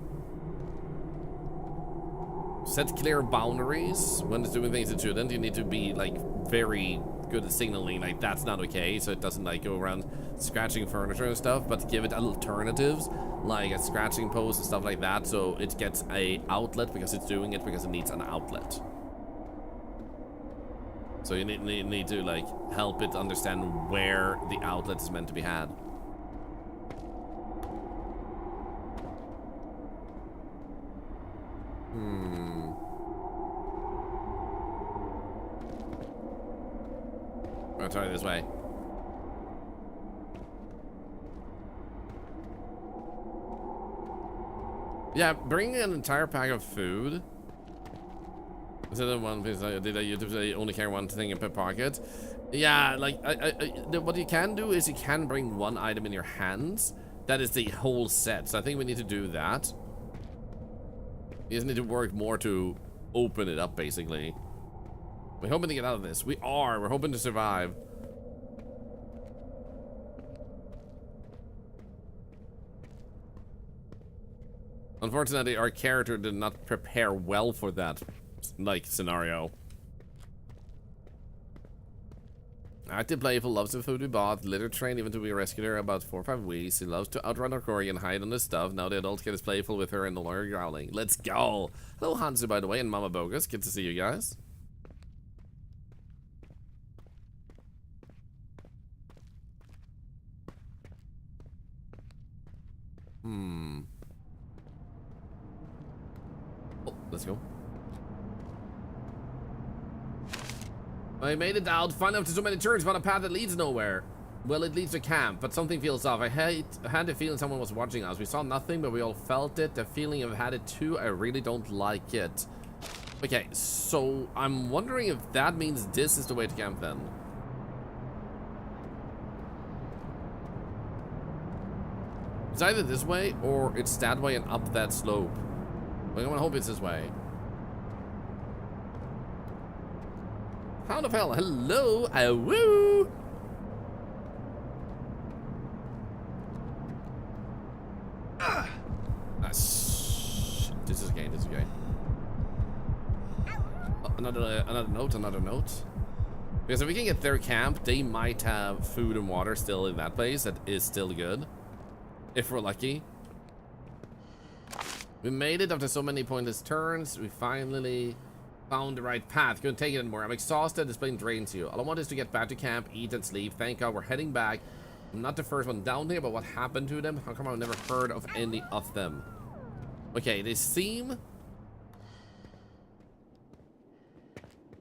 set clear boundaries when it's doing things it shouldn't. You need to be like very good at signaling like that's not okay, so it doesn't like go around scratching furniture and stuff, but give it alternatives like a scratching post and stuff like that, so it gets a outlet because it's doing it because it needs an outlet. So you need to like help it understand where the outlet is meant to be had. I'll try this way. Yeah, bring an entire pack of food. Instead of one piece, did I YouTube say you only carry one thing in per pocket? Yeah, like what you can do is you can bring one item in your hands. That is the whole set. So I think we need to do that. You just need to work more to open it up, basically. We're hoping to get out of this. We are. We're hoping to survive. Unfortunately, our character did not prepare well for that, like, scenario. Active playful, loves the food we bought, litter train even to be rescued her about 4 or 5 weeks. He loves to outrun our Cory and hide on his stuff. Now the adult kid is playful with her and no longer growling. Let's go! Hello Hansu, by the way, and Mama Bogus. Good to see you guys. Oh, let's go. I made it out. Fun after so many turns, found a path that leads nowhere. Well, it leads to camp, but something feels off. I had the feeling someone was watching us. We saw nothing, but we all felt it. The feeling I've had it too. I really don't like it. Okay, so I'm wondering if that means this is the way to camp then. It's either this way or it's that way and up that slope. But I'm gonna hope it's this way. Hound of Hell, hello, woo! This is okay, this is okay. Oh, another note. Because if we can get their camp, they might have food and water still in that place. That is still good. If we're lucky. We made it after so many pointless turns. We finally found the right path. Couldn't take it anymore. I'm exhausted. This plane drains you. All I want is to get back to camp, eat and sleep. Thank God we're heading back. I'm not the first one down here, but what happened to them? How come I've never heard of any of them? Okay, they seem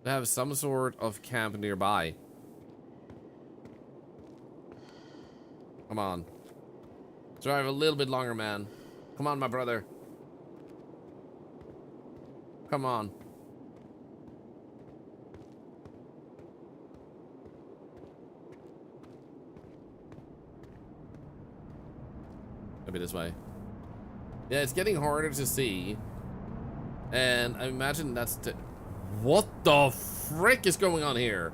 to have some sort of camp nearby. Come on. Drive a little bit longer, man. Come on, my brother. Come on. Maybe this way. Yeah, it's getting harder to see. And I imagine that's the... What the frick is going on here?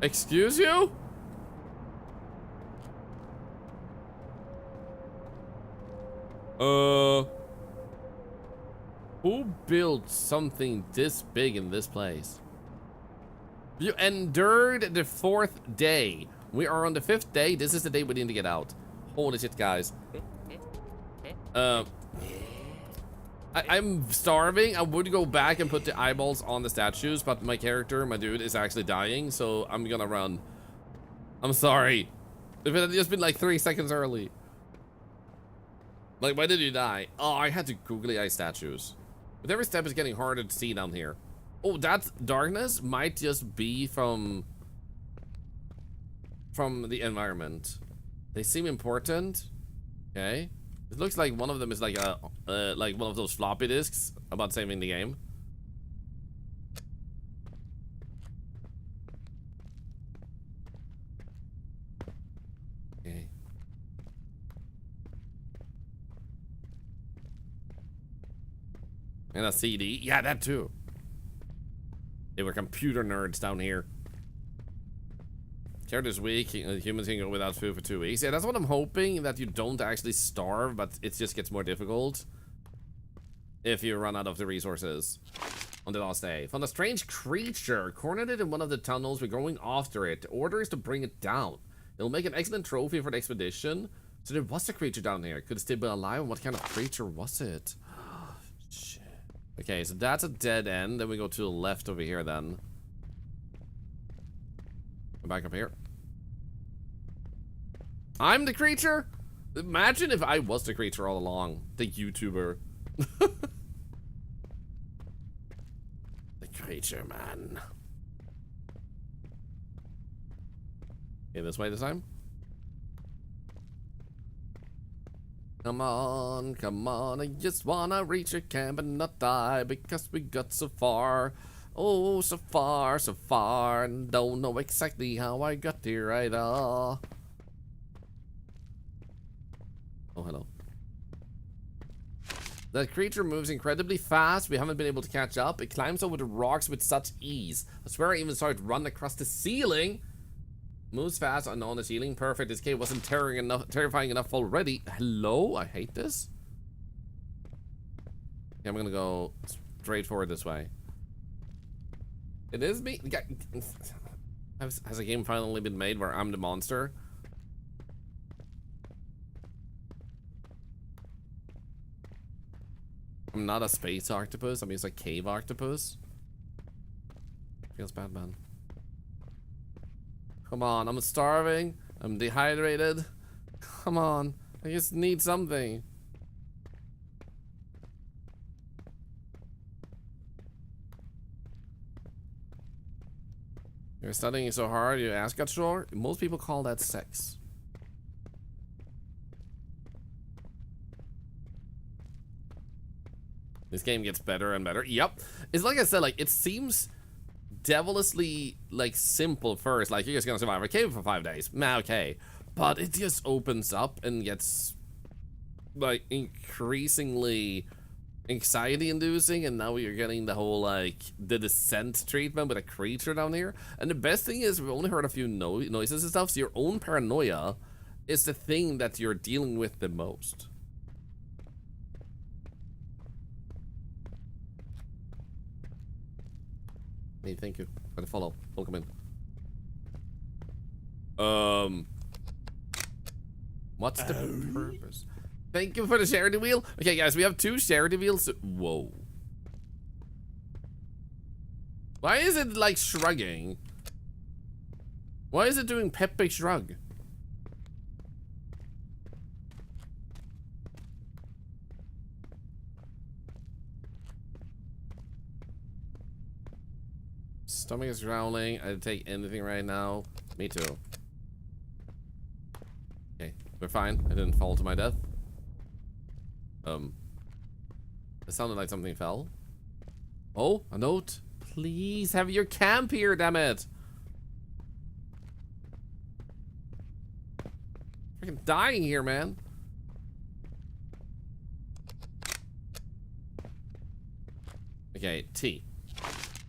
Excuse you? Who built something this big in this place? You endured the 4th day. We are on the 5th day. This is the day we need to get out. Holy shit, guys. I'm starving. I would go back and put the eyeballs on the statues, but my character, my dude, is actually dying, so I'm gonna run. I'm sorry. If it had just been like 3 seconds early. Like, why did you die? Oh, I had to googly eye statues. With every step, it's getting harder to see down here. Oh, that darkness might just be from the environment. They seem important. Okay. It looks like one of them is like a like one of those floppy disks about saving the game. Okay. And a CD. Yeah, that too. They were computer nerds down here. Character's weak. Humans can go without food for 2 weeks. Yeah, that's what I'm hoping, that you don't actually starve, but it just gets more difficult if you run out of the resources on the last day. Found a strange creature cornered it in one of the tunnels. We're going after it. The order is to bring it down. It'll make an excellent trophy for the expedition. So there was a creature down here. Could it still be alive? What kind of creature was it? Shit. Okay, so that's a dead end. Then we go to the left over here then. Back up here. I'm the creature? Imagine if I was the creature all along. The YouTuber. The creature, man. Okay, this way this time. Come on, come on. I just wanna reach your camp and not die because we got so far. Oh, so far, and don't know exactly how I got here either. Oh, hello. The creature moves incredibly fast. We haven't been able to catch up. It climbs over the rocks with such ease. I swear I even saw it run across the ceiling. Moves fast on the ceiling. Perfect. This cave wasn't terrifying enough already. Hello? I hate this. Okay, I'm gonna go straight forward this way. It is me. Has a game finally been made where I'm the monster? I'm not a space octopus. I'm just a cave octopus. Feels bad, man. Come on, I'm starving. I'm dehydrated. Come on, I just need something. You're studying so hard, you ask at shore? Most people call that sex. This game gets better and better. Yep. It's like I said, like, it seems devilishly, like, simple first. Like, you're just gonna survive a cave for 5 days. Nah, okay. But it just opens up and gets, like, increasingly anxiety-inducing, and now you're getting the whole, like, the descent treatment with a creature down here. And the best thing is, we've only heard a few noises and stuff, so your own paranoia is the thing that you're dealing with the most. Hey, thank you for the follow. Welcome in. What's the purpose? Thank you for the charity wheel. Okay, guys, we have 2 charity wheels. Whoa. Why is it, like, shrugging? Why is it doing Pepe Shrug? Stomach is growling. I'd take anything right now. Me too. Okay, we're fine. I didn't fall to my death. It sounded like something fell. Oh, a note. Please have your camp here, damn it. Freaking dying here, man. Okay, T.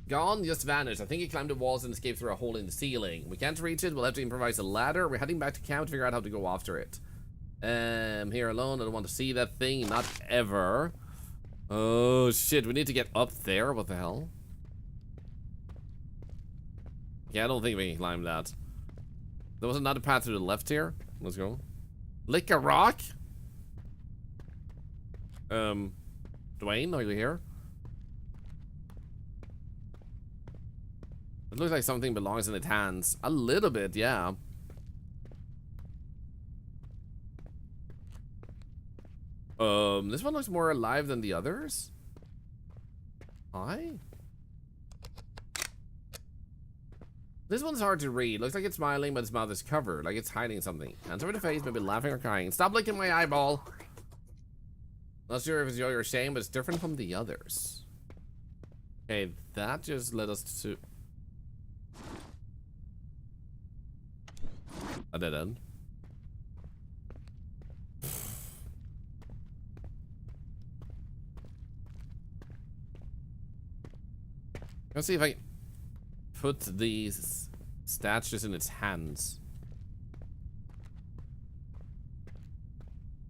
Gone, just vanished. I think he climbed the walls and escaped through a hole in the ceiling. We can't reach it. We'll have to improvise a ladder. We're heading back to camp to figure out how to go after it. I'm here alone. I don't want to see that thing. Not ever. Oh, shit. We need to get up there. What the hell? Yeah, I don't think we can climb that. There was another path to the left here. Let's go. Lick a rock? Dwayne, are you here? It looks like something belongs in its hands. A little bit, yeah. This one looks more alive than the others. Hi? This one's hard to read. Looks like it's smiling, but its mouth is covered. Like it's hiding something. Hands over the face, maybe laughing or crying. Stop licking my eyeball. Not sure if it's joy or shame, but it's different from the others. Okay, that just led us to... a dead end. Let's see if I put these statues in its hands.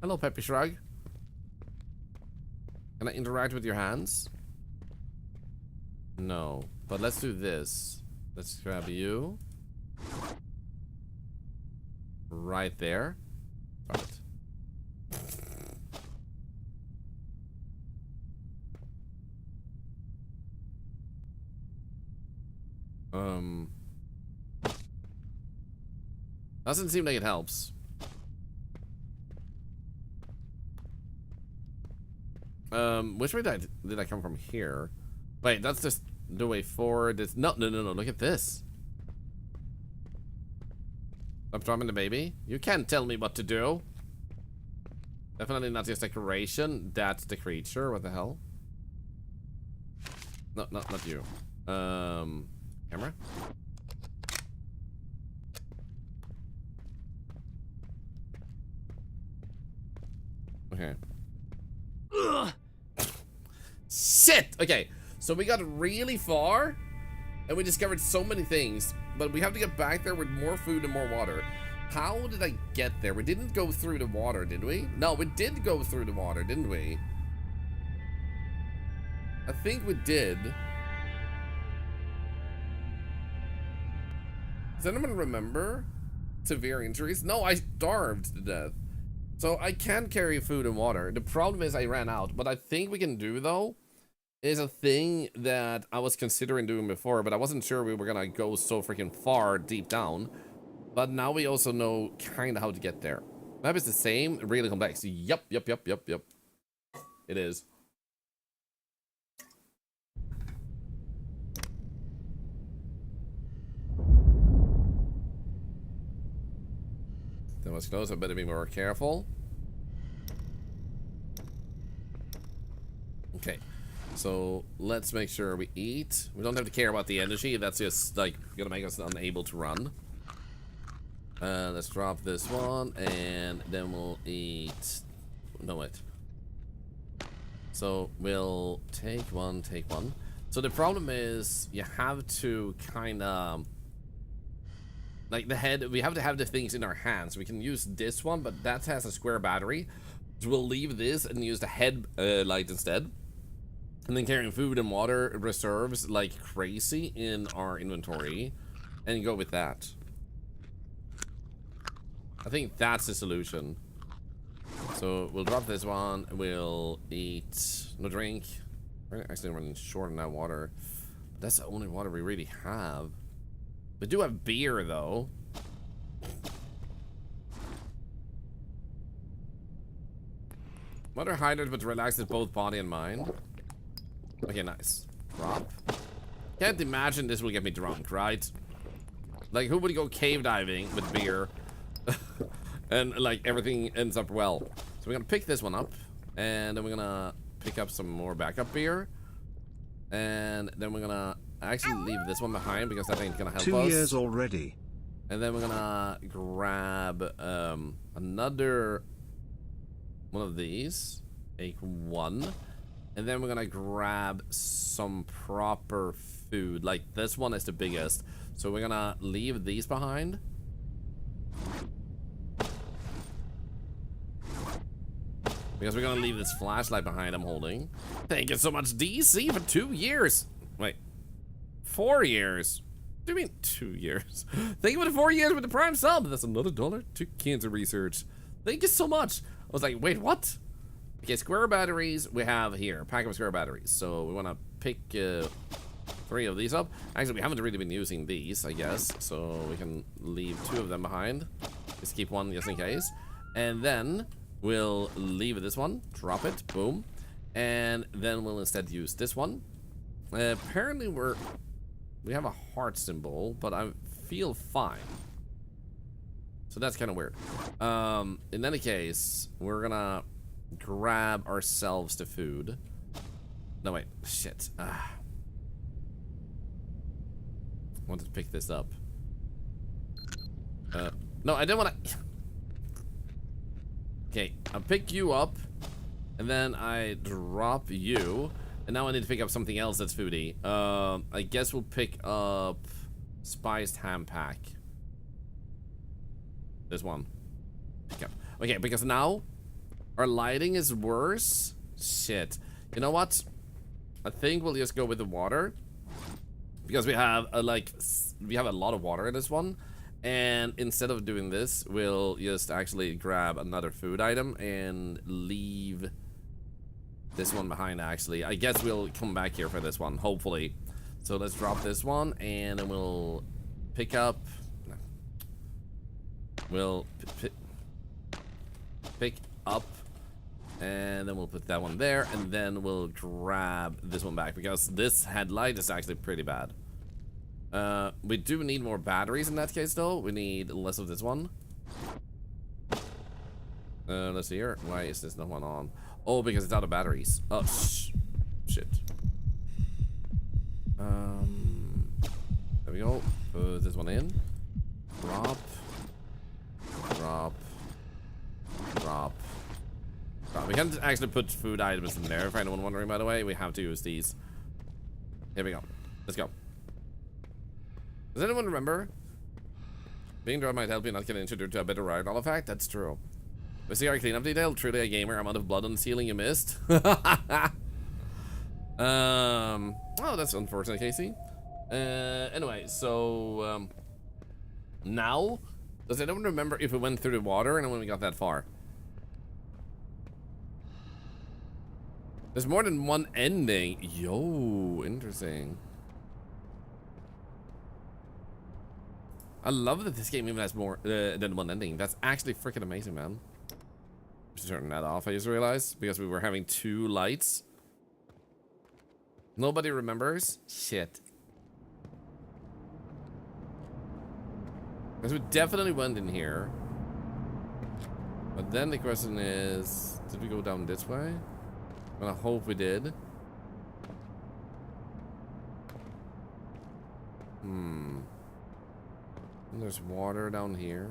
Hello, Peppy Shrug. Can I interact with your hands? No, but let's do this. Let's grab you. Right there. Right. Doesn't seem like it helps. Which way did I come from here? Wait, that's just the way forward. It's no. Look at this. Stop drumming the baby. You can't tell me what to do. Definitely not just decoration. That's the creature. What the hell? No, not you. Camera. Okay. Ugh. Shit! Okay, so we got really far, and we discovered so many things, but we have to get back there with more food and more water. How did I get there? We didn't go through the water, did we? No, we did go through the water, didn't we? I think we did. Does anyone remember severe injuries? No, I starved to death. So I can carry food and water. The problem is I ran out. What I think we can do, though, is a thing that I was considering doing before, but I wasn't sure we were gonna go so freaking far deep down. But now we also know kind of how to get there. Map is the same, really complex. Yep. It is. That was close. I better be more careful. Okay, so let's make sure we eat. We don't have to care about the energy. That's just like gonna make us unable to run. Let's drop this one, and then we'll eat. No, wait. So we'll take one. So the problem is you have to kind of like the head. We have to have the things in our hands. We can use this one, but that has a square battery. So we'll leave this and use the head light instead. And then carrying food and water reserves like crazy in our inventory, and go with that. I think that's the solution. So we'll drop this one. We'll eat. No drink. We're actually running short on that water. But that's the only water we really have. We do have beer, though. Water hydrates, but relaxes both body and mind. Okay, nice. Drop. Can't imagine this will get me drunk, right? Like, who would go cave diving with beer? And, like, everything ends up well. So we're gonna pick this one up. And then we're gonna pick up some more backup beer. And then we're gonna actually leave this one behind because I think it's gonna help us. 2 years already. And then we're gonna grab another one of these. Take one. And then we're gonna grab some proper food. Like, this one is the biggest. So we're gonna leave these behind. Because we're gonna leave this flashlight behind I'm holding. Thank you so much, DC, for 2 years. Wait. 4 years? What do you mean 2 years? Thank you for the 4 years with the Prime sub. That's another $1 to cancer research. Thank you so much. I was like, wait, what? Okay, square batteries we have here. Pack of square batteries. So we want to pick 3 of these up. Actually, we haven't really been using these, I guess. So we can leave 2 of them behind. Just keep 1 just in case. And then we'll leave this one. Drop it. Boom. And then we'll instead use this one. Apparently we have a heart symbol, but I feel fine. So that's kind of weird. In any case, we're gonna grab ourselves the food. No, wait. Shit. I wanted to pick this up. No, I didn't want to... Okay, I'll pick you up, and then I drop you, and now I need to pick up something else that's foodie. I guess we'll pick up spiced ham pack. This one. Pick up. Okay, because now our lighting is worse. Shit. You know what? I think we'll just go with the water, because we have a lot of water in this one. And instead of doing this, we'll just actually grab another food item and leave this one behind, actually. I guess we'll come back here for this one, hopefully. So let's drop this one, and then we'll pick up... We'll pick up, and then we'll put that one there, and then we'll grab this one back, because this headlight is actually pretty bad. We do need more batteries in that case, though. We need less of this one. Let's see here. Why is this not one on? Oh, because it's out of batteries. Oh, shit. There we go. Put this one in. Drop. Drop. Drop. Drop. We can't actually put food items in there, if anyone wondering, by the way. We have to use these. Here we go. Let's go. Does anyone remember? Being drunk might help you not get introduced to a better ride. All of fact, that's true. We see our cleanup detail. Truly a gamer. Amount of blood on the ceiling you missed. Oh, that's unfortunate, Casey. Anyway, so now, does anyone remember if we went through the water and when we got that far? There's more than one ending. Yo, interesting. I love that this game even has more than one ending. That's actually freaking amazing, man. Just turn that off, I just realized, because we were having 2 lights. Nobody remembers? Shit. Because we definitely went in here. But then the question is, did we go down this way? Well, I hope we did. And there's water down here.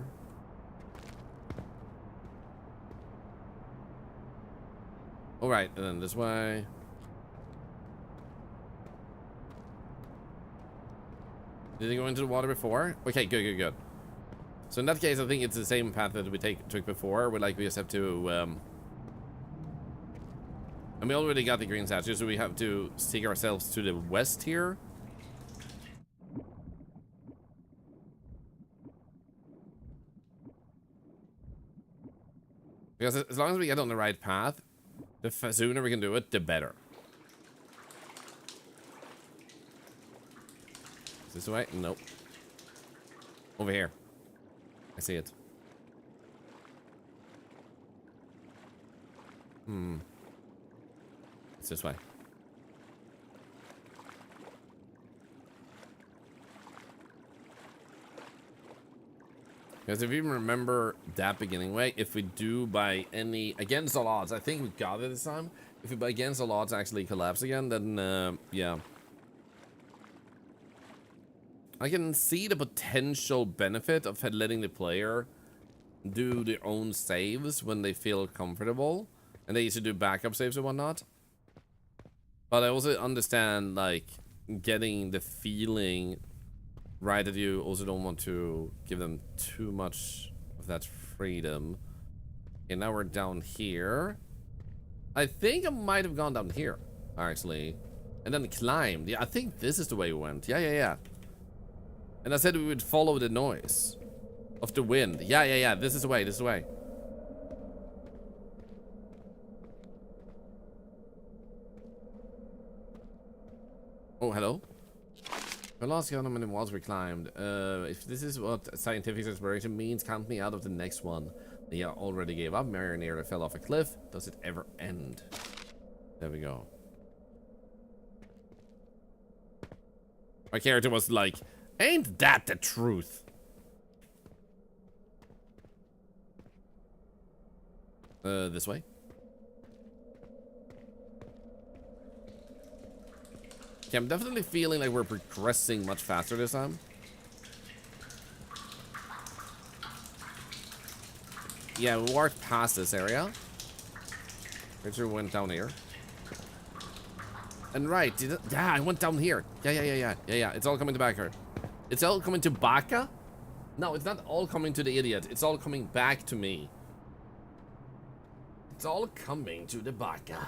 Alright, and then this way. Did he go into the water before? Okay, good. So in that case, I think it's the same path that we took before. We just have to... and we already got the green statue, so we have to stick ourselves to the west here. Because as long as we get on the right path, the sooner we can do it, the better. Is this the way? Nope. Over here. I see it. It's this way. Because if you remember that beginning way, if we do by any, against all odds, I think we got it this time. If we by against all odds actually collapse again, then yeah. I can see the potential benefit of letting the player do their own saves when they feel comfortable. And they used to do backup saves and whatnot. But I also understand, like, getting the feeling right that you also don't want to give them too much of that freedom. Okay, now we're down here. I think I might have gone down here, actually. And then climbed. Yeah, I think this is the way we went. Yeah. And I said we would follow the noise of the wind. Yeah. This is the way. Oh, hello. I lost count how many walls we climbed. If this is what scientific exploration means, count me out of the next one. They already gave up. Mary nearly fell off a cliff. Does it ever end? There we go. My character was like, ain't that the truth? This way. Okay, I'm definitely feeling like we're progressing much faster this time. Yeah, we walked past this area. Pretty sure we went down here. And right, yeah, I went down here. Yeah. It's all coming to back here. It's all coming to Baka? No, it's not all coming to the idiot. It's all coming back to me. It's all coming to the Baka.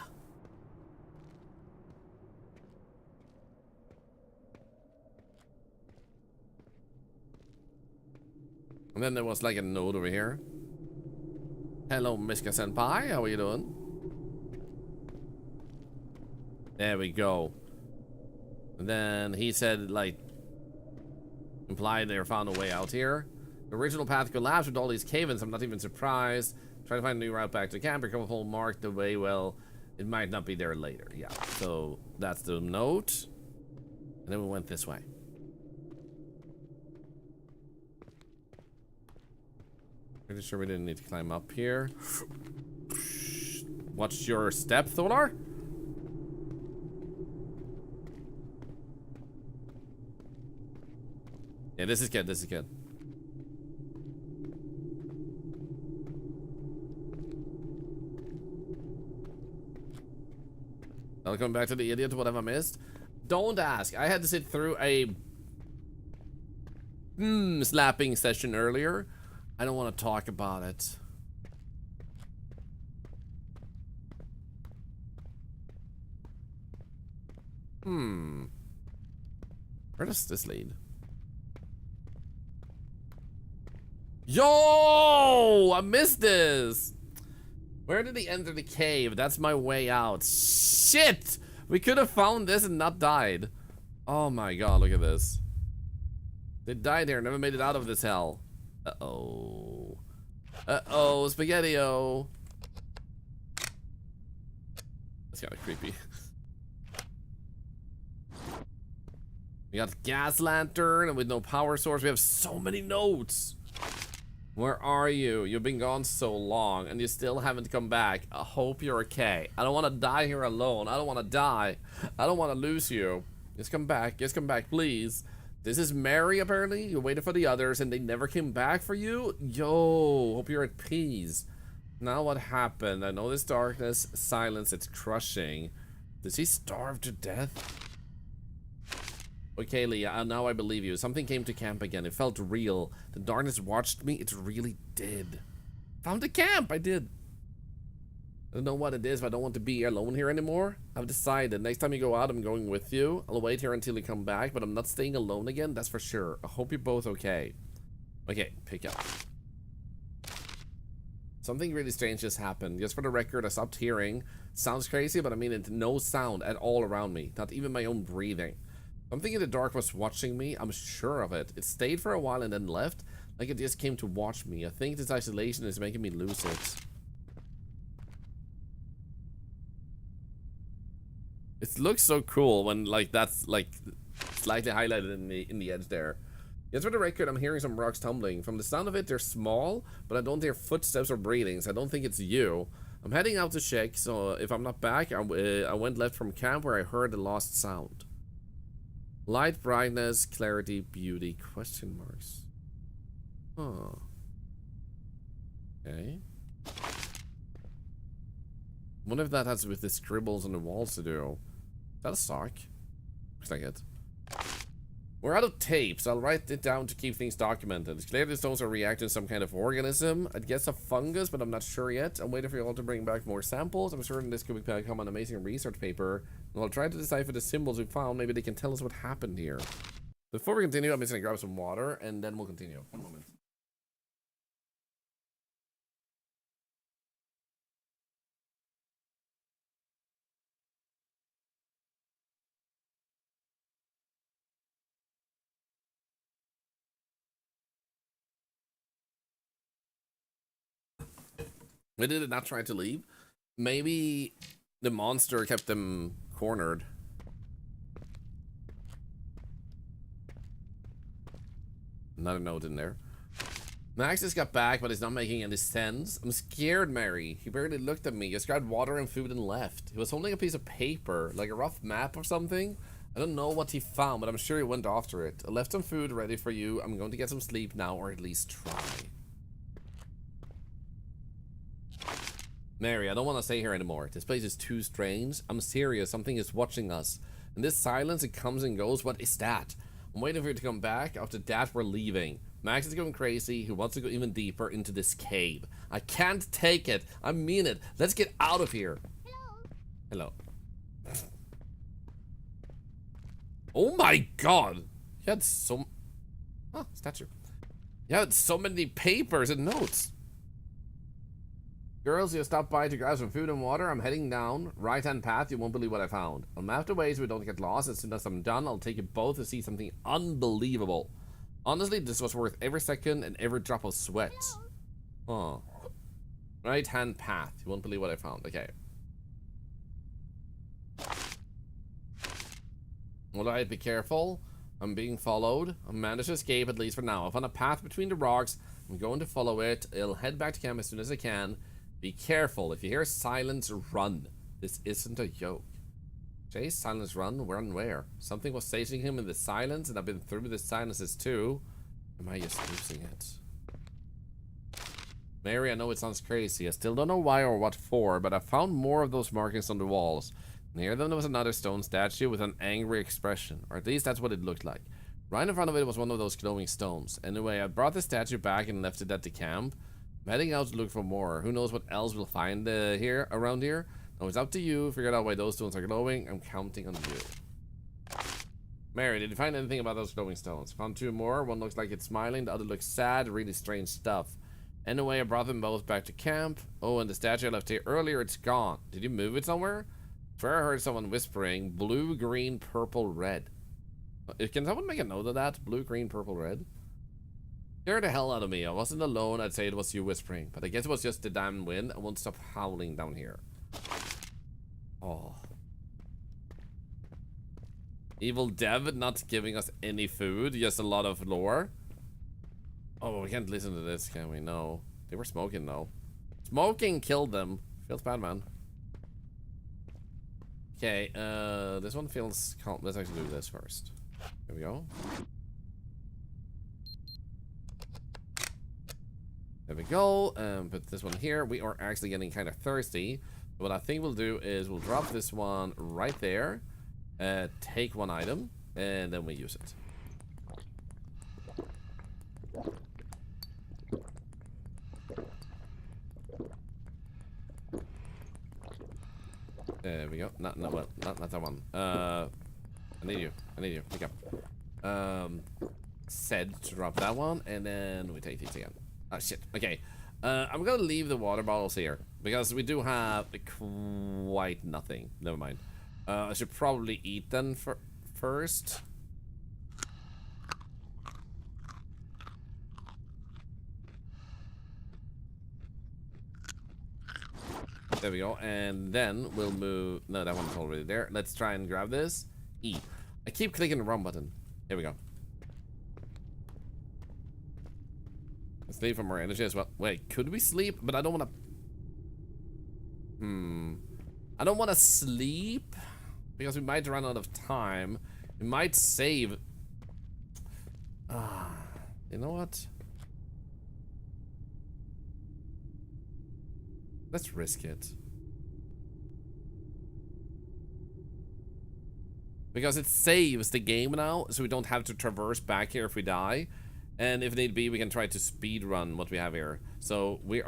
And then there was like a note over here. Hello, Miska Senpai. How are you doing? There we go. And then he said, like, implied they found a way out here. The original path collapsed with all these cave-ins. I'm not even surprised. Try to find a new route back to camp. Become a hole marked the way. Well, it might not be there later. Yeah. So that's the note. And then we went this way. Pretty sure we didn't need to climb up here. Watch your step, Thorlar. Yeah, this is good. This is good. I'll come back to the idiot. What have I missed? Don't ask. I had to sit through a slapping session earlier. I don't want to talk about it. Where does this lead? Yo! I missed this! Where did he enter the cave? That's my way out. Shit! We could have found this and not died. Oh my god, look at this. They died here, never made it out of this hell. Uh-oh. Uh-oh, Spaghetti-O. That's kind of creepy. We got gas lantern and with no power source. We have so many notes. Where are you? You've been gone so long and you still haven't come back. I hope you're okay. I don't want to die here alone. I don't want to die. I don't want to lose you. Just come back. Just come back, please. This is Mary, apparently. You waited for the others and they never came back for you? Yo, hope you're at peace. Now what happened? I know this darkness, silence, it's crushing. Does he starve to death? Okay, Leah, now I believe you. Something came to camp again. It felt real. The darkness watched me. It really did. Found a camp. I did. I don't know what it is, but I don't want to be alone here anymore. I've decided. Next time you go out, I'm going with you. I'll wait here until you come back, but I'm not staying alone again. That's for sure. I hope you're both okay. Okay, pick up. Something really strange just happened. Just for the record, I stopped hearing. Sounds crazy, but I mean it. No sound at all around me. Not even my own breathing. Something in the dark was watching me. I'm sure of it. It stayed for a while and then left. Like it just came to watch me. I think this isolation is making me lose it. It looks so cool when like that's like slightly highlighted in the edge there. Yes, for the record, I'm hearing some rocks tumbling. From the sound of it, they're small, but I don't hear footsteps or breathings. I don't think it's you. I'm heading out to check, so if I'm not back, I went left from camp where I heard the lost sound. Light, brightness, clarity, beauty, question marks. Huh. Okay. Wonder if that has with the scribbles on the walls to do. Is that a sock? Looks like it. We're out of tapes. I'll write it down to keep things documented. It's clear the stones are reacting to some kind of organism. I'd guess a fungus, but I'm not sure yet. I'm waiting for you all to bring back more samples. I'm certain this could become an amazing research paper. And I'll try to decipher the symbols we found. Maybe they can tell us what happened here. Before we continue, I'm just gonna grab some water and then we'll continue. One moment. They did not try to leave. Maybe the monster kept them cornered. Another note in there. Max just got back, but it's not making any sense. I'm scared, Mary. He barely looked at me. Just grabbed water and food and left. He was holding a piece of paper, like a rough map or something. I don't know what he found, but I'm sure he went after it. I left some food ready for you. I'm going to get some sleep now, or at least try. Mary, I don't want to stay here anymore. This place is too strange. I'm serious. Something is watching us. And this silence, it comes and goes. What is that? I'm waiting for you to come back. After that, we're leaving. Max is going crazy. He wants to go even deeper into this cave. I can't take it. I mean it. Let's get out of here. Hello. Oh my god. You had so... Oh, statue. You had so many papers and notes. Girls, you stopped by to grab some food and water. I'm heading down. Right-hand path. You won't believe what I found. I'll map the way so we don't get lost. As soon as I'm done, I'll take you both to see something unbelievable. Honestly, this was worth every second and every drop of sweat. Oh. Right-hand path. You won't believe what I found. Okay. Alright, be careful. I'm being followed. I managed to escape, at least for now. I found a path between the rocks. I'm going to follow it. I'll head back to camp as soon as I can. Be careful. If you hear silence, run. This isn't a joke. Chase, silence, run. Run where? Something was chasing him in the silence, and I've been through the silences too. Am I just losing it? Mary, I know it sounds crazy. I still don't know why or what for, but I found more of those markings on the walls. Near them there was another stone statue with an angry expression, or at least that's what it looked like. Right in front of it was one of those glowing stones. Anyway, I brought the statue back and left it at the camp. I'm heading out to look for more. Who knows what else we'll find around here? No, it's up to you. Figure out why those stones are glowing. I'm counting on you. Mary, did you find anything about those glowing stones? Found two more. One looks like it's smiling. The other looks sad. Really strange stuff. Anyway, I brought them both back to camp. Oh, and the statue I left here earlier, it's gone. Did you move it somewhere? I swear I heard someone whispering blue, green, purple, red. Can someone make a note of that? Blue, green, purple, red? Scared the hell out of me. I wasn't alone. I'd say it was you whispering. But I guess it was just the damn wind. I won't stop howling down here. Oh. Evil Dev not giving us any food. Just a lot of lore. Oh, we can't listen to this, can we? No. They were smoking, though. Smoking killed them. Feels bad, man. Okay, this one feels calm. Let's actually do this first. Here we go. There we go. Put this one here. We are actually getting kind of thirsty. What I think we'll do is we'll drop this one right there. Take one item, and then we use it. There we go. Not that one. I need you. Pick up. Said to drop that one, and then we take these again. Oh shit. Okay. I'm gonna leave the water bottles here because we do have quite nothing. Never mind. I should probably eat them first. There we go, and then we'll move. No, that one's already there. Let's try and grab this. E. I keep clicking the wrong button. Here we go. Let's leave for more energy as well. Wait, could we sleep? But I don't want to. I don't want to sleep because we might run out of time. We might save. You know what? Let's risk it. Because it saves the game now, so we don't have to traverse back here if we die. And if need be, we can try to speed run what we have here. So we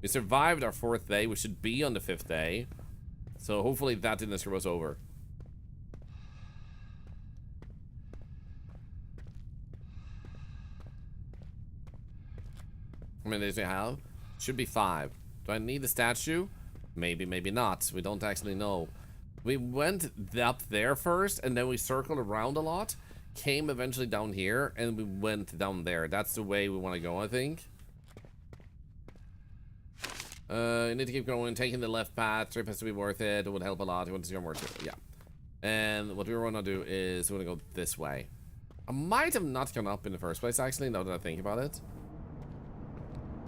survived our 4th day. We should be on the 5th day. So hopefully that didn't screw us over. How many days do we have? Should be 5. Do I need the statue? Maybe, maybe not. We don't actually know. We went up there first, and then we circled around a lot. Came eventually down here, and we went down there. That's the way we want to go, I think. You need to keep going, taking the left path. Trip has to be worth it. It would help a lot. You want to see more too. Yeah. And what we want to do is we want to go this way. I might have not gone up in the first place, actually, now that I think about it.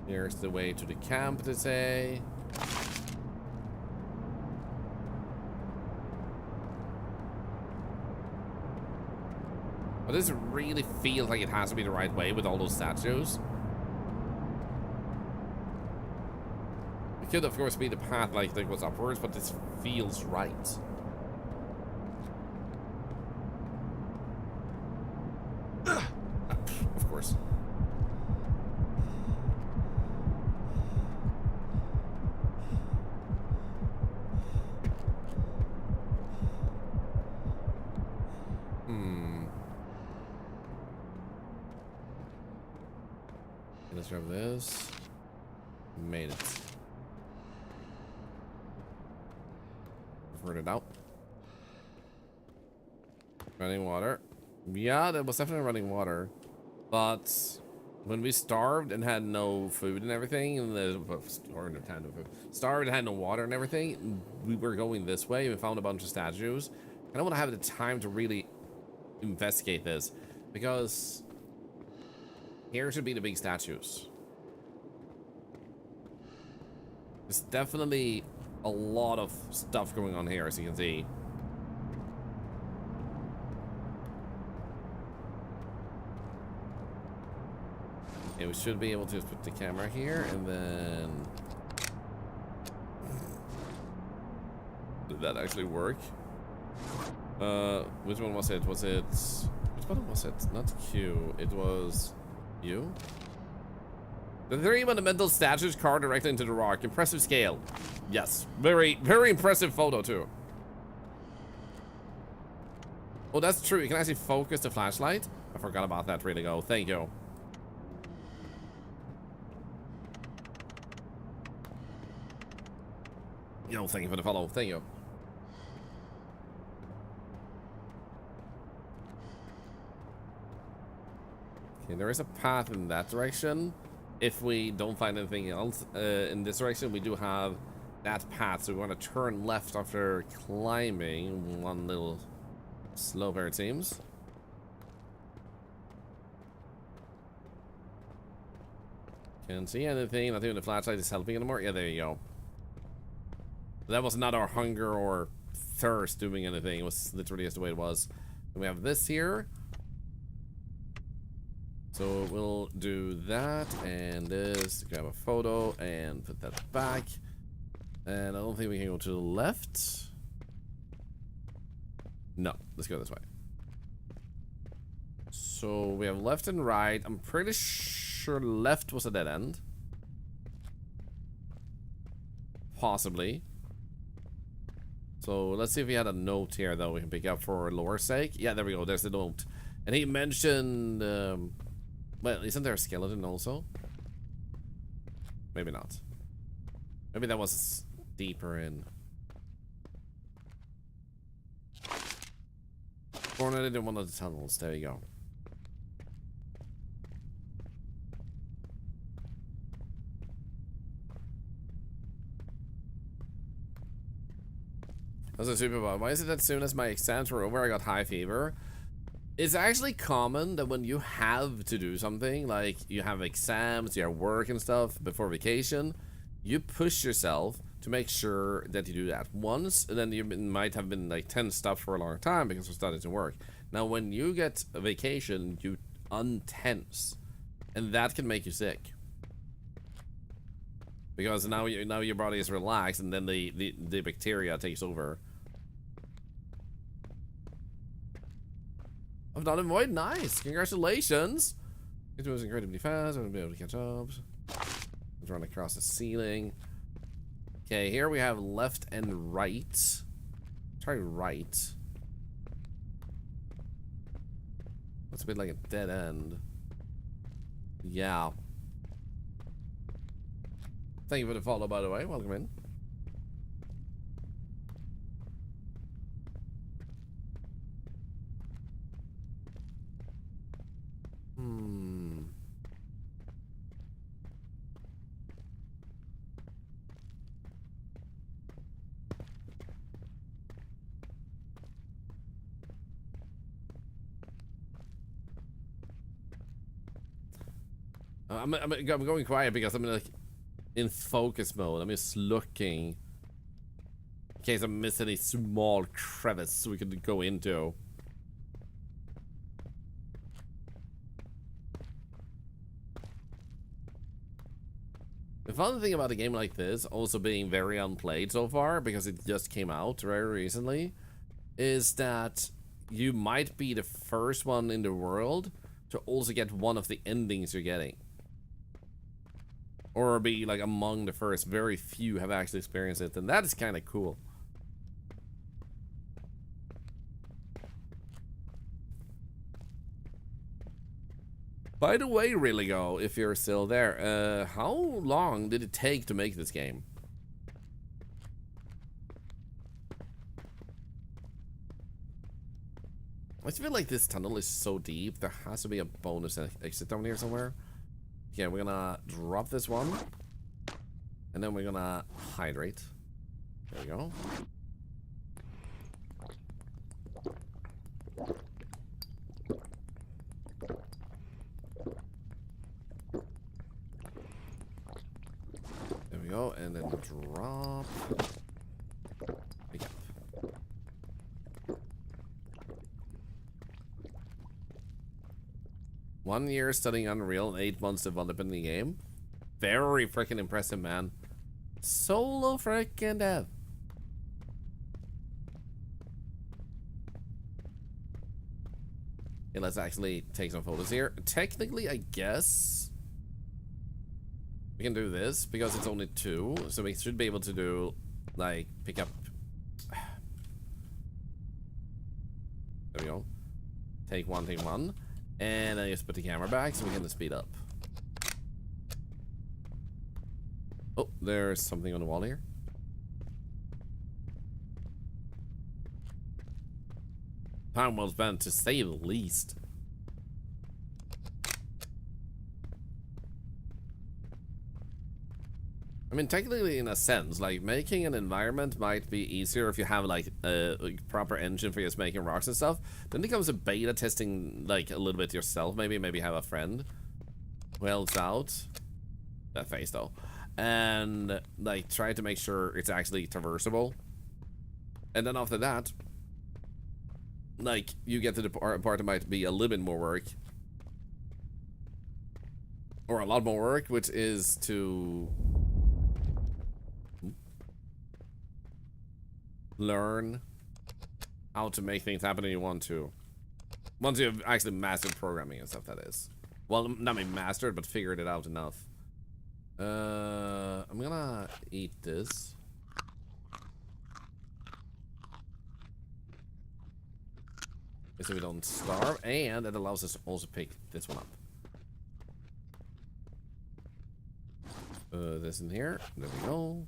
Here's the way to the camp, they say. But this really feels like it has to be the right way with all those statues. It could, of course, be the path like that goes upwards, but this feels right. Of course. Let's grab this. Made it. Converted out. Running water. Yeah, that was definitely running water. But when we starved and had no food and everything, and starved and had no water and everything, we were going this way. We found a bunch of statues. I don't want to have the time to really investigate this because here should be the big statues. There's definitely a lot of stuff going on here, as you can see. Okay, we should be able to just put the camera here, and then... Did that actually work? Which one was it? Was it... Which one was it? Not Q. It was... U? The 3 monumental statues carved directly into the rock. Impressive scale. Yes. Very, very impressive photo, too. Oh, that's true. You can actually focus the flashlight. I forgot about that. Really go. Thank you. Yo, thank you for the follow. Thank you. Okay, there is a path in that direction. If we don't find anything else in this direction, we do have that path. So we want to turn left after climbing one little slope here, it seems. Can't see anything. Not even the flashlight is helping anymore. Yeah, there you go. That was not our hunger or thirst doing anything. It was literally just the way it was. And we have this here. So we'll do that and this, grab a photo and put that back. And I don't think we can go to the left. No, let's go this way. So we have left and right. I'm pretty sure left was a dead end. Possibly. So let's see if we had a note here that we can pick up for lore's sake. Yeah, there we go. There's the note. And he mentioned... well, isn't there a skeleton also? Maybe not. Maybe that was deeper in. Cornered in one of the tunnels. There you go. That's a super bad. Why is it that as soon as my exams were over, I got high fever? It's actually common that when you have to do something, like you have exams, you have work and stuff before vacation, you push yourself to make sure that you do that once, and then you might have been like 10 stuff for a long time because of studies and work. Now, when you get a vacation, you untense, and that can make you sick. Because now your body is relaxed, and then the bacteria takes over. I've done it, void. Nice. Congratulations. It was incredibly fast. I'm gonna be able to catch up. Let's run across the ceiling. Okay, here we have left and right. Try right. That's a bit like a dead end. Yeah. Thank you for the follow, by the way. Welcome in. I'm going quiet because I'm like in focus mode. I'm just looking in case I miss any small crevice we could go into. The fun thing about a game like this, also being very unplayed so far, because it just came out very recently, is that you might be the first one in the world to also get one of the endings you're getting. Or be like among the first. Very few have actually experienced it, and that is kind of cool. By the way, Rilligo, if you're still there, how long did it take to make this game? I feel like this tunnel is so deep, there has to be a bonus exit down here somewhere. Okay, we're gonna drop this one. And then we're gonna hydrate. There we go. There we go, and then drop. Pick up. 1 year studying Unreal and 8 months developing the game. Very freaking impressive, man. Solo freaking dev. Okay, let's actually take some photos here. Technically, I guess we can do this because it's only 2, so we should be able to do like pick up. There we go. Take one, and then just put the camera back so we can speed up. Oh, there's something on the wall here. Time well spent, to say the least. I mean, technically, in a sense, like, making an environment might be easier if you have, like, a proper engine for just making rocks and stuff. Then it comes to beta testing, like, a little bit yourself, maybe have a friend who helps out. That face, though. And, like, try to make sure it's actually traversable. And then after that, like, you get to the part that might be a little bit more work. Or a lot more work, which is to learn how to make things happen and you want to. Once you've actually mastered programming and stuff, that is. Well, not maybe mastered, but figured it out enough. I'm gonna eat this. So we don't starve, and it allows us to also pick this one up. This in here. There we go.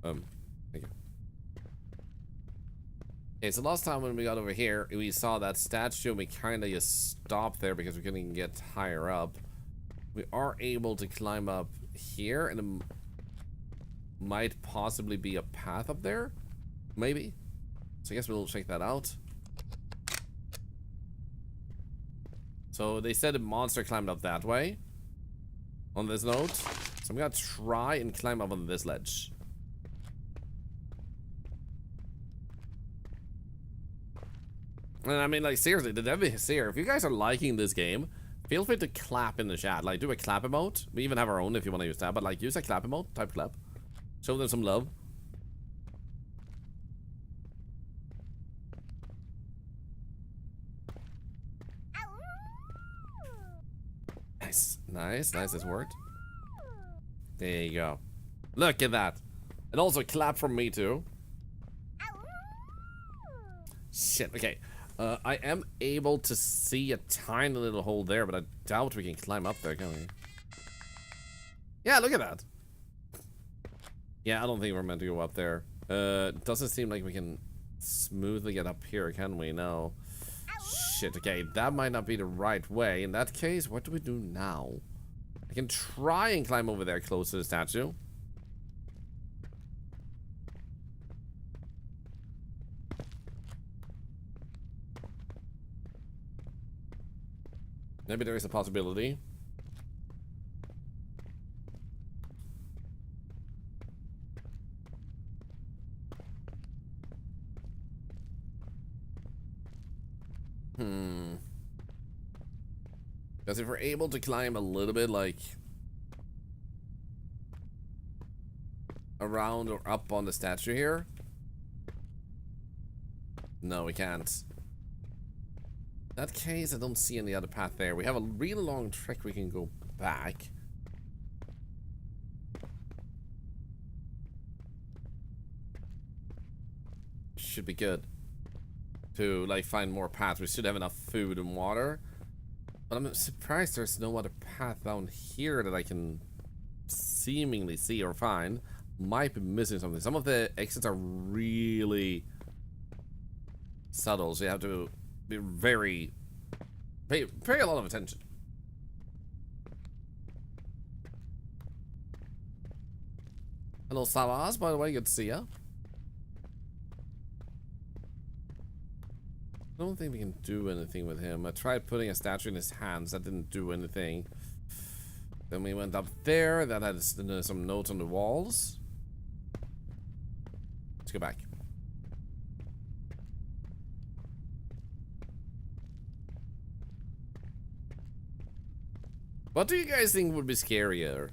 Thank you. Okay, so last time when we got over here, we saw that statue and we kind of just stopped there because we couldn't get higher up. We are able to climb up here, and it might possibly be a path up there. Maybe. So I guess we'll check that out. So they said a monster climbed up that way on this note. So I'm gonna try and climb up on this ledge. And I mean, like, seriously, the dev is here. If you guys are liking this game, feel free to clap in the chat. Like, do a clap emote. We even have our own if you want to use that. But, like, use a clap emote. Type clap. Show them some love. Nice. Nice. Nice. This worked. There you go. Look at that. And also clap from me, too. Shit. Okay. I am able to see a tiny little hole there, but I doubt we can climb up there, can we? Yeah, look at that. Yeah, I don't think we're meant to go up there. It doesn't seem like we can smoothly get up here, can we? No. Shit, okay, that might not be the right way. In that case, what do we do now? I can try and climb over there close to the statue. Maybe there is a possibility. Because if we're able to climb a little bit, like, around or up on the statue here. No, we can't. In that case, I don't see any other path there. We have a really long trek we can go back. Should be good to, like, find more paths. We should have enough food and water. But I'm surprised there's no other path down here that I can seemingly see or find. Might be missing something. Some of the exits are really subtle, so you have to be very pay a lot of attention. Hello, Savas, by the way, good to see ya. I don't think we can do anything with him. I tried putting a statue in his hands. That didn't do anything. Then we went up there. That had some notes on the walls. Let's go back. What do you guys think would be scarier?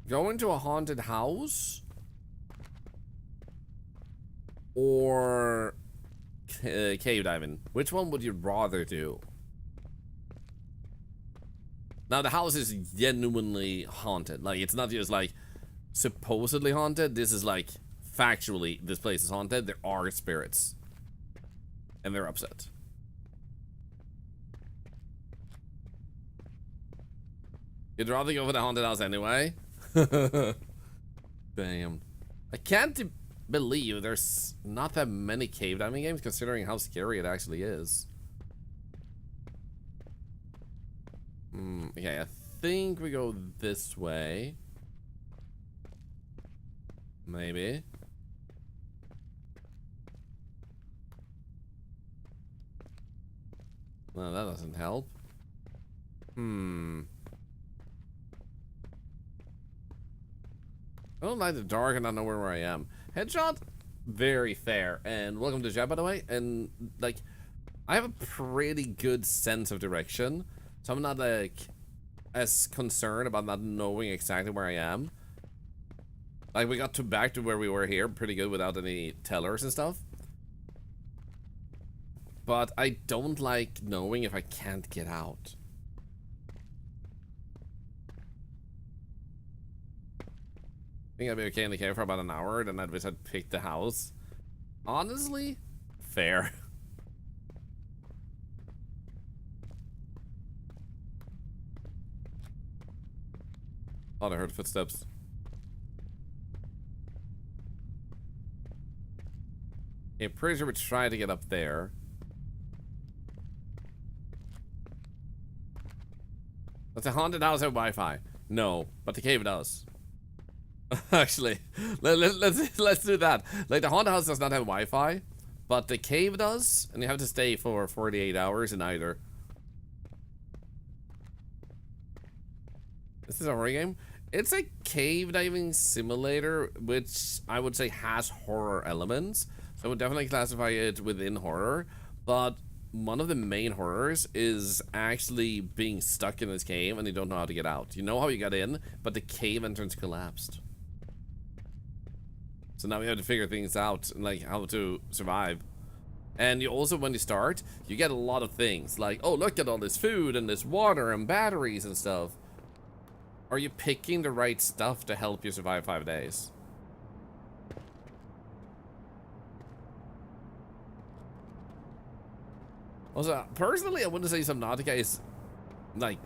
Going to a haunted house? Or cave diving? Which one would you rather do? Now the house is genuinely haunted. Like, it's not just like supposedly haunted. This is like factually this place is haunted. There are spirits and they're upset. You'd rather go for the haunted house anyway? Damn. I can't believe there's not that many cave diving games considering how scary it actually is. Okay, I think we go this way. Maybe. No, that doesn't help. I don't like the dark and I know where I am. Headshot, very fair. And welcome to Jab, by the way. And, like, I have a pretty good sense of direction. So I'm not, like, as concerned about not knowing exactly where I am. Like, we got back to where we were here pretty good without any tellers and stuff. But I don't like knowing if I can't get out. I think I'd be okay in the cave for about an hour, then I'd wish I'd picked the house. Honestly, fair. Oh, I heard footsteps. Okay, pretty sure we tried to get up there. Does the haunted house have Wi-Fi? No, but the cave does. Actually, let's do that. Like, the haunted house does not have Wi-Fi, but the cave does, and you have to stay for 48 hours in either. This is a horror game. It's a cave diving simulator, which I would say has horror elements. So I would definitely classify it within horror, but one of the main horrors is actually being stuck in this cave and you don't know how to get out. You know how you got in, but the cave entrance collapsed. So now we have to figure things out, like how to survive. And you also, when you start, you get a lot of things. Like, oh, look at all this food and this water and batteries and stuff. Are you picking the right stuff to help you survive 5 days? Also, personally, I wouldn't say Subnautica is, like,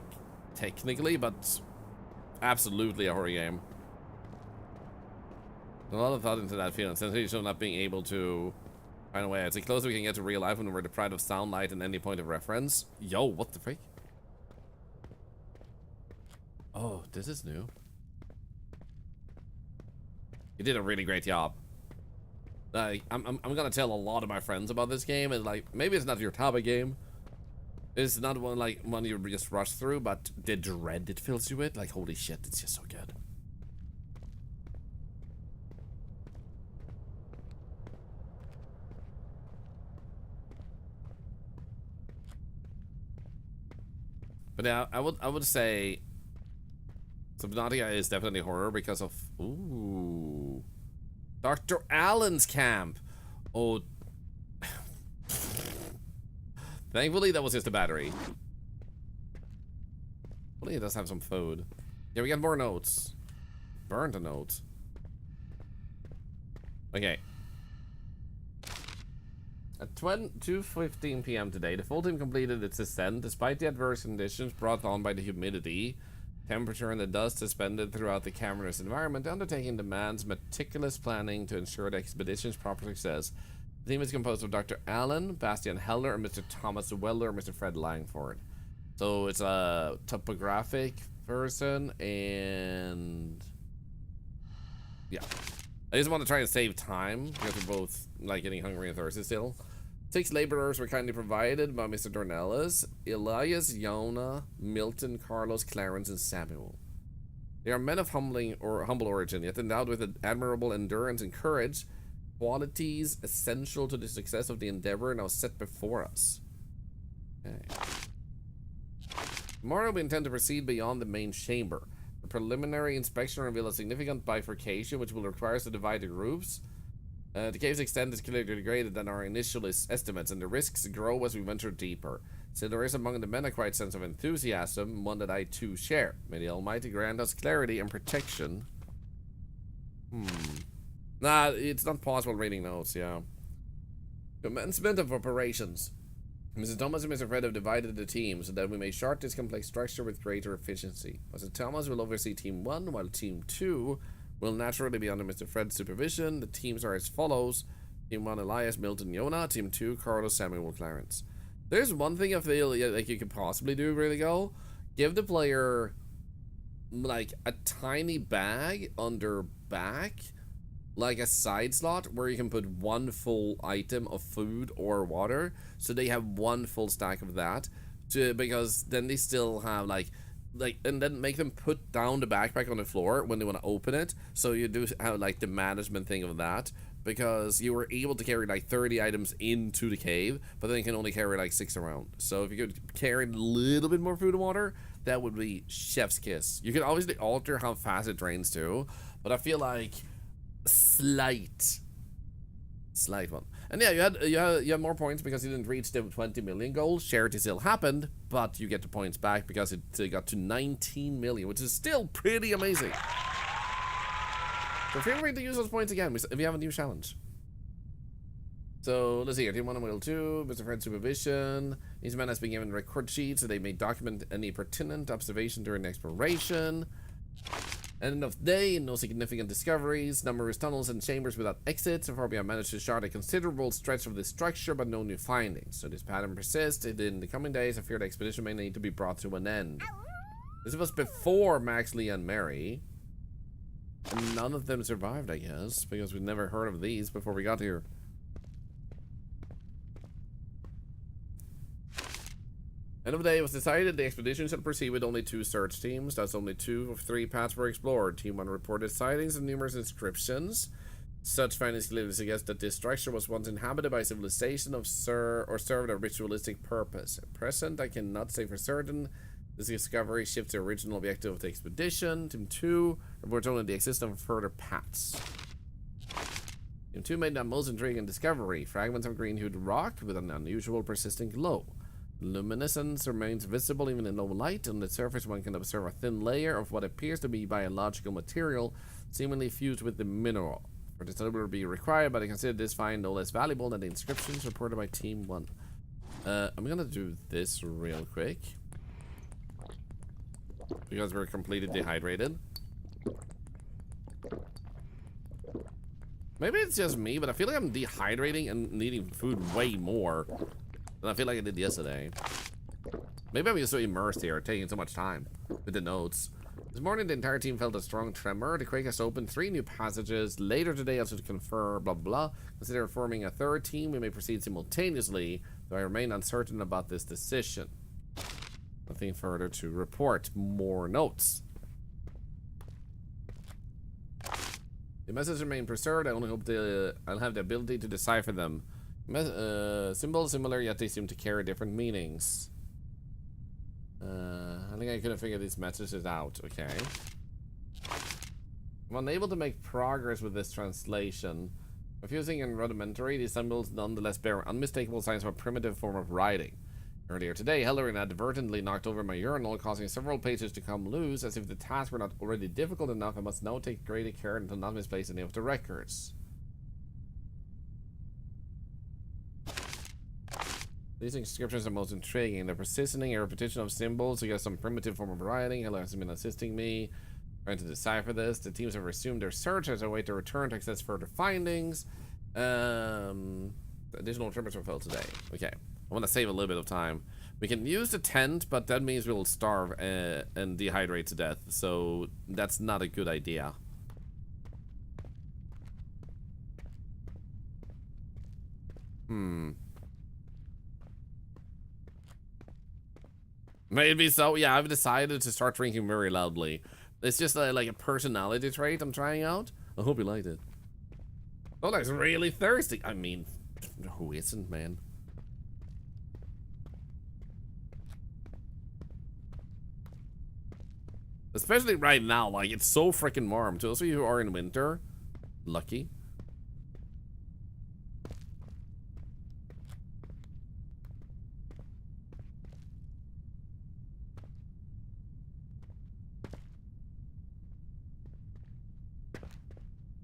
technically, but absolutely a horror game. A lot of thought into that feeling. Sensation of not being able to find a way. It's the closer we can get to real life when we're deprived of sound, light, and any point of reference. Yo, what the freak? Oh, this is new. You did a really great job. Like, I'm gonna tell a lot of my friends about this game, and like, maybe it's not your type of game, It's not one like one you just rush through, but the dread it fills you with, like holy shit, it's just so good. But yeah, I would say Subnautica is definitely horror because of Dr. Allen's camp. Oh, thankfully that was just a battery. Hopefully it does have some food. Yeah, we got more notes. Burned a note. Okay. At 2:15 p.m. today, the full team completed its descent despite the adverse conditions brought on by the humidity, temperature, and the dust suspended throughout the cavernous environment. The undertaking demands meticulous planning to ensure the expedition's proper success. The team is composed of Dr. Allen, Bastian Heller, and Mr. Thomas Weller, and Mr. Fred Langford. So it's a topographic person, and yeah. I just want to try and save time because we're both like getting hungry and thirsty still. 6 laborers were kindly provided by Mr. Dornellis, Elias, Yona, Milton, Carlos, Clarence, and Samuel. They are men of humble origin, yet endowed with admirable endurance and courage, qualities essential to the success of the endeavor now set before us. Okay. Tomorrow we intend to proceed beyond the main chamber. The preliminary inspection revealed a significant bifurcation which will require us to divide the groups. The cave's extent is clearly greater than our initial estimates, and the risks grow as we venture deeper. So there is among the men a quiet sense of enthusiasm, one that I too share. May the Almighty grant us clarity and protection. Nah, it's not possible reading notes, yeah. Commencement of operations. Mr. Thomas and Mr. Fred have divided the team so that we may chart this complex structure with greater efficiency. Mr. Thomas will oversee Team 1, while Team 2 will naturally be under Mr. Fred's supervision. The teams are as follows. Team 1, Elias, Milton, Yona. Team 2, Carlos, Samuel, Clarence. There's one thing I feel like you could possibly do really go. Give the player like a tiny bag under back, like a side slot where you can put one full item of food or water, so they have one full stack of that, because then they still have like, and then make them put down the backpack on the floor when they want to open it, so you do have like the management thing of that, because you were able to carry like 30 items into the cave, but then you can only carry like 6 around. So if you could carry a little bit more food and water, that would be chef's kiss. You can obviously alter how fast it drains too, but I feel like slight one. And yeah, you had more points because you didn't reach the 20 million goal. Charity still happened, but you get the points back because it got to 19 million, which is still pretty amazing. So feel free to use those points again if you have a new challenge. So let's see here. Team 1 and Wheel 2, Mr. Fred's supervision. These men has been given record sheets so they may document any pertinent observation during the exploration. End of day, no significant discoveries, numerous tunnels and chambers without exits. So far we have managed to chart a considerable stretch of this structure, but no new findings. So this pattern persists. In the coming days, I fear the expedition may need to be brought to an end. This was before Max, Lee, and Mary. And none of them survived, I guess, because we'd never heard of these before we got here. End of the day, it was decided the expedition should proceed with only 2 search teams. Thus, only 2 of 3 paths were explored. Team 1 reported sightings and numerous inscriptions. Such findings clearly suggest that this structure was once inhabited by civilization or served a ritualistic purpose. At present, I cannot say for certain. This discovery shifts the original objective of the expedition. Team 2 reports only the existence of further paths. Team 2 made the most intriguing discovery. Fragments of green-hued rock with an unusual persistent glow. Luminescence remains visible even in low light. On the surface, one can observe a thin layer of what appears to be biological material, seemingly fused with the mineral. For this to be required, but I consider this find no less valuable than the inscriptions reported by Team 1. I'm gonna do this real quick, because we're completely dehydrated. Maybe it's just me, but I feel like I'm dehydrating and needing food way more than I feel like I did yesterday. Maybe I'm just so immersed here, taking so much time with the notes. This morning, the entire team felt a strong tremor. The quake has opened 3 new passages. Later today, as to confer, blah, blah, blah. Consider forming a 3rd team. We may proceed simultaneously, though I remain uncertain about this decision. Nothing further to report. More notes. The messages remain preserved. I only hope I'll have the ability to decipher them. Symbols similar, yet they seem to carry different meanings. I think I could have figured these messages out. Okay. I'm unable to make progress with this translation. Confusing and rudimentary, these symbols nonetheless bear unmistakable signs of a primitive form of writing. Earlier today, Hillary inadvertently knocked over my urinal, causing several pages to come loose. As if the task were not already difficult enough, I must now take greater care to not misplace any of the records. These inscriptions are most intriguing. The persisting and repetition of symbols suggest some primitive form of writing. Hillary has been assisting me trying to decipher this. The teams have resumed their search as I wait to return to access further findings. Additional trimmers were filled today. Okay. I want to save a little bit of time. We can use the tent, but that means we'll starve and dehydrate to death. So that's not a good idea. Maybe so. Yeah, I've decided to start drinking very loudly. It's just like a personality trait I'm trying out. I hope you liked it. Oh, that's really thirsty. I mean, who isn't, man? Especially right now, like, it's so freaking warm. To those of you who are in winter, lucky.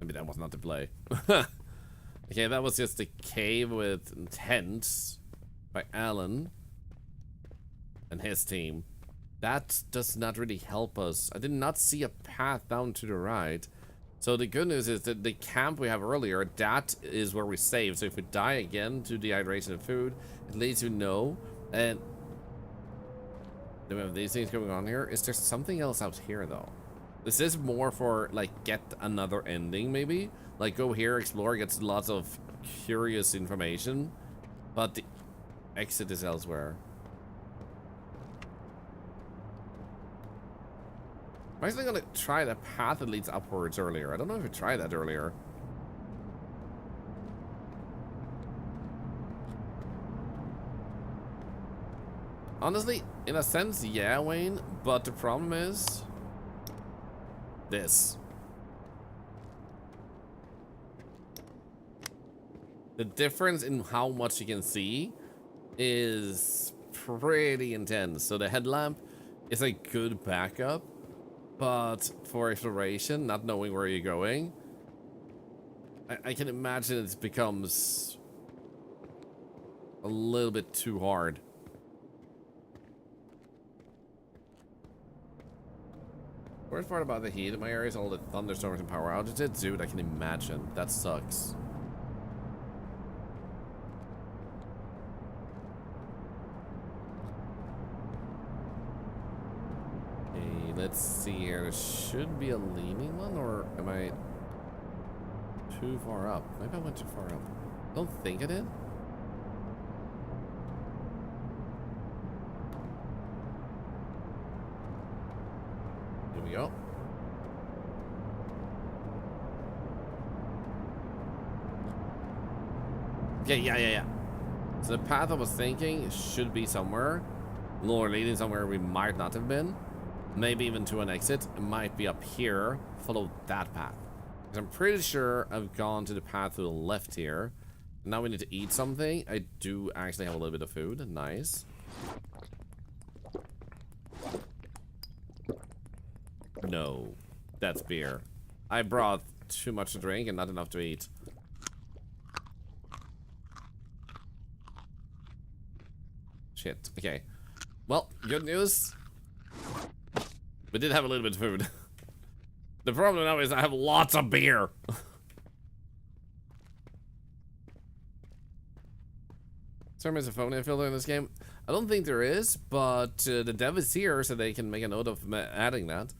Maybe that was not the play. Okay, that was just a cave with tents by Alan and his team. That does not really help us. I did not see a path down to the right. So the good news is that the camp we have earlier, that is where we save. So if we die again to dehydration of food, at least you know. And do we have these things going on here? Is there something else out here though? This is more for like get another ending maybe. Like go here, explore, get lots of curious information. But the exit is elsewhere. I'm actually gonna try the path that leads upwards earlier. I don't know if we tried that earlier. Honestly, in a sense, yeah, Wayne, but the problem is this. The difference in how much you can see is pretty intense. So the headlamp is a good backup. But for exploration, not knowing where you're going, I can imagine it becomes a little bit too hard. Worst part about the heat in my area is all the thunderstorms and power outages. Dude, I can imagine. That sucks. Let's see here. There should be a leaning one, or am I too far up? Maybe I went too far up. I don't think I did. Here we go. Okay, yeah. So the path I was thinking should be somewhere. Or leading somewhere we might not have been. Maybe even to an exit. It might be up here. Follow that path. Because I'm pretty sure I've gone to the path to the left here. Now we need to eat something. I do actually have a little bit of food. Nice. No. That's beer. I brought too much to drink and not enough to eat. Shit. Okay. Well, good news. We did have a little bit of food. The problem now is I have lots of beer. Is there a phone filter in this game? I don't think there is, but the dev is here, so they can make a note of adding that.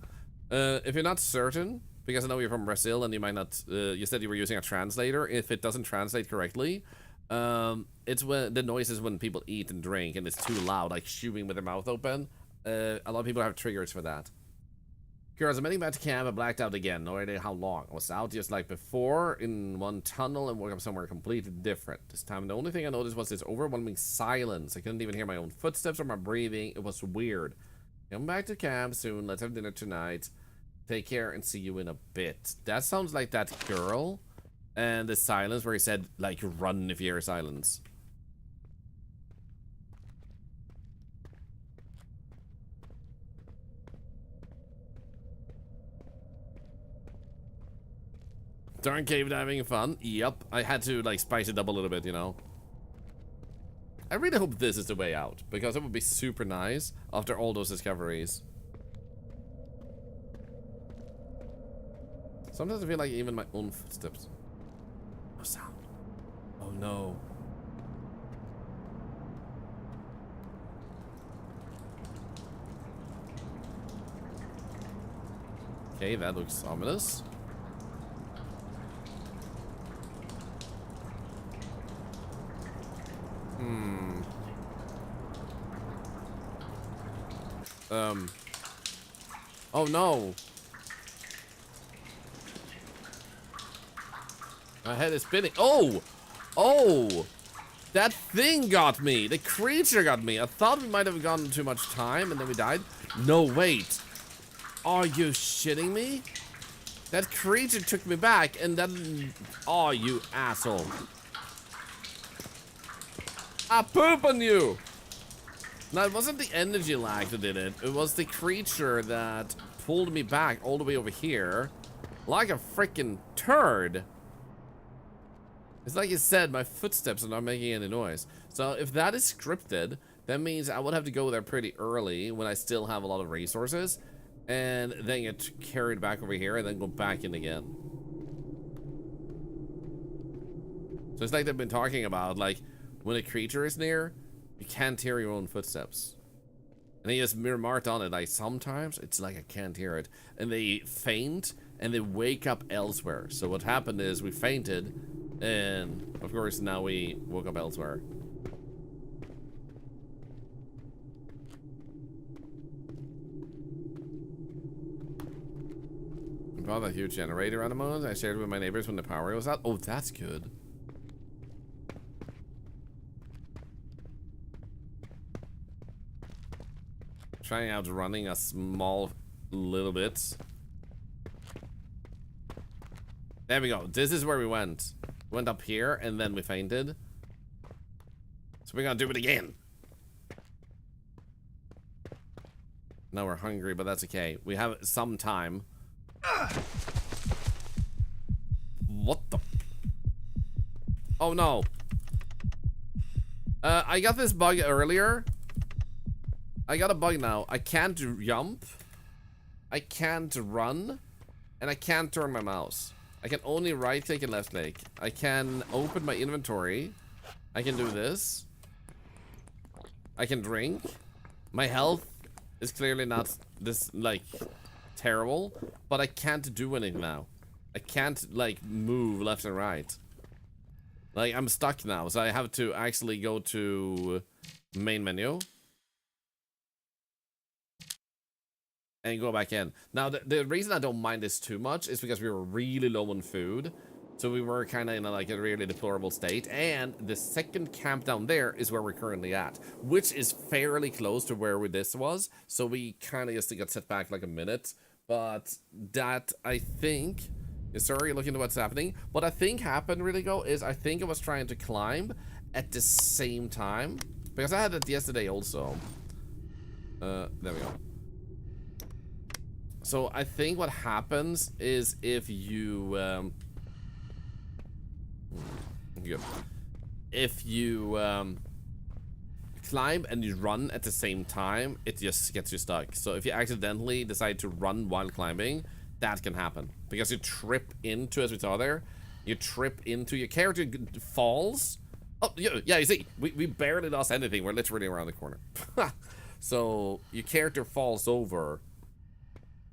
If you're not certain, because I know you're from Brazil and you might not, you said you were using a translator. If it doesn't translate correctly, it's when the noise is when people eat and drink and it's too loud, like chewing with their mouth open. A lot of people have triggers for that. Curious, I'm heading back to camp. I blacked out again. No idea how long. I was out just like before in one tunnel and woke up somewhere completely different. This time, the only thing I noticed was this overwhelming silence. I couldn't even hear my own footsteps or my breathing. It was weird. Come back to camp soon. Let's have dinner tonight. Take care and see you in a bit. That sounds like that girl. And the silence where he said, like, run if you hear silence. Darn cave diving fun. Yep. I had to like spice it up a little bit, you know. I really hope this is the way out, because it would be super nice after all those discoveries. Sometimes I feel like even my own footsteps. No sound. Oh no. Okay, that looks ominous. Oh no. My head is spinning. Oh! Oh! That thing got me. The creature got me. I thought we might have gone too much time and then we died. No, wait. Are you shitting me? That creature took me back and then... Oh, you asshole. I poop on you! No, it wasn't the energy lag that did it. It was the creature that pulled me back all the way over here. Like a freaking turd. It's like you said, my footsteps are not making any noise. So if that is scripted, that means I would have to go there pretty early when I still have a lot of resources. And then get carried back over here and then go back in again. So it's like they've been talking about, like, when a creature is near, you can't hear your own footsteps. And he just remarked on it, like, sometimes it's like I can't hear it. And they faint, and they wake up elsewhere. So what happened is we fainted, and of course now we woke up elsewhere. I bought a huge generator on the moment. I shared it with my neighbors when the power was out. Oh, that's good. Trying out running a small little bit. There we go. This is where we went. We went up here and then we fainted. So we're gonna do it again. Now we're hungry, but that's okay. We have some time. What the? Oh no. I got this bug earlier. I got a bug now. I can't jump. I can't run. And I can't turn my mouse. I can only right click and left click. I can open my inventory. I can do this. I can drink. My health is clearly not this, like, terrible. But I can't do anything now. I can't, like, move left and right. Like, I'm stuck now. So I have to actually go to main menu. And go back in. Now, the reason I don't mind this too much is because we were really low on food. So we were kind of in a really deplorable state. And the second camp down there is where we're currently at. Which is fairly close to where this was. So we kind of just got set back like a minute. But that, I think... Sorry, looking at what's happening. What I think happened, really, go, is I think I was trying to climb at the same time. Because I had it yesterday also. There we go. So I think what happens is if you climb and you run at the same time, it just gets you stuck. So if you accidentally decide to run while climbing, that can happen because you trip into, as we saw there, you trip into, your character falls. Oh yeah, you see, we barely lost anything. We're literally around the corner. So your character falls over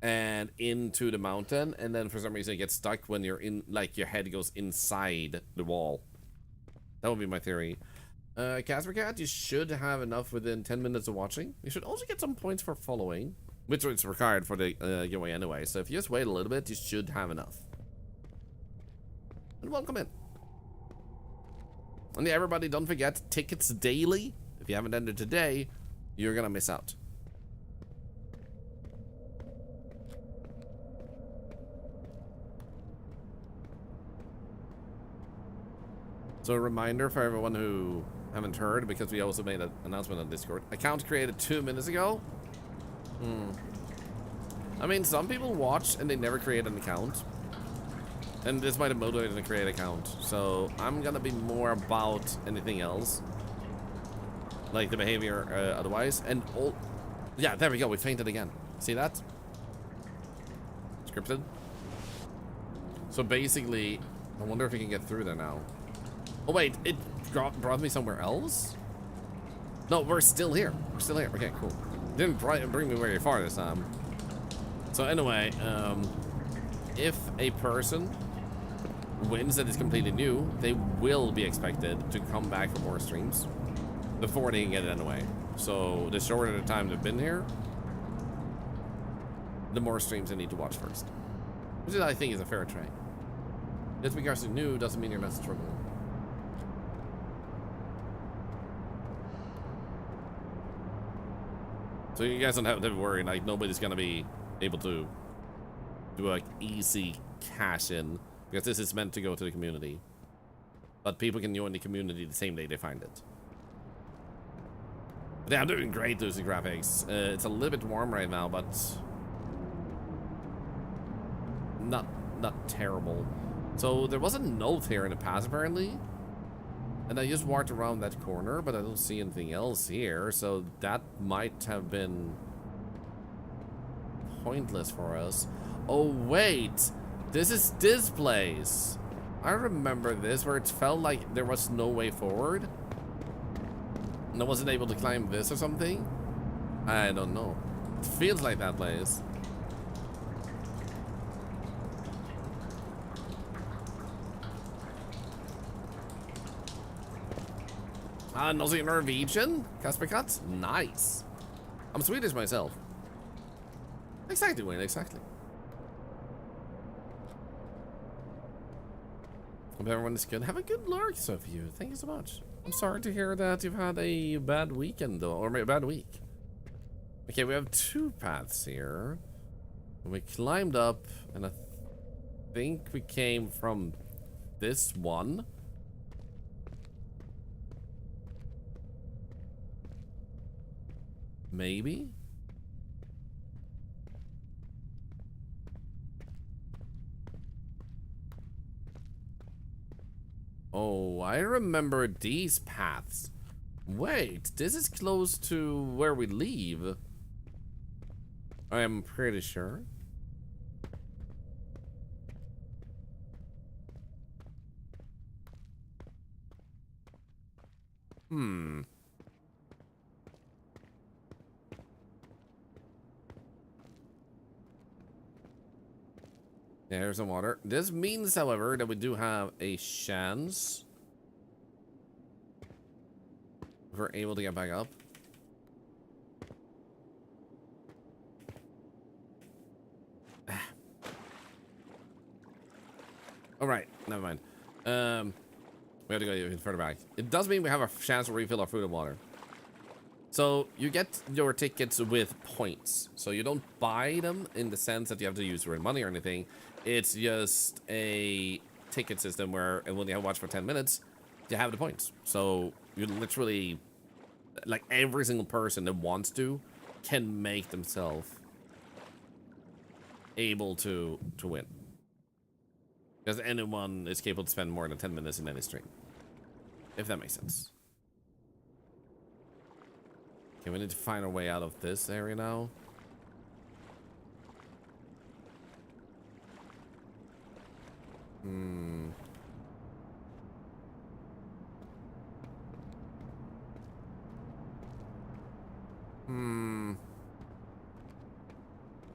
and into the mountain, and then for some reason it gets stuck when you're in, like, your head goes inside the wall. That would be my theory. Casper Cat, you should have enough within 10 minutes of watching. You should also get some points for following, which is required for the giveaway anyway. So if you just wait a little bit, you should have enough. And welcome in. And yeah, everybody, don't forget, tickets daily. If you haven't entered today, you're gonna miss out. So a reminder for everyone who haven't heard, because we also made an announcement on Discord. Account created 2 minutes ago. I mean, some people watch and they never create an account. And this might have motivated them to create an account. So I'm gonna be more about anything else. Like the behavior otherwise. And all... Yeah, there we go. We fainted again. See that? Scripted. So basically, I wonder if we can get through there now. Oh wait, it brought me somewhere else? No, we're still here. We're still here. Okay, cool. Didn't bring me very far this time. So anyway, if a person wins that is completely new, they will be expected to come back for more streams before they can get it anyway. So the shorter the time they've been here, the more streams they need to watch first. Which is, I think, is a fair trade. Just because you're new doesn't mean you're not struggling. So you guys don't have to worry, like nobody's gonna be able to do like easy cash in, because this is meant to go to the community. But people can join the community the same day they find it. But yeah, I'm doing great, Lucy Graphics. It's a little bit warm right now, but not terrible. So there was a note here in the past apparently. And I just walked around that corner, but I don't see anything else here, so that might have been pointless for us. Oh wait, this is this place. I remember this, where it felt like there was no way forward. And I wasn't able to climb this or something. I don't know. It feels like that place. Norwegian? Casper Cat? Nice. I'm Swedish myself. Exactly, Wayne, exactly. Hope everyone is good. Have a good lurk, so for you. Thank you so much. I'm sorry to hear that you've had a bad weekend, though, or a bad week. Okay, we have 2 paths here. We climbed up, and I think we came from this one. Maybe? Oh, I remember these paths. Wait, this is close to where we leave. I am pretty sure. Yeah, here's some water. This means, however, that we do have a chance. If we're able to get back up. Alright, never mind. We have to go even further back. It does mean we have a chance to refill our food and water. So you get your tickets with points. So you don't buy them in the sense that you have to use real money or anything. It's just a ticket system where, and when you have watched for 10 minutes, you have the points. So you literally, like every single person that wants to, can make themselves able to win. Because anyone is capable to spend more than 10 minutes in any stream. If that makes sense. Okay, we need to find our way out of this area now. I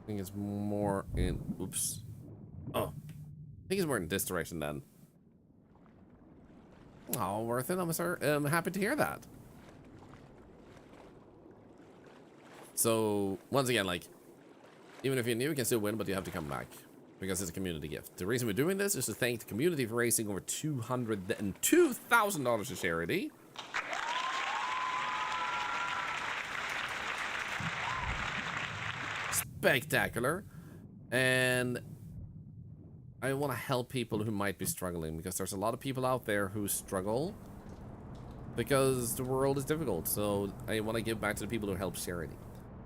think it's more in... Oops. Oh. I think it's more in this direction then. Oh, worth it. I'm happy to hear that. So, once again, like, even if you're new, you can still win, but you have to come back. Because it's a community gift. The reason we're doing this is to thank the community for raising over $202,000 to charity. Spectacular. And I want to help people who might be struggling, because there's a lot of people out there who struggle because the world is difficult. So I want to give back to the people who help charity.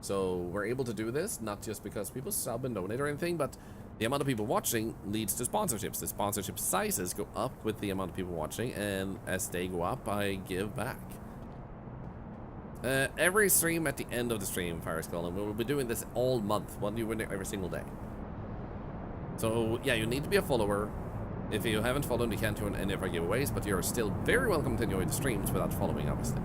So we're able to do this not just because people sub and donate or anything, but the amount of people watching leads to sponsorships. The sponsorship sizes go up with the amount of people watching, and as they go up, I give back. Every stream, at the end of the stream, Fire Skull, and we'll be doing this all month, one new winner every single day. So yeah, you need to be a follower. If you haven't followed, you can't join any of our giveaways, but you're still very welcome to enjoy the streams without following, obviously.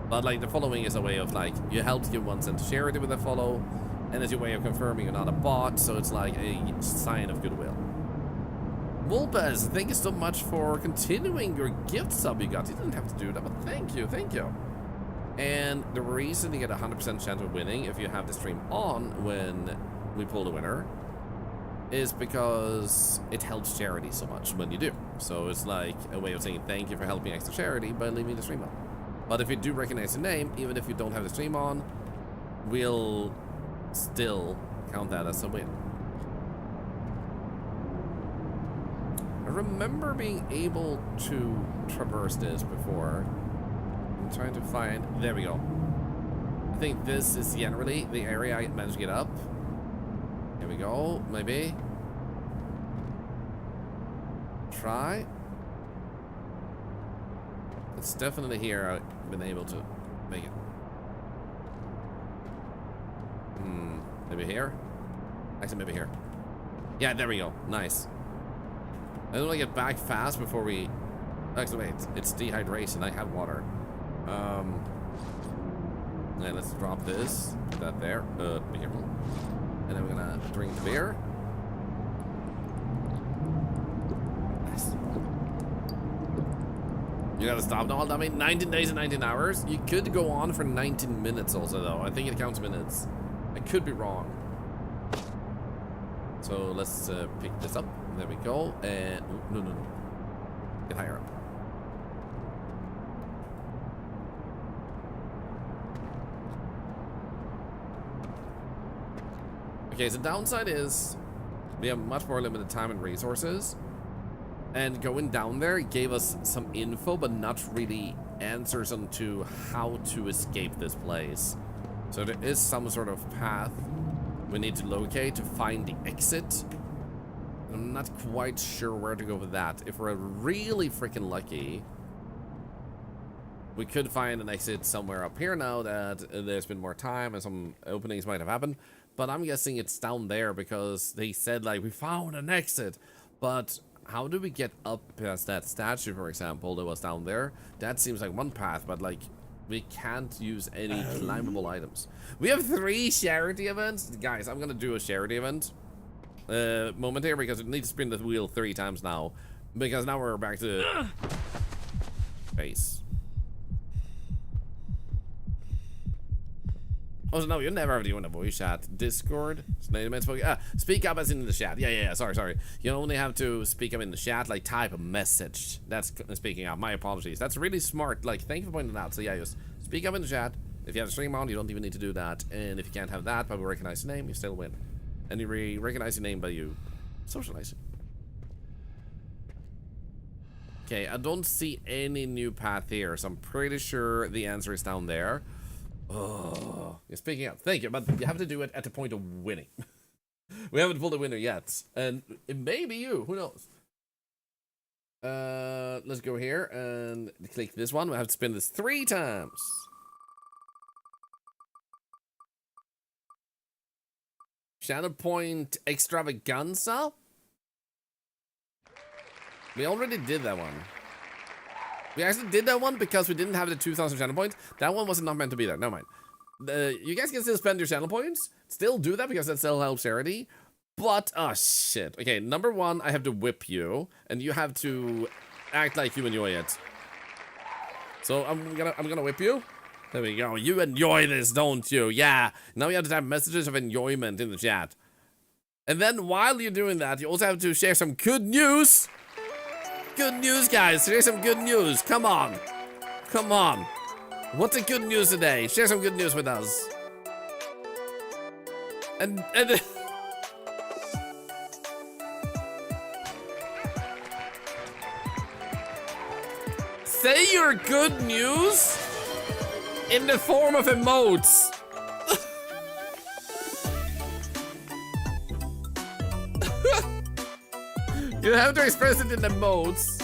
But like, the following is a way of like, you help give 1 cent to charity with a follow, and it's your way of confirming you're not a bot, so it's like a sign of goodwill. Wolbez, thank you so much for continuing your gift sub you got. You didn't have to do that, but thank you, thank you. And the reason you get a 100% chance of winning if you have the stream on when we pull the winner is because it helps charity so much when you do. So it's like a way of saying thank you for helping extra charity by leaving the stream on. But if you do recognize the name, even if you don't have the stream on, we'll still count that as a win. I remember being able to traverse this before. I'm trying to find... There we go. I think this is generally the area I managed to get up. Here we go, maybe. Try. It's definitely here I've been able to make it. Maybe here? Actually, maybe here. Yeah, there we go. Nice. I don't want to get back fast before we... Actually, wait. It's dehydration. I have water. Yeah, let's drop this. Put that there. Be careful. And then we're gonna drink the beer. Nice. You gotta stop now. I mean, 19 days and 19 hours. You could go on for 19 minutes also, though. I think it counts minutes. I could be wrong. So let's pick this up. There we go. And no. Get higher up. Okay, so the downside is we have much more limited time and resources. And going down there gave us some info, but not really answers onto how to escape this place. So there is some sort of path we need to locate to find the exit. I'm not quite sure where to go with that. If we're really freaking lucky, we could find an exit somewhere up here now that there's been more time and some openings might have happened. But I'm guessing it's down there because they said, like, we found an exit. But how do we get up past that statue, for example, that was down there? That seems like one path, but, like, we can't use any climbable items. We have 3 charity events. Guys, I'm going to do a charity event moment here because we need to spin the wheel 3 times now. Because now we're back to base. Oh, no, you never have to do in a voice chat. Discord? Speak up as in the chat. Yeah. Sorry. You only have to speak up in the chat, like type a message. That's speaking up. My apologies. That's really smart. Like, thank you for pointing it out. So yeah, just speak up in the chat. If you have a stream on, you don't even need to do that. And if you can't have that, but we recognize your name, you still win. And you recognize your name by you socializing. Okay, I don't see any new path here, so I'm pretty sure the answer is down there. Oh, you're speaking up. Thank you, but you have to do it at the point of winning. We haven't pulled a winner yet, and it may be you. Who knows? Let's go here and click this one. We have to spin this 3 times. Shadow Point Extravaganza. We already did that one. We actually did that one because we didn't have the 2,000 channel points. That one was not meant to be there. Never mind. You guys can still spend your channel points. Still do that because that still helps charity. But, oh shit. Okay, number 1, I have to whip you. And you have to act like you enjoy it. So I'm gonna whip you. There we go. You enjoy this, don't you? Yeah. Now you have to type messages of enjoyment in the chat. And then while you're doing that, you also have to share some good news. Good news, guys. Share some good news. Come on. Come on. What's the good news today? Share some good news with us. And say your good news in the form of emotes. You have to express it in emotes.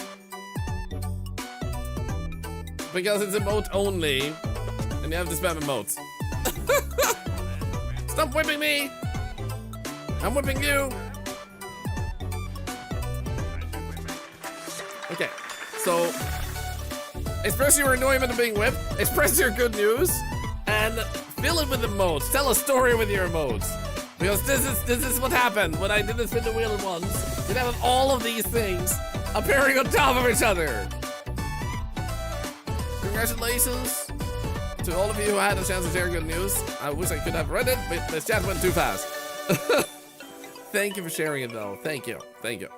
Because it's emote only. And you have to spam emotes. Stop whipping me! I'm whipping you! Okay, so express your annoyment of being whipped, express your good news, and fill it with emotes. Tell a story with your emotes. Because this is what happened when I did the spin the wheel once. You'd have all of these things appearing on top of each other. Congratulations to all of you who had a chance to share good news. I wish I could have read it, but the chat went too fast. Thank you for sharing it though. Thank you. Thank you.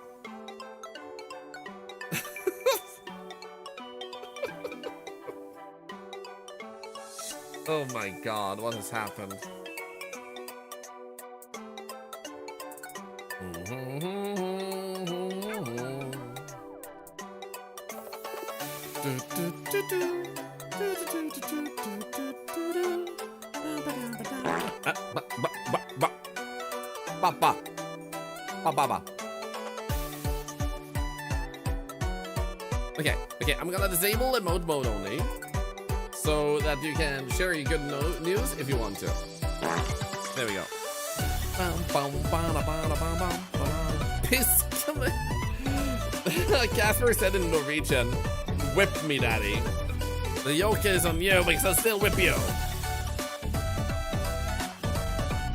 Oh my god, what has happened? Okay, I'm gonna disable emote mode only, so that you can share your good news if you want to. There we go. Piss. Casper said in Norwegian, "Whip me, daddy." The yoke is on you because I'll still whip you.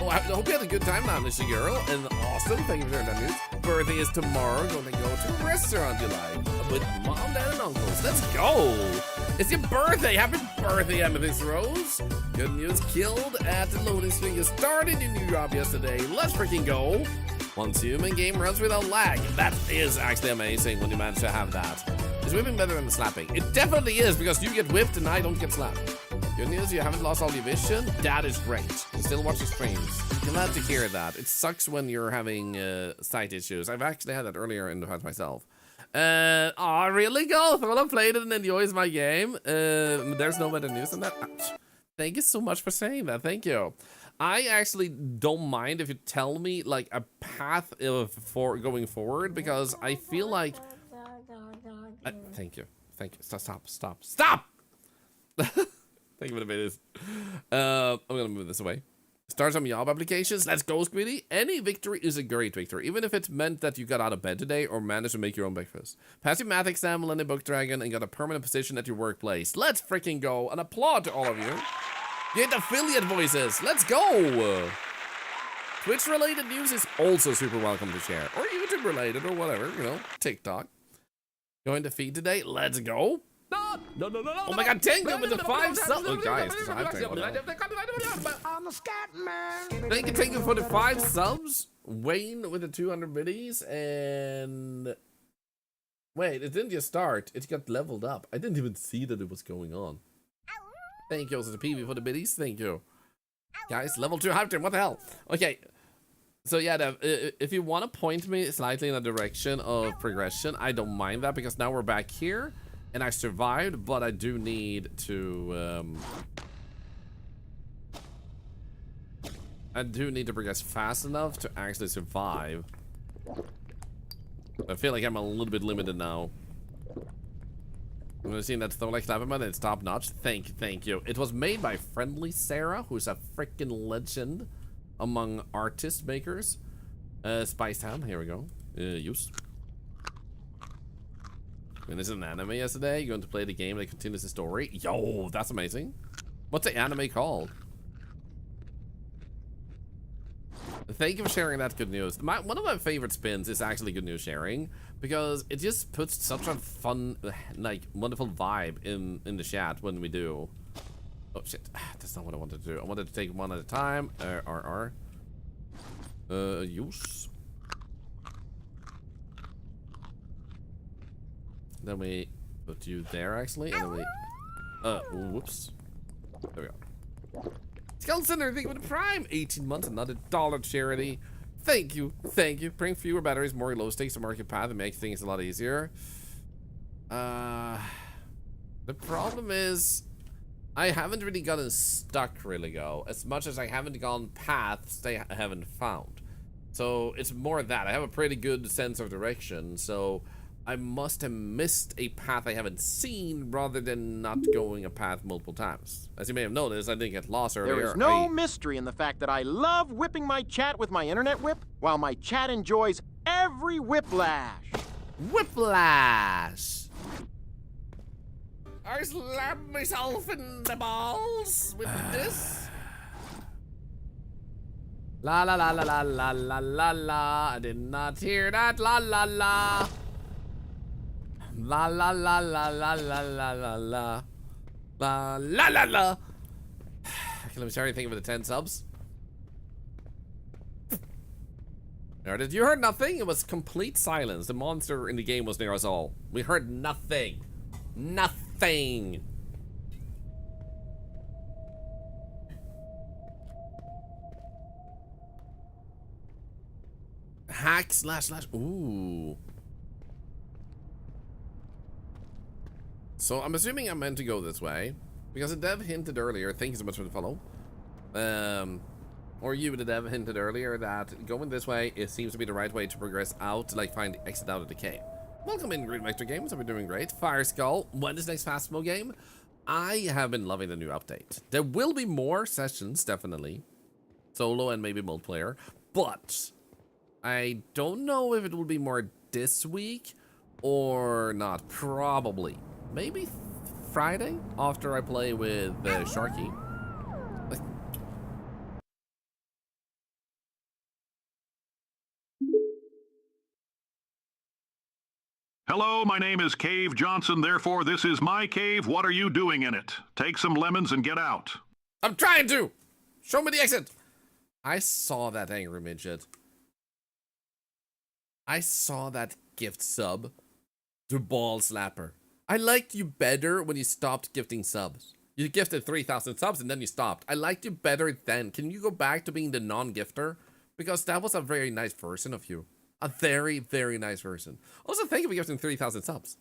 Oh, I hope you had a good time now, Mr. Girl. And awesome, thank you for sharing that news. Birthday is tomorrow. Going to go to a restaurant you like with mom, dad, and uncles. Let's go. It's your birthday. Happy birthday, Amethyst Rose. Good news, killed at the loading screen. You started your new job yesterday. Let's freaking go. Once human game runs without lag. That is actually amazing when you manage to have that. Is whipping better than slapping? It definitely is, because you get whipped and I don't get slapped. Good news, you haven't lost all your vision. That is great. You still watch your streams. Glad to hear that. It sucks when you're having sight issues. I've actually had that earlier in the past myself. Oh, really, go? Thorlar played it and enjoys my game. There's no better news than that. Ouch. Thank you so much for saying that. Thank you. I actually don't mind if you tell me like a path for going forward, because I feel like. Thank you. Thank you. Stop. Thank you for the videos. I'm gonna move this away. Start some job applications. Let's go, Squiddy. Any victory is a great victory, even if it meant that you got out of bed today or managed to make your own breakfast. Pass your math exam, land a book dragon, and got a permanent position at your workplace. Let's freaking go. An applaud to all of you. Get affiliate voices. Let's go. Twitch-related news is also super welcome to share. Or YouTube-related or whatever, you know, TikTok. Going to feed today. Let's go. No. Oh my god, Tango with the 5 subs. Oh, guys, I'm a scat man. Thank you, Tango, for the 5 subs. Wayne with the 200 biddies. And wait, it didn't just start. It got leveled up. I didn't even see that it was going on. Thank you also to PV for the biddies. Thank you. Guys, level 2 Hypter. What the hell? Okay. So yeah, Dev, if you want to point me slightly in a direction of progression, I don't mind that, because now we're back here. And I survived, but I do need to, progress fast enough to actually survive. I feel like I'm a little bit limited now. I'm gonna see that Thorlar clapping button. It's top notch. Thank you. It was made by Friendly Sarah, who's a freaking legend among artist makers. Spice Town, here we go. Use. And this is an anime yesterday. You're going to play the game that continues the story. Yo, that's amazing. What's the anime called? thank you for sharing that good news. One of my favorite spins is actually good news sharing, because it just puts such a fun, like, wonderful vibe in the chat when we do. Oh shit, that's not what I wanted to do. I wanted to take one at a time. Use. Then we put you there, actually, and then we, whoops. There we go. Skeleton Center, thank you for the Prime. 18 months, another $1 charity. Thank you, thank you. Bring fewer batteries, more low stakes to market path, and make things a lot easier. The problem is, I haven't really gotten stuck, really, go, as much as I haven't gone paths they haven't found. So it's more that I have a pretty good sense of direction, so I must have missed a path I haven't seen rather than not going a path multiple times. As you may have noticed, I didn't get lost earlier. There is no mystery in the fact that I love whipping my chat with my internet whip, while my chat enjoys every whiplash. Whiplash! I slammed myself in the balls with this. La la la la la la la la la. I did not hear that. La la la. La la la la la la la la la. La la la la. Okay, let me start anything with the 10 subs. Did you heard nothing? It was complete silence. The monster in the game was near us all. We heard nothing. Nothing. Hack slash. Ooh. So I'm assuming I'm meant to go this way because the dev hinted earlier. Thank you so much for the follow. Or you, the dev, hinted earlier that going this way, it seems to be the right way to progress out to like find the exit out of the cave. Welcome in, Green Vector Games. I've been doing great. Fire Skull, when is next Phasmo game? I have been loving the new update. There will be more sessions, definitely. Solo and maybe multiplayer. But I don't know if it will be more this week or not. Probably. Maybe Friday after I play with Sharky. Hello, my name is Cave Johnson, therefore this is my cave. What are you doing in it? Take some lemons and get out. I'm trying to! Show me the exit! I saw that angry midget. I saw that gift sub. The ball slapper. I liked you better when you stopped gifting subs. You gifted 3,000 subs and then you stopped. I liked you better then. Can you go back to being the non-gifter? Because that was a very nice version of you. A very, very nice version. Also, thank you for gifting 3,000 subs.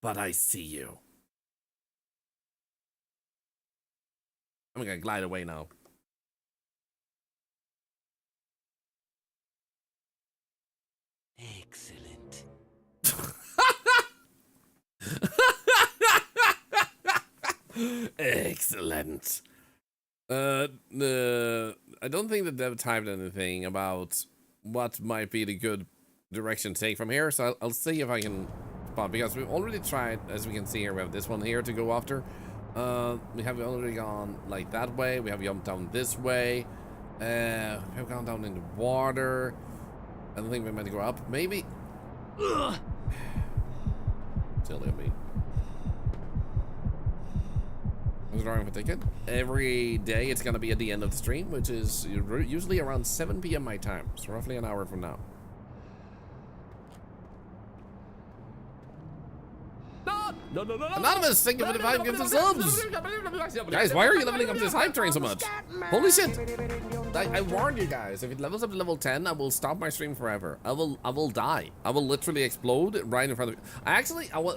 But I see you. I'm gonna glide away now. Excellent. Excellent. I don't think the dev typed anything about what might be the good direction to take from here, so I'll see if I can spot, because we've already tried, as we can see here, we have this one here to go after. We have already gone like that way, we have jumped down this way, we have gone down in the water. I don't think we're meant to go up, maybe. Ugh. Silly of me. I was drawing for a ticket. Every day it's gonna be at the end of the stream, which is usually around 7 p.m. my time, so roughly an hour from now. Anonymous, thank you for the 5 gifted subs. Guys, why are you leveling up this hype train so much? Holy shit! I warned you guys, if it levels up to level 10, I will stop my stream forever. I will die. I will literally explode right in front of you.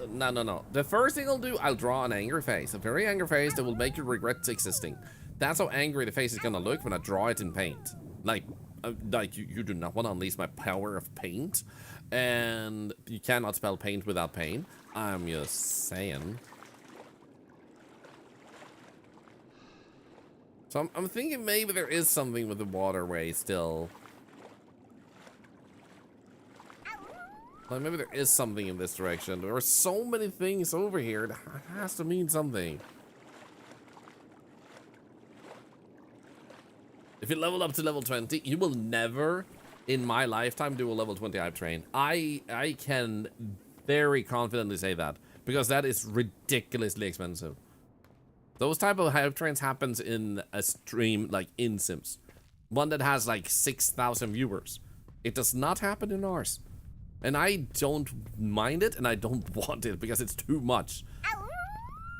No. The first thing I'll do, I'll draw an angry face. A very angry face that will make you regret existing. That's how angry the face is gonna look when I draw it in paint. Like you do not want to unleash my power of paint. And you cannot spell paint without pain. I'm just saying. So I'm thinking maybe there is something with the waterway still. Like maybe there is something in this direction. There are so many things over here. It has to mean something. If you level up to level 20, you will never in my lifetime do a level 20 hype train. I can very confidently say that, because that is ridiculously expensive. Those type of hype trains happens in a stream like in Sims. One that has like 6,000 viewers. It does not happen in ours. And I don't mind it, and I don't want it because it's too much.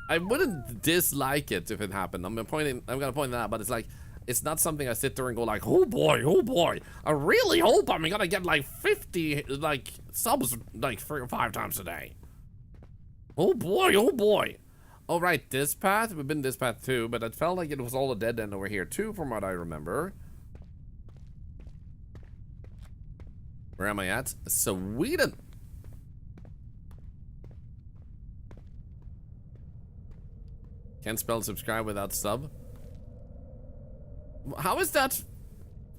I wouldn't dislike it if it happened. I'm gonna point that out, but it's like, it's not something I sit there and go like, oh boy, I really hope I'm gonna get like 50 like subs like 3 or 5 times a day. Oh boy. All right, this path, we've been this path too, but it felt like it was all a dead end over here too, from what I remember. Where am I at? Sweden. Can't spell subscribe without sub. How is that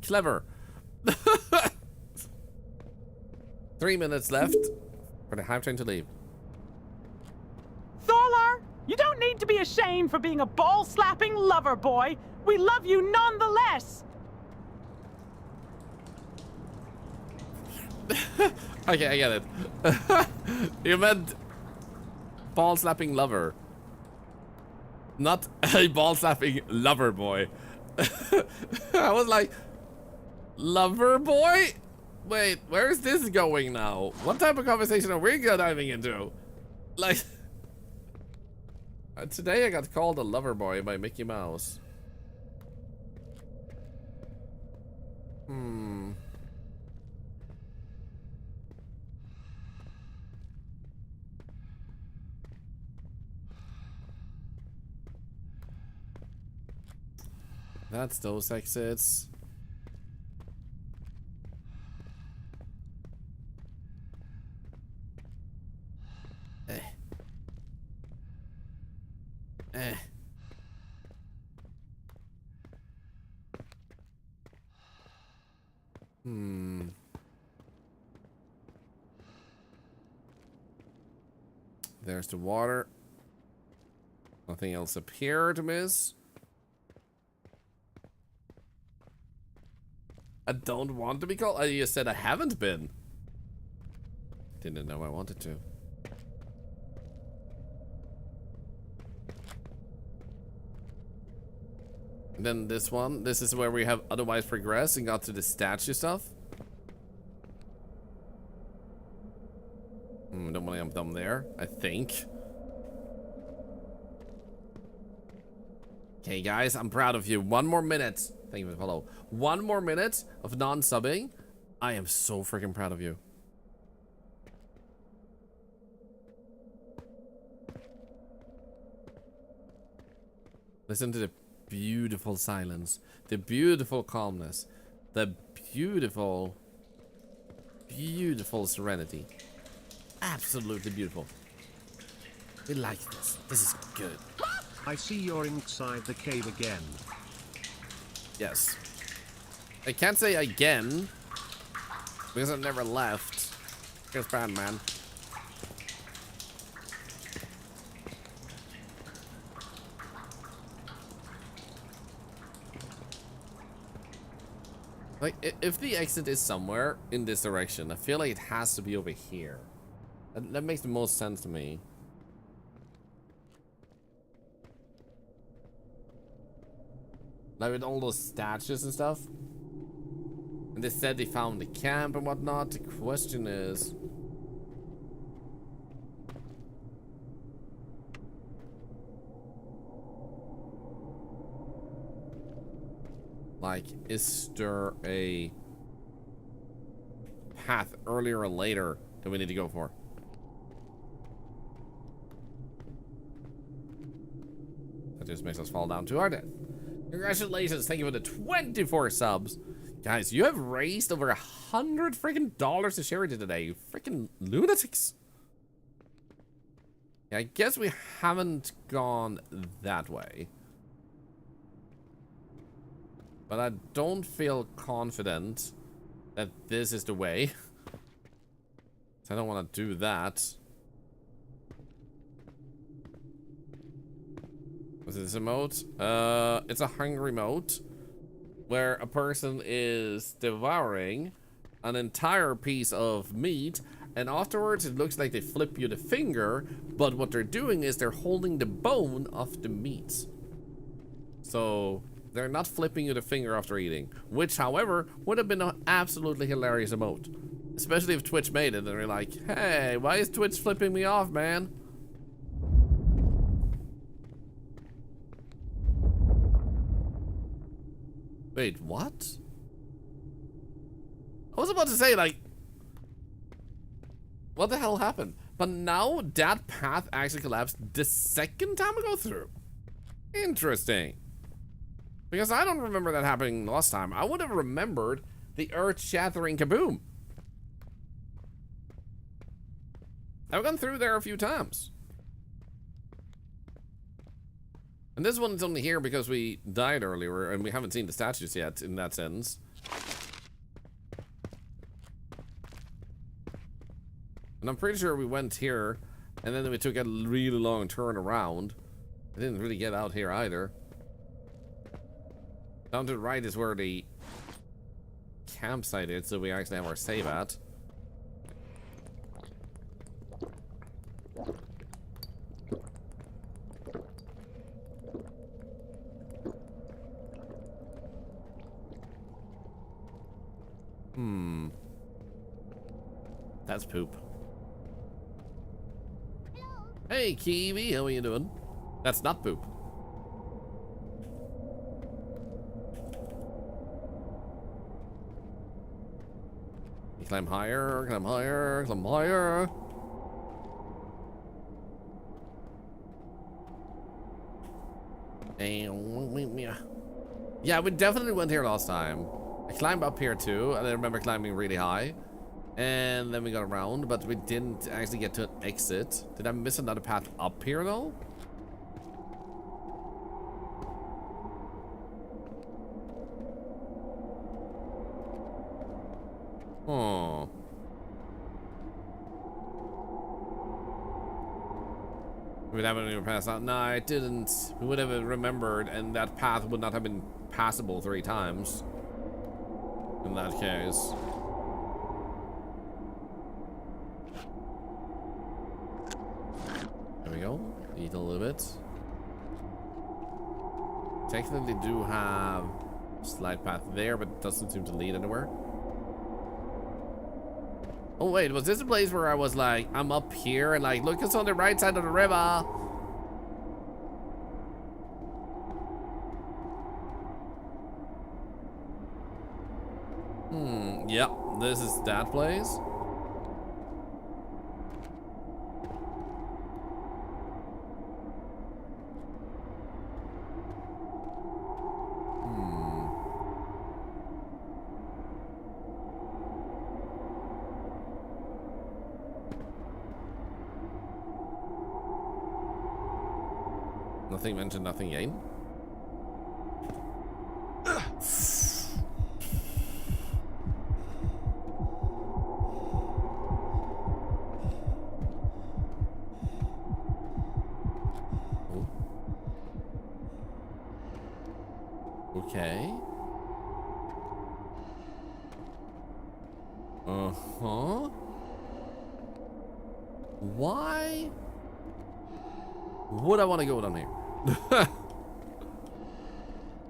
clever? 3 minutes left for the hype train to leave. Thorlar, you don't need to be ashamed for being a ball-slapping lover boy. We love you nonetheless. Okay, I get it. You meant ball-slapping lover. Not a ball-slapping lover boy. I was like, lover boy? Wait, where is this going now? What type of conversation are we diving into? Like, today I got called a lover boy by Mickey Mouse. That's those exits. There's the water. Nothing else up here to miss. I don't want to be called. You said I haven't been. Didn't know I wanted to. And then this one. This is where we have otherwise progressed and got to the statue stuff. Don't want to jump down there, I think. Okay, guys, I'm proud of you. 1 more minute. Thank you for the follow. 1 more minute of non-subbing. I am so freaking proud of you. Listen to the beautiful silence, the beautiful calmness, the beautiful, beautiful serenity. Absolutely beautiful. We like this. This is good. I see you're inside the cave again. Yes. I can't say again because I've never left. It's bad, man. Like, if the exit is somewhere in this direction, I feel like it has to be over here. That makes the most sense to me. Like with all those statues and stuff. And they said they found the camp and whatnot. The question is... like, is there a path earlier or later that we need to go for? That just makes us fall down to our death. Congratulations, thank you for the 24 subs. Guys, you have raised over $100 freaking dollars to charity today, you freaking lunatics. Yeah, I guess we haven't gone that way. But I don't feel confident that this is the way. So I don't want to do that. Was this a emote? It's a hungry emote. where a person is devouring an entire piece of meat, and afterwards it looks like they flip you the finger, but what they're doing is they're holding the bone of the meat. So they're not flipping you the finger after eating, which, however, would have been an absolutely hilarious emote. Especially if Twitch made it and they're like, hey, why is Twitch flipping me off, man? Wait, what? I was about to say, like, what the hell happened? But now that path actually collapsed the second time I go through. Interesting. Because I don't remember that happening last time. I would have remembered the earth-shattering kaboom. I've gone through there a few times. And this one's only here because we died earlier and we haven't seen the statues yet in that sense. And I'm pretty sure we went here and then we took a really long turn around. I didn't really get out here either. Down to the right is where the campsite is, so we actually have our save at. That's poop. Hey, Kiwi, how are you doing? That's not poop. You climb higher, climb higher, climb higher. Yeah, we definitely went here last time. I climbed up here too, and I remember climbing really high. And then we got around, but we didn't actually get to an exit. Did I miss another path up here though? Oh. We haven't even passed out. No, I didn't. We would have remembered, and that path would not have been passable 3 times. In that case. There we go. Eat a little bit. Technically do have a slide path there, but it doesn't seem to lead anywhere. Oh wait, was this a place where I was like, I'm up here and like, look, it's on the right side of the river. Yep, this is that place. Nothing mentioned, nothing gained. Okay. Uh-huh. Why would I want to go down here?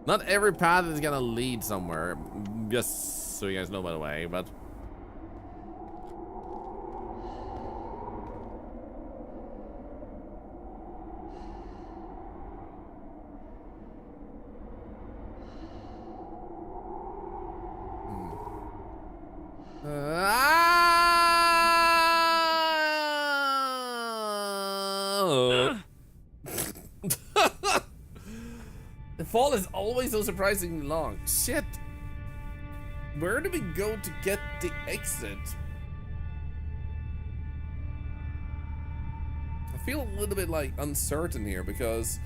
Not every path is gonna lead somewhere, just so you guys know, by the way, but the fall is always so surprisingly long. Shit. Where do we go to get the exit? I feel a little bit like uncertain here because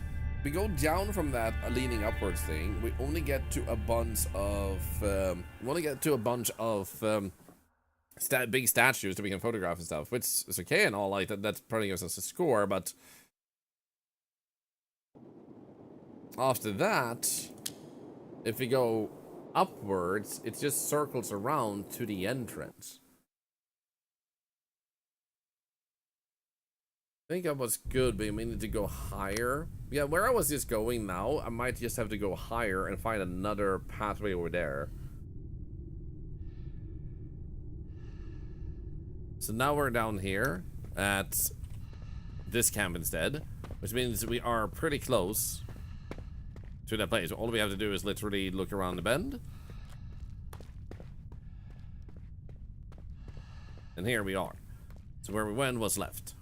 we go down from that leaning upwards thing. We only get to a bunch of big statues that we can photograph and stuff, which is okay and all like that. That's probably gives us a score, but after that, if we go upwards, it just circles around to the entrance. I think that was good, but you may need to go higher. Yeah, where I was just going now, I might just have to go higher and find another pathway over there. So now we're down here at this camp instead, which means we are pretty close to that place. All we have to do is literally look around the bend. And here we are. So where we went was left.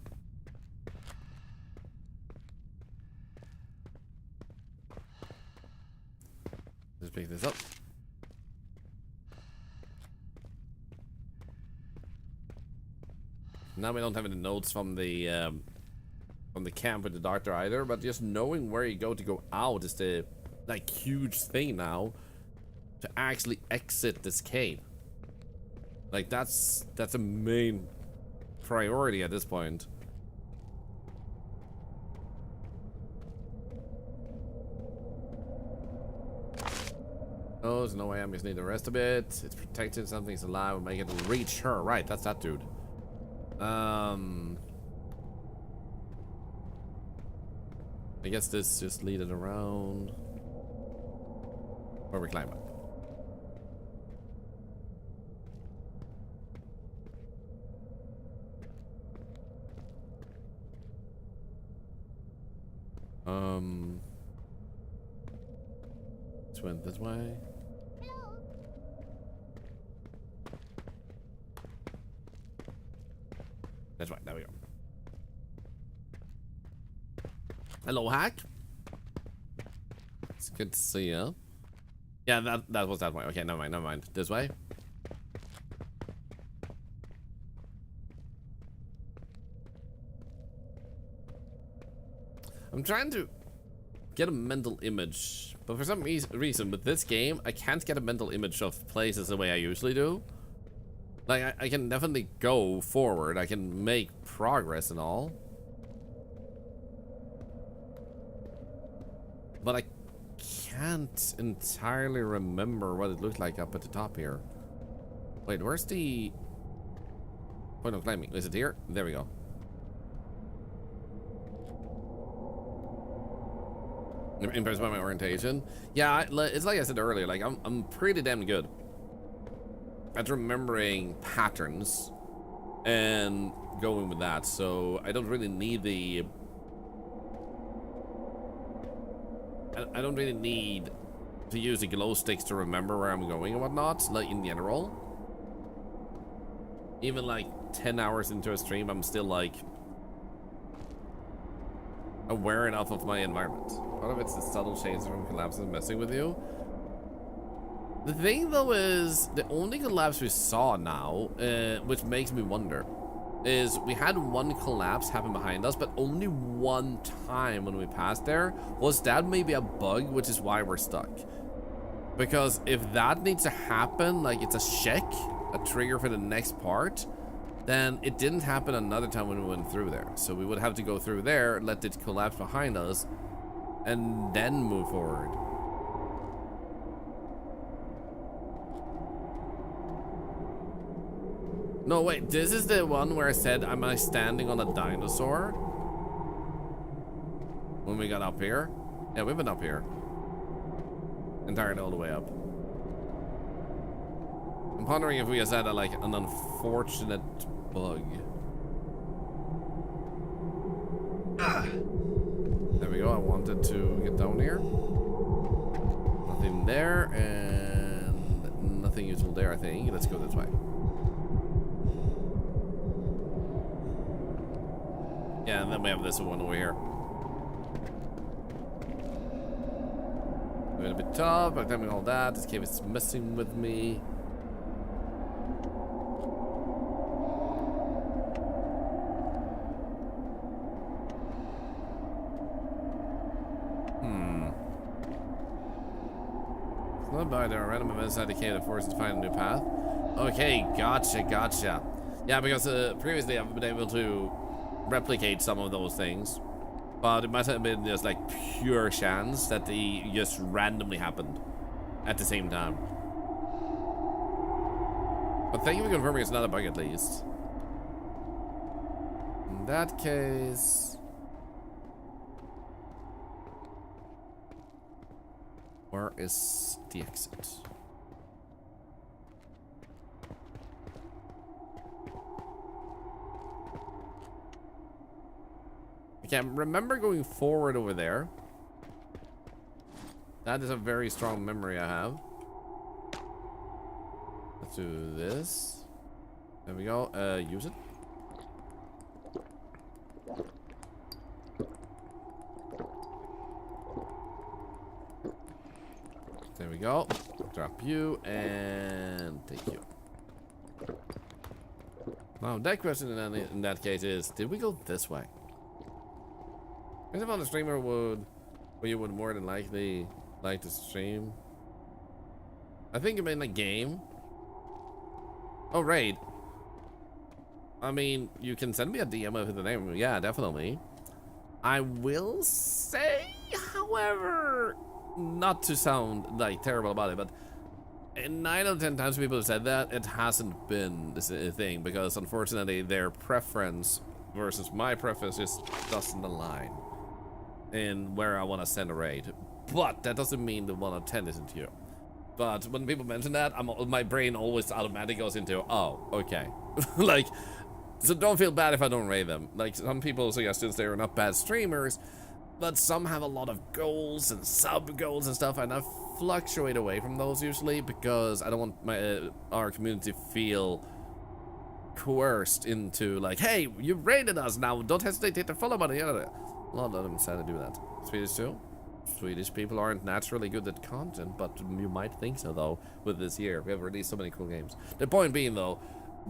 Let's pick this up. Now we don't have any notes from the camp with the doctor either, but just knowing where you go to go out is the like huge thing now to actually exit this cave. Like that's a main priority at this point. Oh, there's no way. I just need the rest of it. It's protected. Something's alive. We'll make it reach her. Right, that's that dude. I guess this just lead it around. Where we climb up. Let's went this way. That's right, there we go. Hello, Hack. It's good to see you. Yeah, that was that way. Okay, never mind. This way. I'm trying to get a mental image, but for some reason with this game, I can't get a mental image of places the way I usually do. Like, I can definitely go forward. I can make progress and all. But I can't entirely remember what it looked like up at the top here. Wait, where's the point of climbing? Is it here? There we go. Impressed by my orientation. Yeah, it's like I said earlier. Like I'm pretty damn good at remembering patterns and going with that, so I don't really need the I don't really need to use the glow sticks to remember where I'm going and whatnot, like in general. Even like 10 hours into a stream, I'm still like aware enough of my environment. Part of it's the subtle shades from collapses messing with you. The thing though is, the only collapse we saw now, which makes me wonder, is we had one collapse happen behind us, but only one time when we passed there. Was that maybe a bug, which is why we're stuck? Because if that needs to happen, like it's a check, a trigger for the next part, then it didn't happen another time when we went through there. So we would have to go through there, let it collapse behind us, and then move forward. No, wait, this is the one where I said, am I standing on a dinosaur? When we got up here? Yeah, we've been up here. Entirely all the way up. I'm pondering if we just had like an unfortunate bug. There we go, I wanted to get down here. Nothing there, and nothing useful there, I think. Let's go this way. Yeah, and then we have this one over here. A bit tough, but climbing all that. This cave is messing with me. It's not bad. There are random events inside the cave that force us to find a new path. Okay, gotcha. Yeah, because previously I've been able to replicate some of those things, but it might have been just like pure chance that they just randomly happened at the same time. But thank you for confirming it's not a bug at least. In that case... Where is the exit? I can't remember going forward over there. That is a very strong memory I have. Let's do this. There we go. Use it. There we go. Drop you and take you. Now, that question in that case is, did we go this way? If on the streamer you would more than likely like to stream. I think I'm in a game. Oh, raid. I mean, you can send me a DM with the name. Yeah, definitely. I will say, however, not to sound like terrible about it, but 9 out of 10 times people have said that, it hasn't been this thing, because unfortunately their preference versus my preference just doesn't align in where I want to send a raid. But that doesn't mean the 1 out of 10 isn't you. But when people mention that, my brain always automatically goes into, oh, okay. Like, so don't feel bad if I don't raid them. Like, some people suggest they're not bad streamers, but some have a lot of goals and sub goals and stuff, and I fluctuate away from those usually because I don't want our community to feel coerced into like, hey, you raided us, now don't hesitate to hit the follow button. A lot of them decided to do that. Swedish too. Swedish people aren't naturally good at content, but you might think so though with this year. We have released so many cool games. The point being though,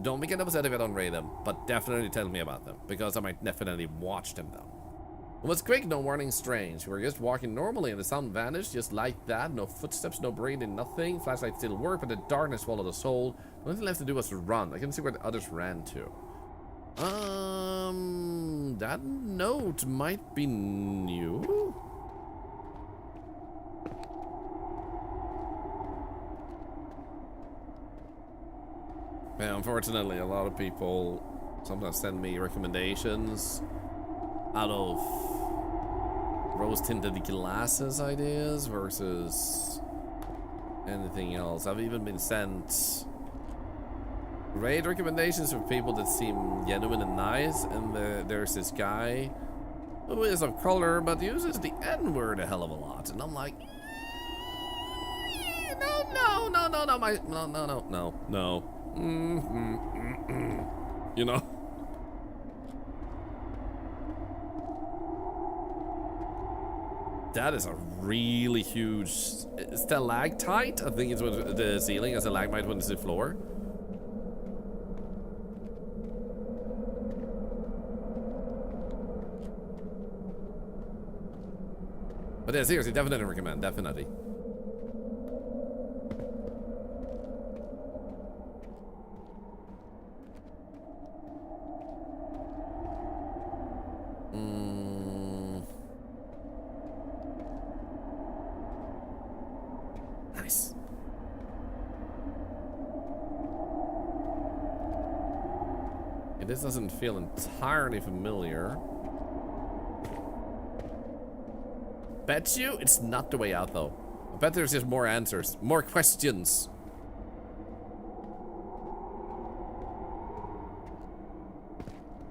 don't get upset if I don't raid them, but definitely tell me about them because I might definitely watch them though. It was quick, no warning, strange. We were just walking normally and the sound vanished just like that. No footsteps, no breathing, nothing. Flashlight still worked, but the darkness swallowed the soul. The only thing left to do was to run. I couldn't see where the others ran to. That note might be new. Yeah, unfortunately, a lot of people sometimes send me recommendations out of rose-tinted glasses ideas versus anything else. I've even been sent raid recommendations for people that seem genuine and nice, and there's this guy who is of color but uses the N-word a hell of a lot, and I'm like, no. You know? That is a really huge stalactite. I think it's what the ceiling is. A stalagmite when it's the floor. But yeah, seriously, definitely recommend. Definitely. Nice. Okay, this doesn't feel entirely familiar. Bet you it's not the way out though. I bet there's just more answers, more questions.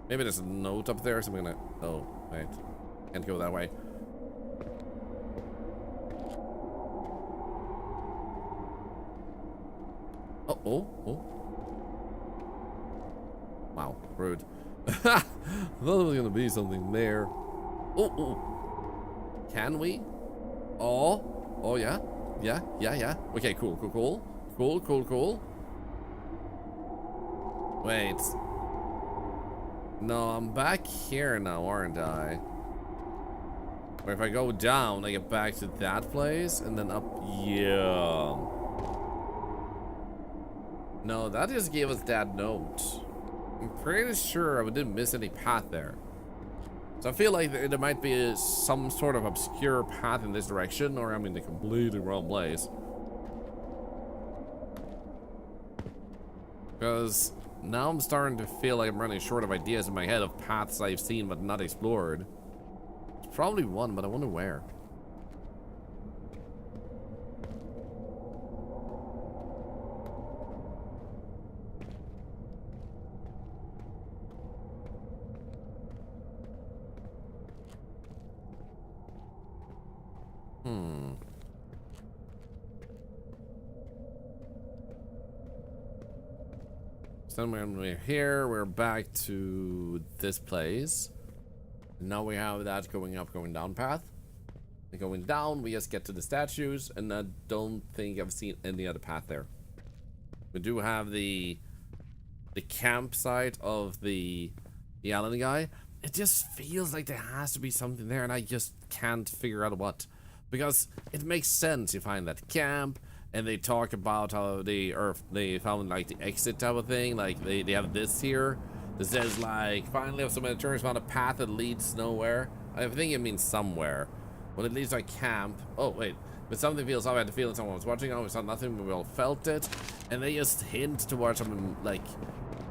Maybe there's a note up there, so I'm gonna... Oh, wait. Can't go that way. Oh. Wow, rude. I thought there was gonna be something there. Oh. Can we? Oh, yeah. Yeah. Okay, cool. Wait. No, I'm back here now, aren't I? Or if I go down, I get back to that place, and then up, yeah. No, that just gave us that note. I'm pretty sure I didn't miss any path there. So I feel like there might be some sort of obscure path in this direction, or I'm in the completely wrong place. Because now I'm starting to feel like I'm running short of ideas in my head of paths I've seen but not explored. It's probably one, but I wonder where. So when we're here, we're back to this place. And now we have that going up, going down path. And going down, we just get to the statues, and I don't think I've seen any other path there. We do have the campsite of the island guy. It just feels like there has to be something there, and I just can't figure out what. Because it makes sense. You find that camp, and they talk about how they found like the exit type of thing. Like they have this here. This says like, finally have some returns found a path that leads nowhere. I think it means somewhere. When it leads to a camp. Oh wait, but something feels off. I had the feeling someone was watching. Oh, we saw nothing, but we all felt it. And they just hint towards some like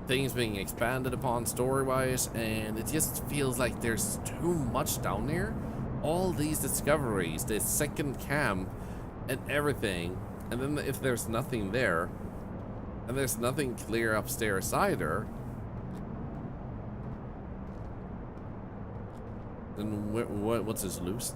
things being expanded upon story-wise, and it just feels like there's too much down here. All these discoveries, the second camp, and everything. And then if there's nothing there, and there's nothing clear upstairs either, then what's this loose?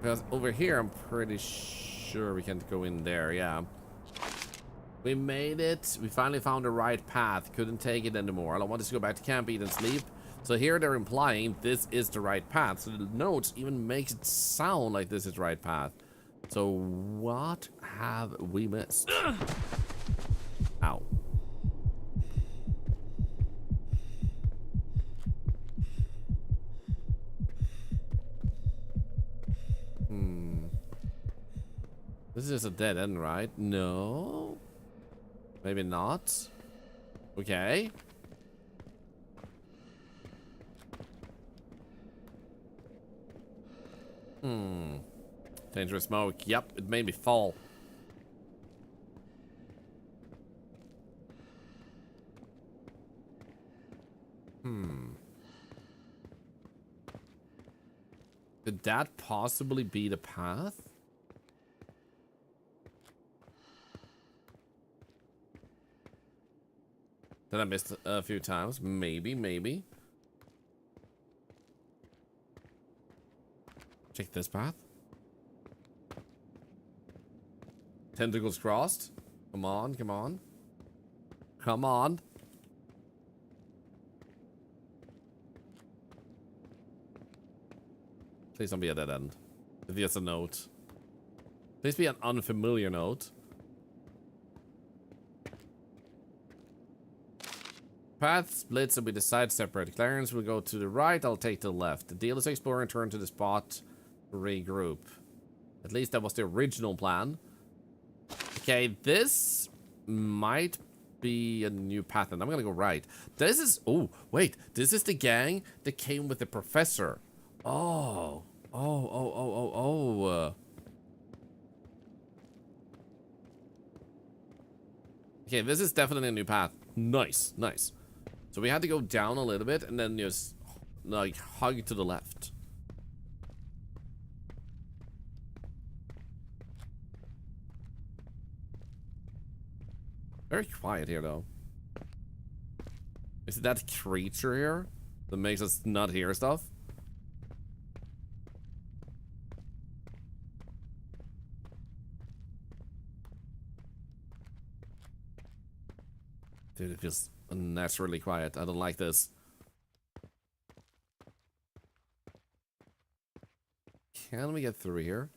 Because over here, I'm pretty sure we can't go in there. Yeah. We made it. We finally found the right path. Couldn't take it anymore. I don't want us to go back to camp, eat, and sleep. So here they're implying this is the right path. So the notes even makes it sound like this is the right path. So what have we missed? Ow. This is a dead end, right? No. Maybe not. Okay. Dangerous smoke. Yep, it made me fall. Could that possibly be the path? That I missed a few times. Maybe. Check this path. Tentacles crossed. Come on. Please don't be a dead end. If there's a note. Please be an unfamiliar note. Path splits and we decide to separate. Clarence will go to the right, I'll take the left. The deal is to explore and turn to the spot to regroup. At least that was the original plan. Okay, this might be a new path, and I'm gonna go right. This is... Oh, wait. This is the gang that came with the professor. Oh. Okay, this is definitely a new path. Nice. So we had to go down a little bit and then just like hug to the left. Very quiet here though. Is it that creature here that makes us not hear stuff? Dude, it feels unnaturally quiet. I don't like this. Can we get through here?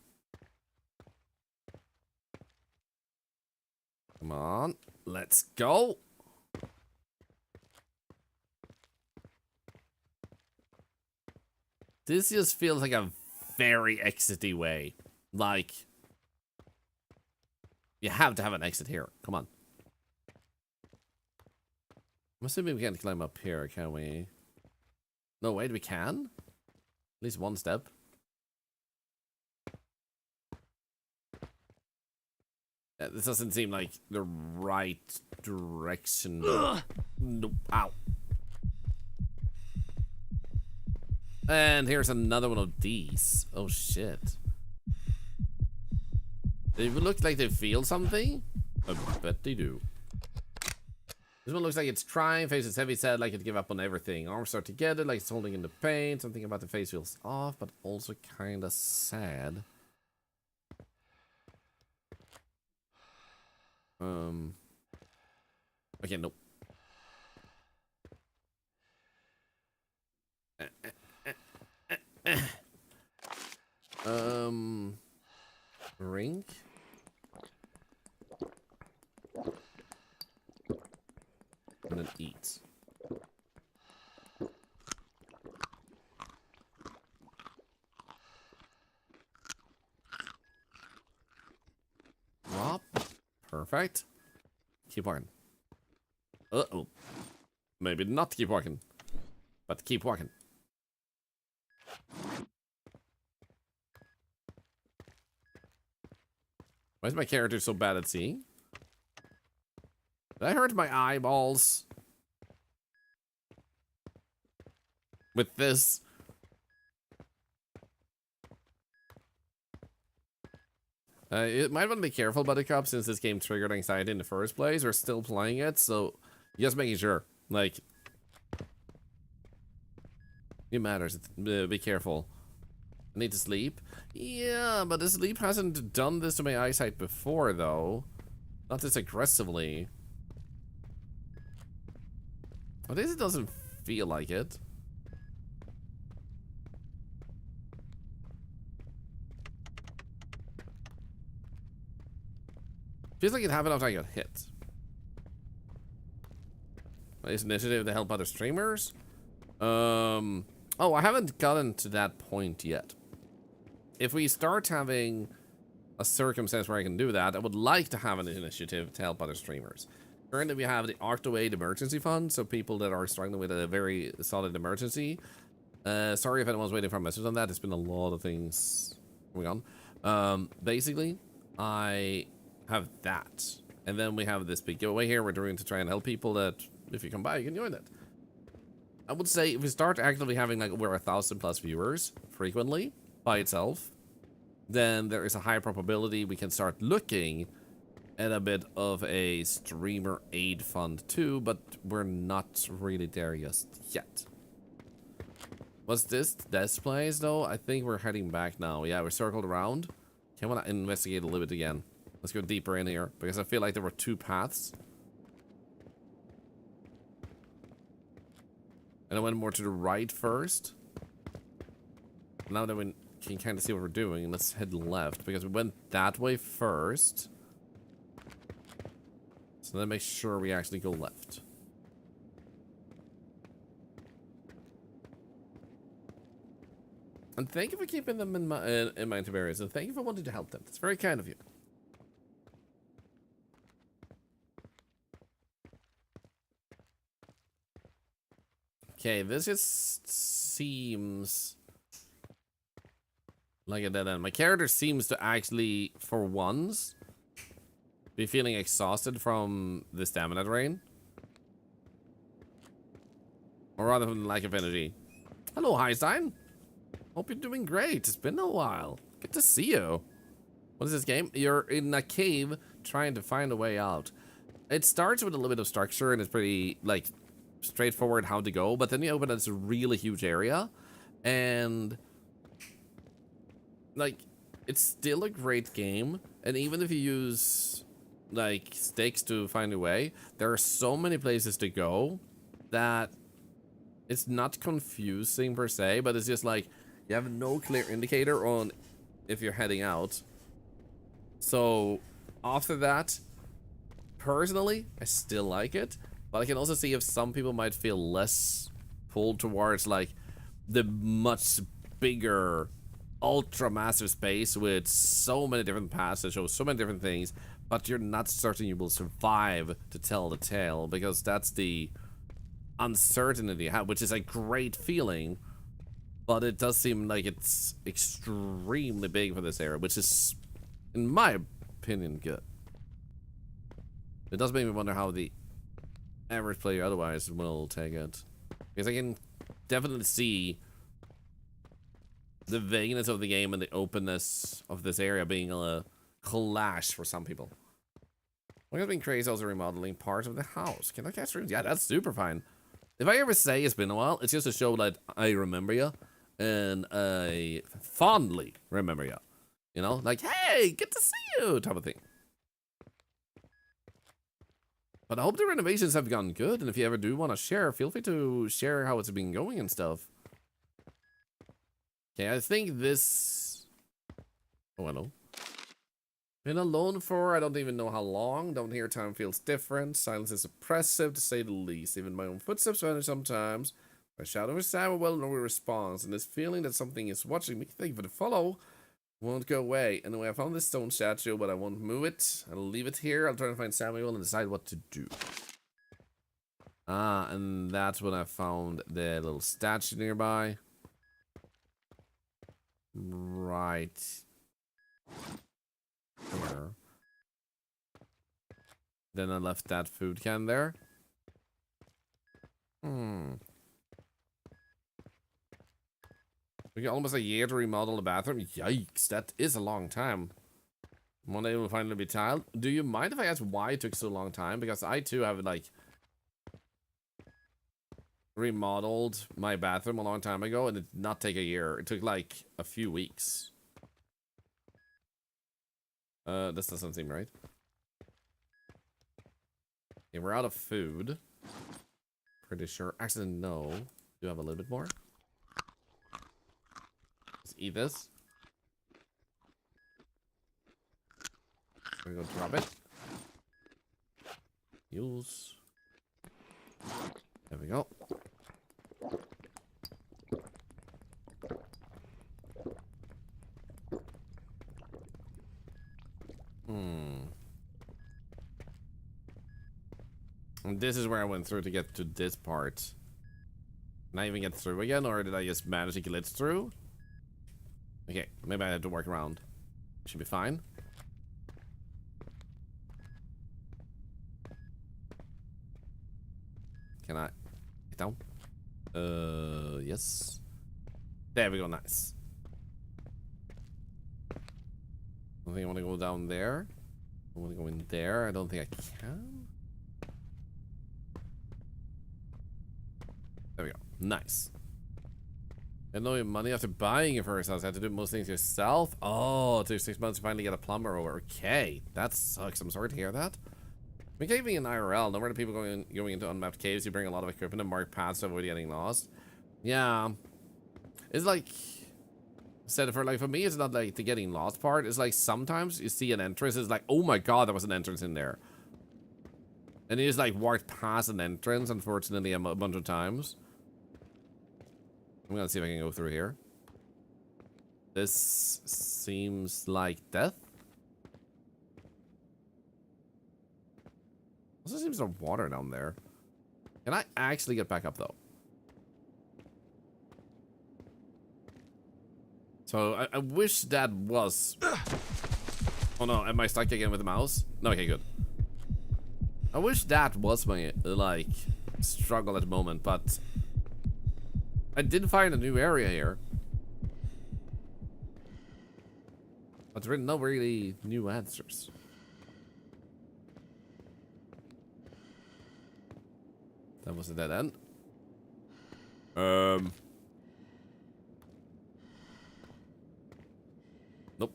Come on. Let's go. This just feels like a very exity way. Like, you have to have an exit here. Come on. I'm assuming we can't climb up here, can we? No, wait, we can? At least one step. Yeah, this doesn't seem like the right direction. Nope. Ow. And here's another one of these. Oh, shit. They look like they feel something? I bet they do. This one looks like it's trying. Face is heavy set, like it give up on everything. Arms are together, like it's holding in the pain. Something about the face feels off, but also kind of sad. Okay, nope. Rink. And then eat. Drop. Perfect. Keep walking. Uh-oh. Maybe not keep walking. But keep walking. Why is my character so bad at seeing? Did I hurt my eyeballs? With this? You might want to be careful, Buttercup, since this game triggered anxiety in the first place. We're still playing it, so just making sure. Like, it matters. Be careful. I need to sleep. Yeah, but the sleep hasn't done this to my eyesight before, though. Not this aggressively. At least it doesn't feel like it. Feels like it happened after I got hit. Nice initiative to help other streamers. Oh, I haven't gotten to that point yet. If we start having a circumstance where I can do that, I would like to have an initiative to help other streamers. Currently, we have the Octoaid Emergency Fund, so people that are struggling with a very solid emergency. Sorry if anyone's waiting for a message on that. There's been a lot of things going on. Basically, I have that. And then we have this big giveaway here we're doing to try and help people that, if you come by, you can join it. I would say if we start actively having like over 1,000+ viewers frequently by itself, then there is a high probability we can start looking at a bit of a streamer aid fund too, but we're not really there just yet. Was this place though? I think we're heading back now. Yeah, we're circled around. Okay, I want to investigate a little bit again. Let's go deeper in here because I feel like there were two paths. And I went more to the right first. Now that we can kind of see what we're doing, let's head left because we went that way first. So then make sure we actually go left. And thank you for keeping them in mind, Tiberius, and thank you for wanting to help them. That's very kind of you. Okay, this just seems like a dead end. My character seems to actually, for once, be feeling exhausted from the stamina drain. Or rather from lack of energy. Hello, Heistein. Hope you're doing great. It's been a while. Good to see you. What is this game? You're in a cave trying to find a way out. It starts with a little bit of structure and it's pretty, like, straightforward how to go, but then you open this really huge area and like it's still a great game, and even if you use like sticks to find a way, there are so many places to go that it's not confusing per se, but it's just like you have no clear indicator on if you're heading out. So after that, personally, I still like it. But I can also see if some people might feel less pulled towards like the much bigger, ultra massive space with so many different paths that show so many different things, but you're not certain you will survive to tell the tale, because that's the uncertainty you have, which is a great feeling. But it does seem like it's extremely big for this area, which is, in my opinion, good. It does make me wonder how the average player otherwise will take it. Because I can definitely see the vagueness of the game and the openness of this area being a clash for some people. What has been crazy also remodeling parts of the house. Can I catch rooms? Yeah, that's super fine. If I ever say it's been a while, it's just to show that I remember you. And I fondly remember you. You know? Like, hey, good to see you! Type of thing. But I hope the renovations have gone good. And if you ever do want to share, feel free to share how it's been going and stuff. Okay, I think this... Oh, hello. Been alone for I don't even know how long. Don't hear time feels different. Silence is oppressive, to say the least. Even my own footsteps vanish sometimes. My shadow is sad, well, no response. And this feeling that something is watching me, thank you for the follow, won't go away. Anyway, I found this stone statue, but I won't move it. I'll leave it here. I'll try to find Samuel and decide what to do. Ah, and that's when I found the little statue nearby. Right. There. Then I left that food can there. We got almost a year to remodel the bathroom. Yikes, that is a long time. One day will finally be tiled. Do you mind if I ask why it took so long time? Because I too have like remodeled my bathroom a long time ago and it did not take a year. It took like a few weeks. This doesn't seem right. Okay, we're out of food. Pretty sure. Actually, no. Do you have a little bit more? Let's eat this. We're gonna go drop it. Use. There we go. And this is where I went through to get to this part. Can I even get through again, or did I just manage to glitch through? Okay, maybe I have to work around. Should be fine. Can I get down? Yes. There we go, nice. I don't think I want to go down there. I want to go in there. I don't think I can. There we go. Nice. And no money after buying your first house. I had to do most things yourself. Oh, it took 6 months to finally get a plumber over. Okay, that sucks. I'm sorry to hear that. When caving in IRL, no matter people going into unmapped caves, you bring a lot of equipment and mark paths to avoid getting lost. Yeah. It's like... said for me, it's not like the getting lost part. It's like sometimes you see an entrance. It's like, oh my god, there was an entrance in there. And you just like walked past an entrance, unfortunately, a bunch of times. I'm gonna see if I can go through here. This seems like death. Also seems there's water down there. Can I actually get back up though? So I wish that was... Oh no, am I stuck again with the mouse? No, okay, good. I wish that was my, like, struggle at the moment, but... I did find a new area here. But there are no really new answers. That was a dead end. Nope.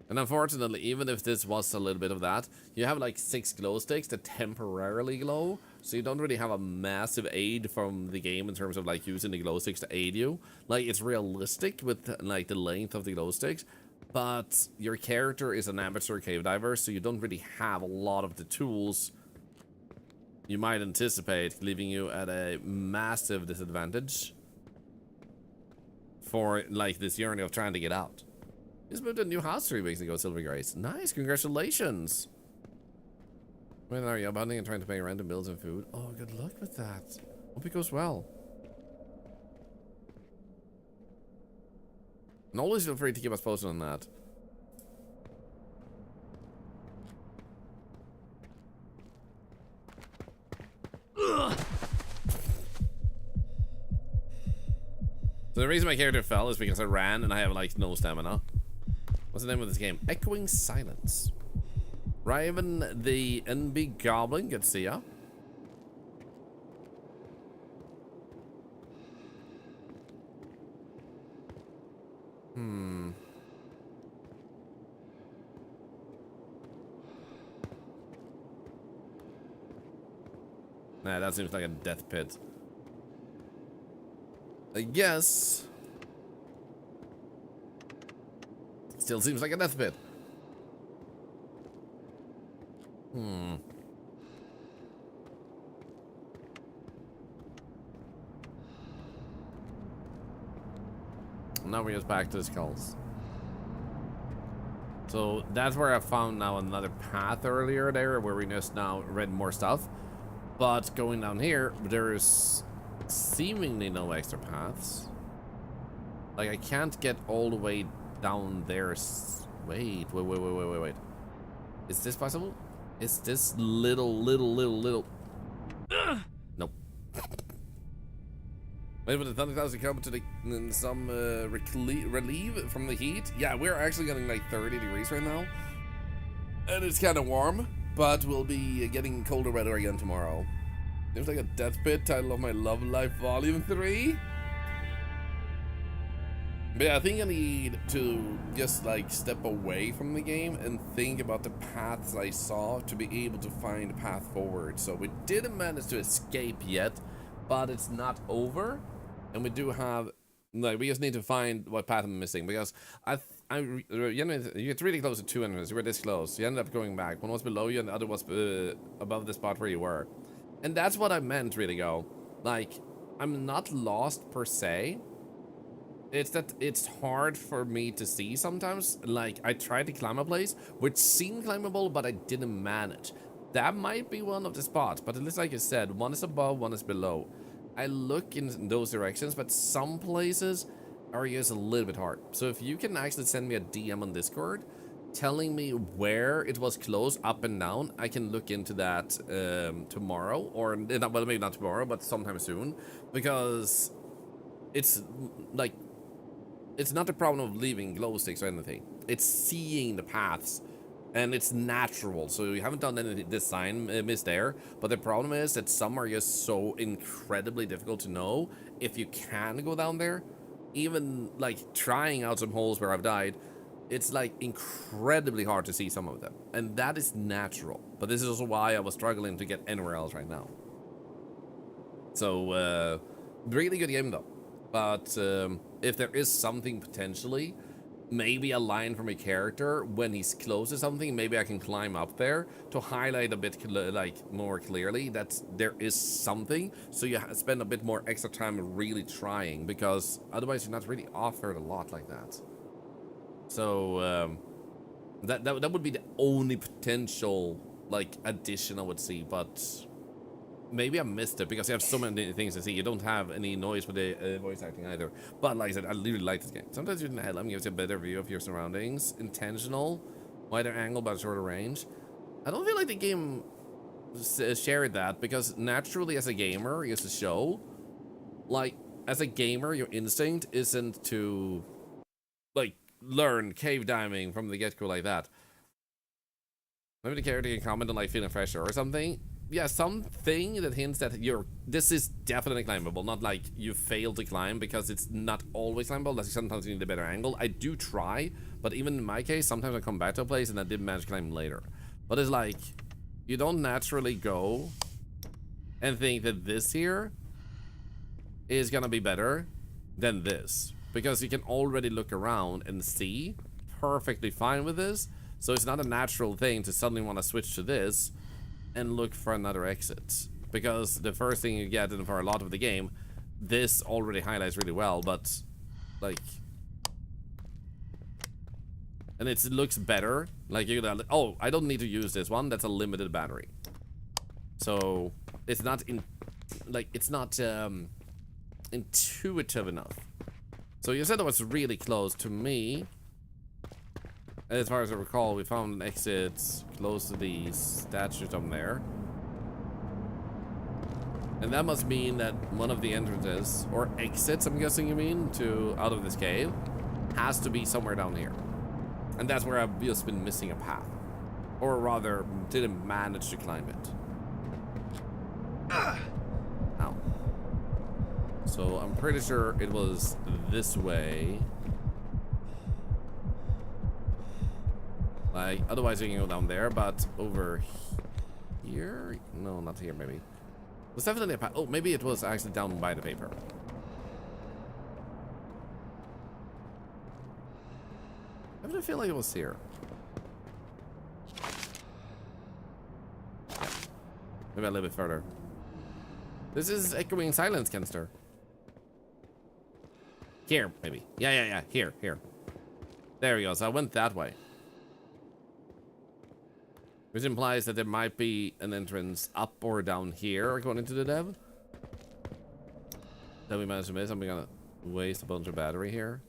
And unfortunately, even if this was a little bit of that, you have like 6 glow sticks that temporarily glow, so you don't really have a massive aid from the game in terms of like using the glow sticks to aid you. Like, it's realistic with like the length of the glow sticks, but your character is an amateur cave diver, so you don't really have a lot of the tools you might anticipate, leaving you at a massive disadvantage for like this journey of trying to get out. Just moved to a new house 3 weeks ago, Silver Grace. Nice, congratulations. When are you hunting and trying to pay rent and bills and food? Oh, good luck with that. Hope it goes well. And always feel free to keep us posted on that. So the reason my character fell is because I ran and I have like no stamina. What's the name of this game? Echoing Silence. Raven the NB Goblin, good to see ya. Nah, that seems like a death pit. I guess. Still seems like a death pit. Now we're just back to the skulls. So that's where I found now another path earlier there, where we just now read more stuff. But going down here, there is seemingly no extra paths. Like I can't get all the way down there. Wait. Is this possible? Is this little? Nope. Wait, but the thunder clouds are coming to some relief from the heat. Yeah, we're actually getting like 30 degrees right now, and it's kind of warm. But we'll be getting colder weather again tomorrow. Seems like a death pit. Title of my love life, Volume 3. But yeah, I think I need to just like step away from the game and think about the paths I saw to be able to find a path forward. So we didn't manage to escape yet, but it's not over. And we do have, like, we just need to find what path I'm missing, because you get really close to 2 enemies. You were this close. You ended up going back. One was below you and the other was above the spot where you were. And that's what I meant, really, go. Like, I'm not lost per se. It's that it's hard for me to see sometimes. Like, I tried to climb a place which seemed climbable, but I didn't manage. That might be one of the spots, but it looks like I said, one is above, one is below. I look in those directions, but some places are just a little bit hard. So if you can actually send me a DM on Discord telling me where it was close, up and down, I can look into that tomorrow, or well, maybe not tomorrow, but sometime soon, because it's like, it's not the problem of leaving glow sticks or anything. It's seeing the paths, and it's natural. So you haven't done any design miss there. But the problem is that some are just so incredibly difficult to know if you can go down there. Even like trying out some holes where I've died, it's like incredibly hard to see some of them. And that is natural. But this is also why I was struggling to get anywhere else right now. So, really good game though. But if there is something potentially, maybe a line from a character when he's close to something, maybe I can climb up there to highlight a bit like more clearly that there is something, so you spend a bit more extra time really trying, because otherwise you're not really offered a lot like that. So that would be the only potential like addition I would see, but maybe I missed it because you have so many things to see. You don't have any noise with the voice acting either. But like I said, I really like this game. Sometimes using the headlamp gives you a better view of your surroundings. Intentional, wider angle but shorter range. I don't feel like the game shared that, because naturally as a gamer, as a show, like as a gamer, your instinct isn't to like learn cave diving from the get-go like that. Maybe the character can comment on like feeling fresher or something. Yeah, something that hints that this is definitely climbable, not like you failed to climb, because it's not always climbable. Like sometimes you need a better angle. I do try, but even in my case, sometimes I come back to a place and I didn't manage to climb later. But it's like, you don't naturally go and think that this here is gonna be better than this, because you can already look around and see perfectly fine with this. So it's not a natural thing to suddenly want to switch to this and look for another exit, because the first thing you get, and for a lot of the game, this already highlights really well, but like And it looks better. Like, you know, oh, I don't need to use this one. That's a limited battery. So it's not intuitive enough. So you said it was really close to me. As far as I recall, we found an exit close to the statue down there. And that must mean that one of the entrances, or exits, I'm guessing you mean, out of this cave, has to be somewhere down here. And that's where I've just been missing a path. Or rather, didn't manage to climb it. Ow. So I'm pretty sure it was this way. Like, otherwise you can go down there, but over here? No, not here, maybe. It was definitely a path. Oh, maybe it was actually down by the paper. I really feel like it was here. Yeah. Maybe a little bit further. This is echoing silence, Kenster. Here, maybe. Yeah. Here. There we go. So I went that way. Which implies that there might be an entrance up or down here, according to the dev. That we managed to miss. I'm gonna waste a bunch of battery here.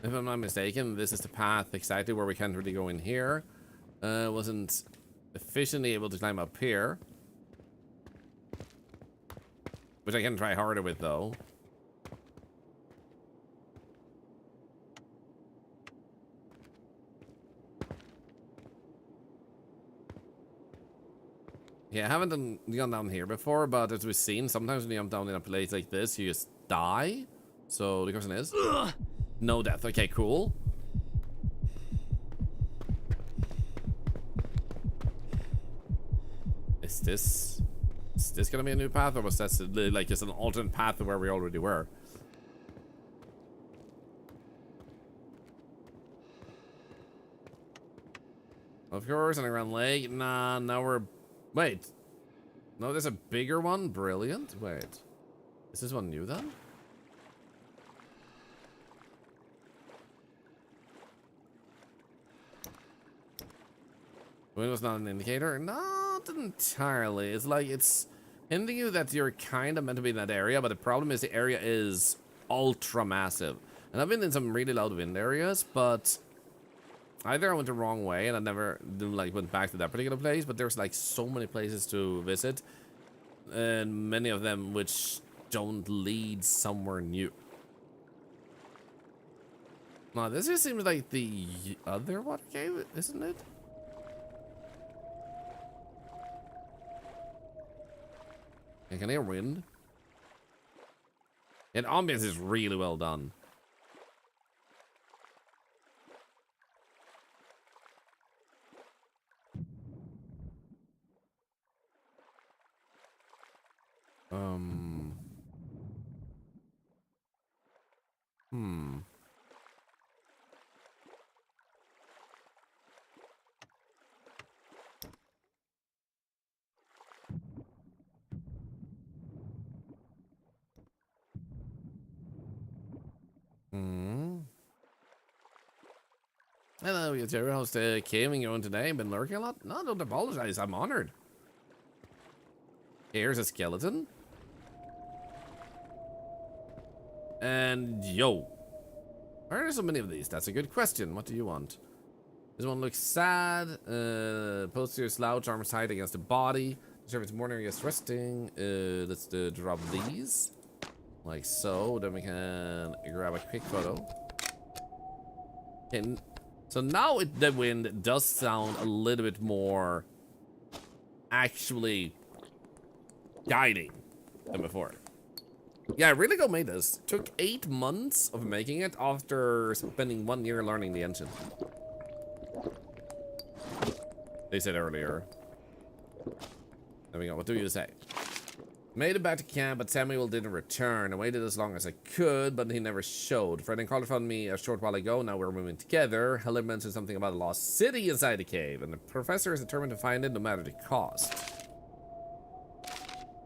If I'm not mistaken, this is the path exactly where we can't really go in here. Wasn't efficiently able to climb up here. Which I can try harder with, though. Yeah, I haven't gone down here before, but as we've seen, sometimes when you jump down in a place like this, you just die. So the question is... No death. Okay, cool. Is this gonna be a new path, or was that like just an alternate path to where we already were? Of course, underground lake. Nah, now we're... Wait. No, there's a bigger one? Brilliant. Wait. Is this one new then? Wind was not an indicator? Not entirely. It's like it's hinting you that you're kind of meant to be in that area, but the problem is the area is ultra massive. And I've been in some really loud wind areas, but either I went the wrong way and I never went back to that particular place, but there's like so many places to visit, and many of them which don't lead somewhere new. Now this just seems like the other water cave, isn't it? I can hear wind. And ambience is really well done. Hello, it's your host, Caving on today. Been lurking a lot? No, don't apologize. I'm honored. Here's a skeleton. And yo. Why are there so many of these? That's a good question. What do you want? This one looks sad. Posterior slouch, arms tight against the body. Servant's morning against resting. Let's drop these. Like so. Then we can grab a quick photo. Okay. So now the wind does sound a little bit more actually guiding than before. Yeah, really go made this. Took 8 months of making it after spending 1 year learning the engine. They said earlier. There we go. What do you say? Made it back to camp, but Samuel didn't return. I waited as long as I could, but he never showed. Fred and Carter found me a short while ago. Now we're moving together. Heller mentioned something about a lost city inside the cave, and the professor is determined to find it no matter the cost.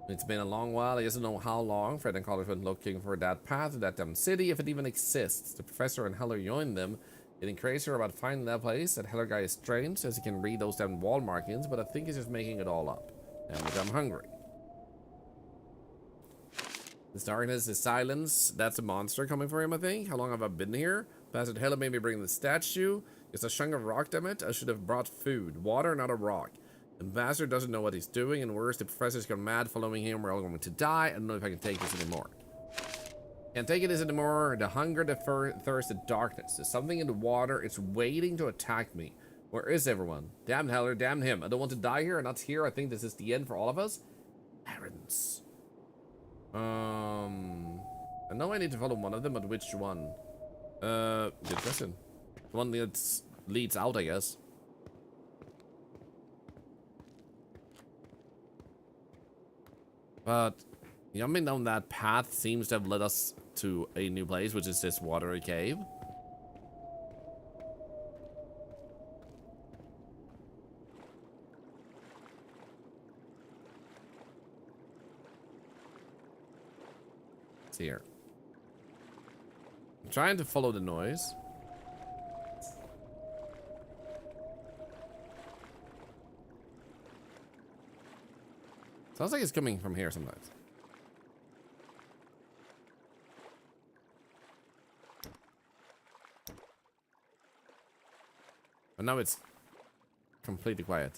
It's been a long while. I just don't know how long. Fred and Carter went looking for that path to that damn city, if it even exists. The professor and Heller joined them, getting crazier about finding that place. That Heller guy is strange, as he can read those damn wall markings, but I think he's just making it all up. And I'm hungry. This darkness, this silence, that's a monster coming for him, I think. How long have I been here? Pastor Heller made me bring the statue. It's a chunk of rock, damn it. I should have brought food. Water, not a rock. The bastard doesn't know what he's doing, and worse, the professor's gone mad following him. We're all going to die. I don't know if I can take this anymore. Can't take this anymore. The hunger, the thirst, the darkness. There's something in the water. It's waiting to attack me. Where is everyone? Damn Heller, damn him. I don't want to die here, and not here. I think this is the end for all of us. Errands. I know I need to follow one of them, but which one? Good question. The one that leads out, I guess. But jumping down that path seems to have led us to a new place, which is this watery cave. It's here. I'm trying to follow the noise. Sounds like it's coming from here sometimes. But now it's completely quiet.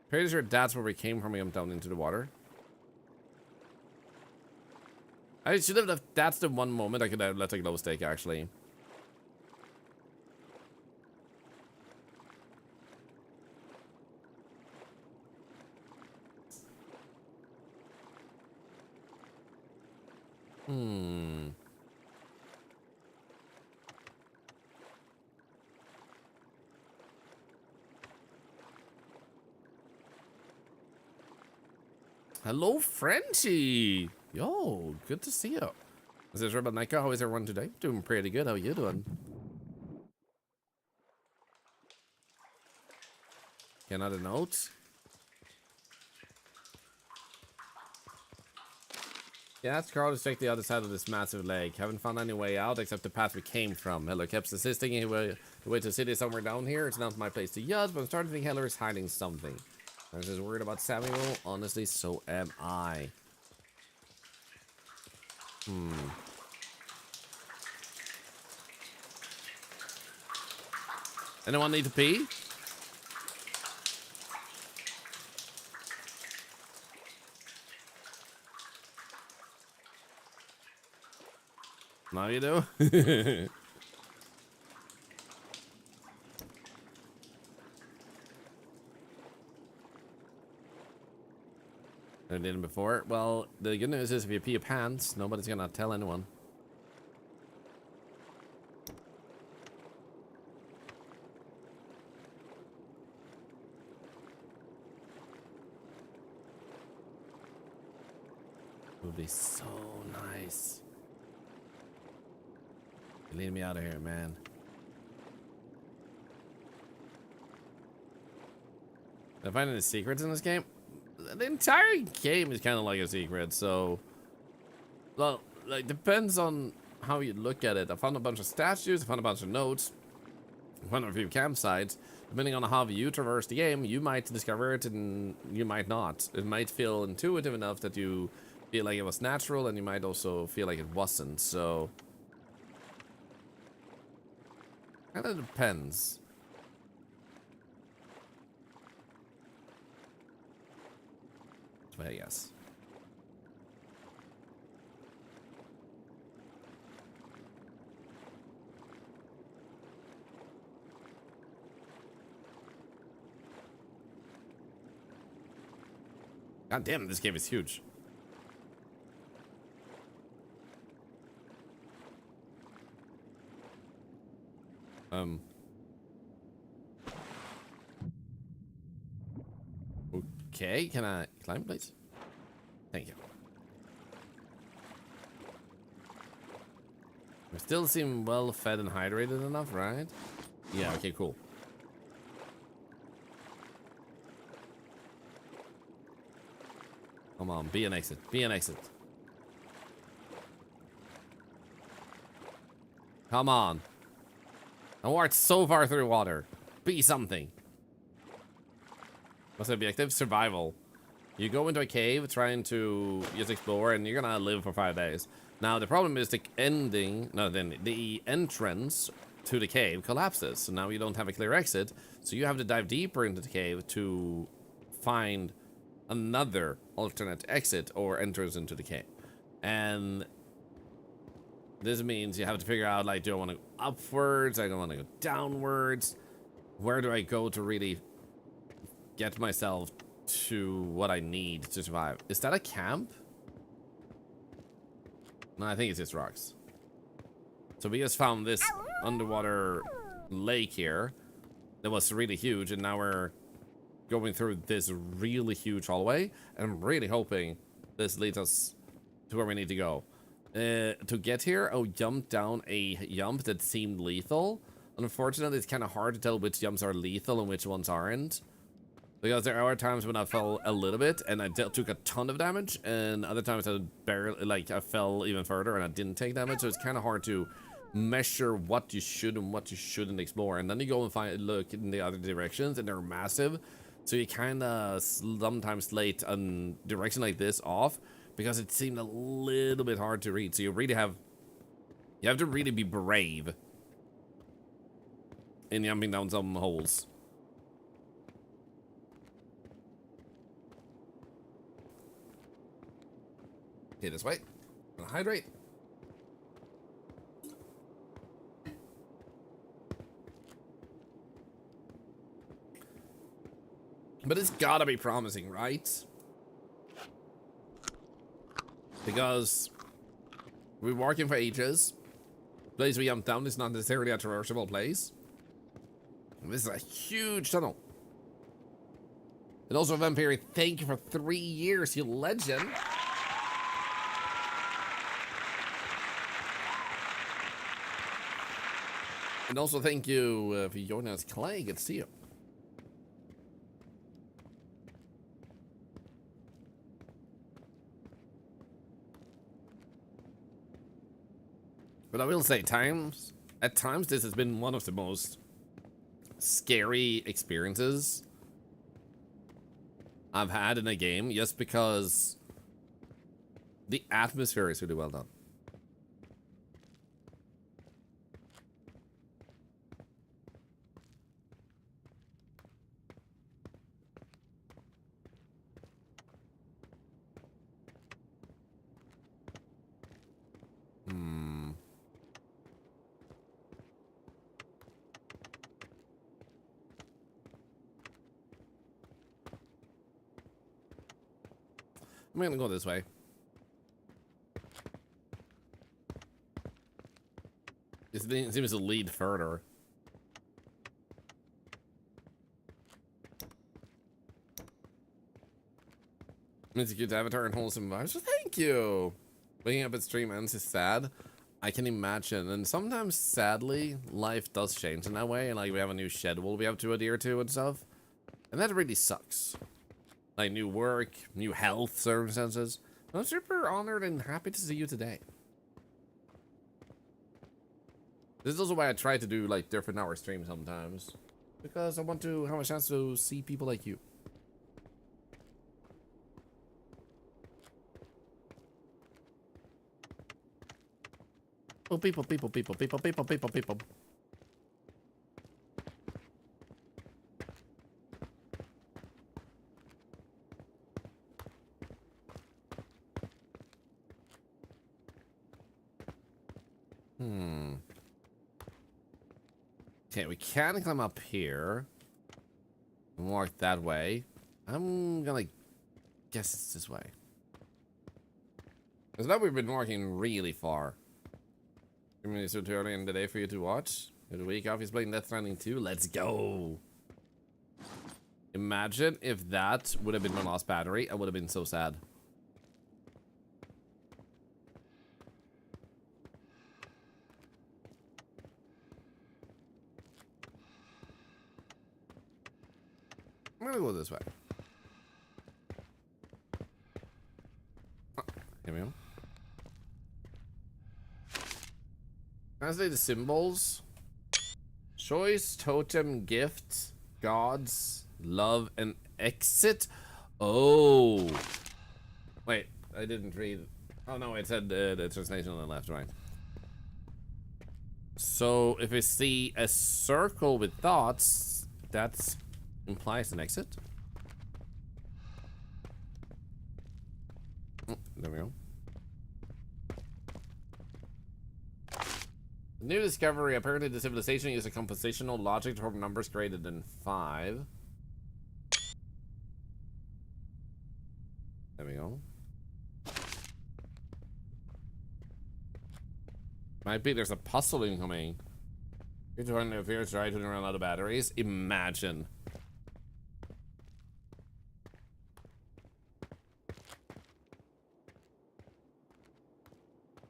Pretty sure that's where we came from. We went down into the water. I should have left. That's the one moment I could have let a glow stick, actually. Hello, Frenchie. Yo, good to see you. This is Rebel Nika. How is everyone today? Doing pretty good. How are you doing? Another note. Yeah, that's Carl to check the other side of this massive lake. Haven't found any way out except the path we came from. Heller kept insisting he would the way to the city is somewhere down here. It's not my place to judge, but I'm starting to think Heller is hiding something. I was just worried about Samuel. Honestly, so am I. Anyone need to pee? Now you do. I didn't before. Well, the good news is if you pee your pants, nobody's gonna tell anyone. It would be so nice. You lead me out of here, man. Did I find any secrets in this game? The entire game is kind of like a secret, so... Well, like, depends on how you look at it. I found a bunch of statues, I found a bunch of notes, I found a few campsites. Depending on how you traverse the game, you might discover it and you might not. It might feel intuitive enough that you feel like it was natural, and you might also feel like it wasn't, so... Kind of depends. I guess. God damn, this game is huge. Okay, can I climb, please? Thank you. We still seem well fed and hydrated enough, right? Yeah, okay, cool. Come on, be an exit. Be an exit. Come on. I walked so far through water. Be something. What's the objective? Survival. You go into a cave trying to just explore, and you're gonna live for 5 days. Now the problem is the entrance to the cave collapses, so now you don't have a clear exit. So you have to dive deeper into the cave to find another alternate exit or entrance into the cave. And this means you have to figure out, like, do I want to go upwards? I don't want to go downwards. Where do I go to really get myself to what I need to survive? Is that a camp? No, I think it's just rocks. So we just found this underwater lake here that was really huge, and now we're going through this really huge hallway, and I'm really hoping this leads us to where we need to go. To get here, I jumped down a jump that seemed lethal. Unfortunately, it's kind of hard to tell which jumps are lethal and which ones aren't, because there are times when I fell a little bit and I took a ton of damage, and other times I barely, like, I fell even further and I didn't take damage. So it's kind of hard to measure what you should and what you shouldn't explore. And then you go and look in the other directions, and they're massive. So you kind of sometimes slate a direction like this off because it seemed a little bit hard to read. So you have to really be brave in jumping down some holes. Okay, this way. I'm gonna hydrate. But it's gotta be promising, right? Because we're walking for ages. The place we jumped down is not necessarily a traversable place. And this is a huge tunnel. And also, Vampire, thank you for 3 years, you legend. And also, thank you for joining us, Clay. Good to see you. But I will say, at times, this has been one of the most scary experiences I've had in a game, just because the atmosphere is really well done. I'm gonna go this way. It seems to lead further. It's a cute avatar and wholesome vibes. So thank you. Waking up at stream ends is sad. I can imagine. And sometimes, sadly, life does change in that way. And like, we have a new schedule we have to adhere to and stuff. And that really sucks. Like new work, new health circumstances. I'm super honored and happy to see you today. This is also why I try to do like different hour streams sometimes, because I want to have a chance to see people like you. Oh, people. Okay, we can climb up here and walk that way. I'm gonna guess it's this way. Because now we've been walking really far. I mean, it's too early in the day for you to watch. The week off, he's playing Death Stranding 2. Let's go. Imagine if that would have been my last battery. I would have been so sad. I'm gonna go this way. Oh, here we go. Translate the symbols. Choice, totem, gift, gods, love, and exit. Oh. Wait, I didn't read. Oh no, it said the translation on the left, right. So if I see a circle with thoughts, that implies an exit. Oh, there we go. New discovery. Apparently the civilization uses compositional logic to form numbers greater than 5. There we go. Might be there's a puzzle incoming. You're trying to appear right to run out of batteries. Imagine.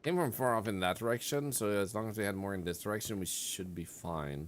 Came from far off in that direction, so as long as we had more in this direction, we should be fine.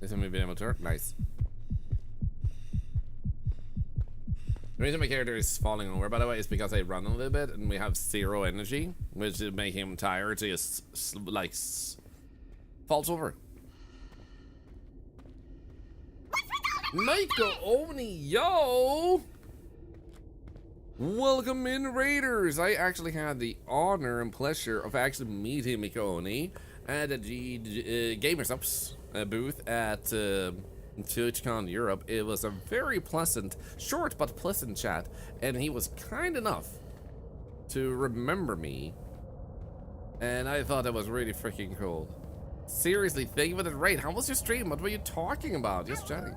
This one we've been able to work. Nice. The reason my character is falling over, by the way, is because I run a little bit and we have 0 energy, which is making him tired, so he just like falls over. Michael Oni, yo! Welcome in, Raiders! I actually had the honor and pleasure of actually meeting Michael Oni at a GamerSups booth at TwitchCon Europe. It was a very pleasant, short but pleasant chat, and he was kind enough to remember me, and I thought that was really freaking cool. Seriously, thank you for the raid. How was your stream? What were you talking about? Just chatting.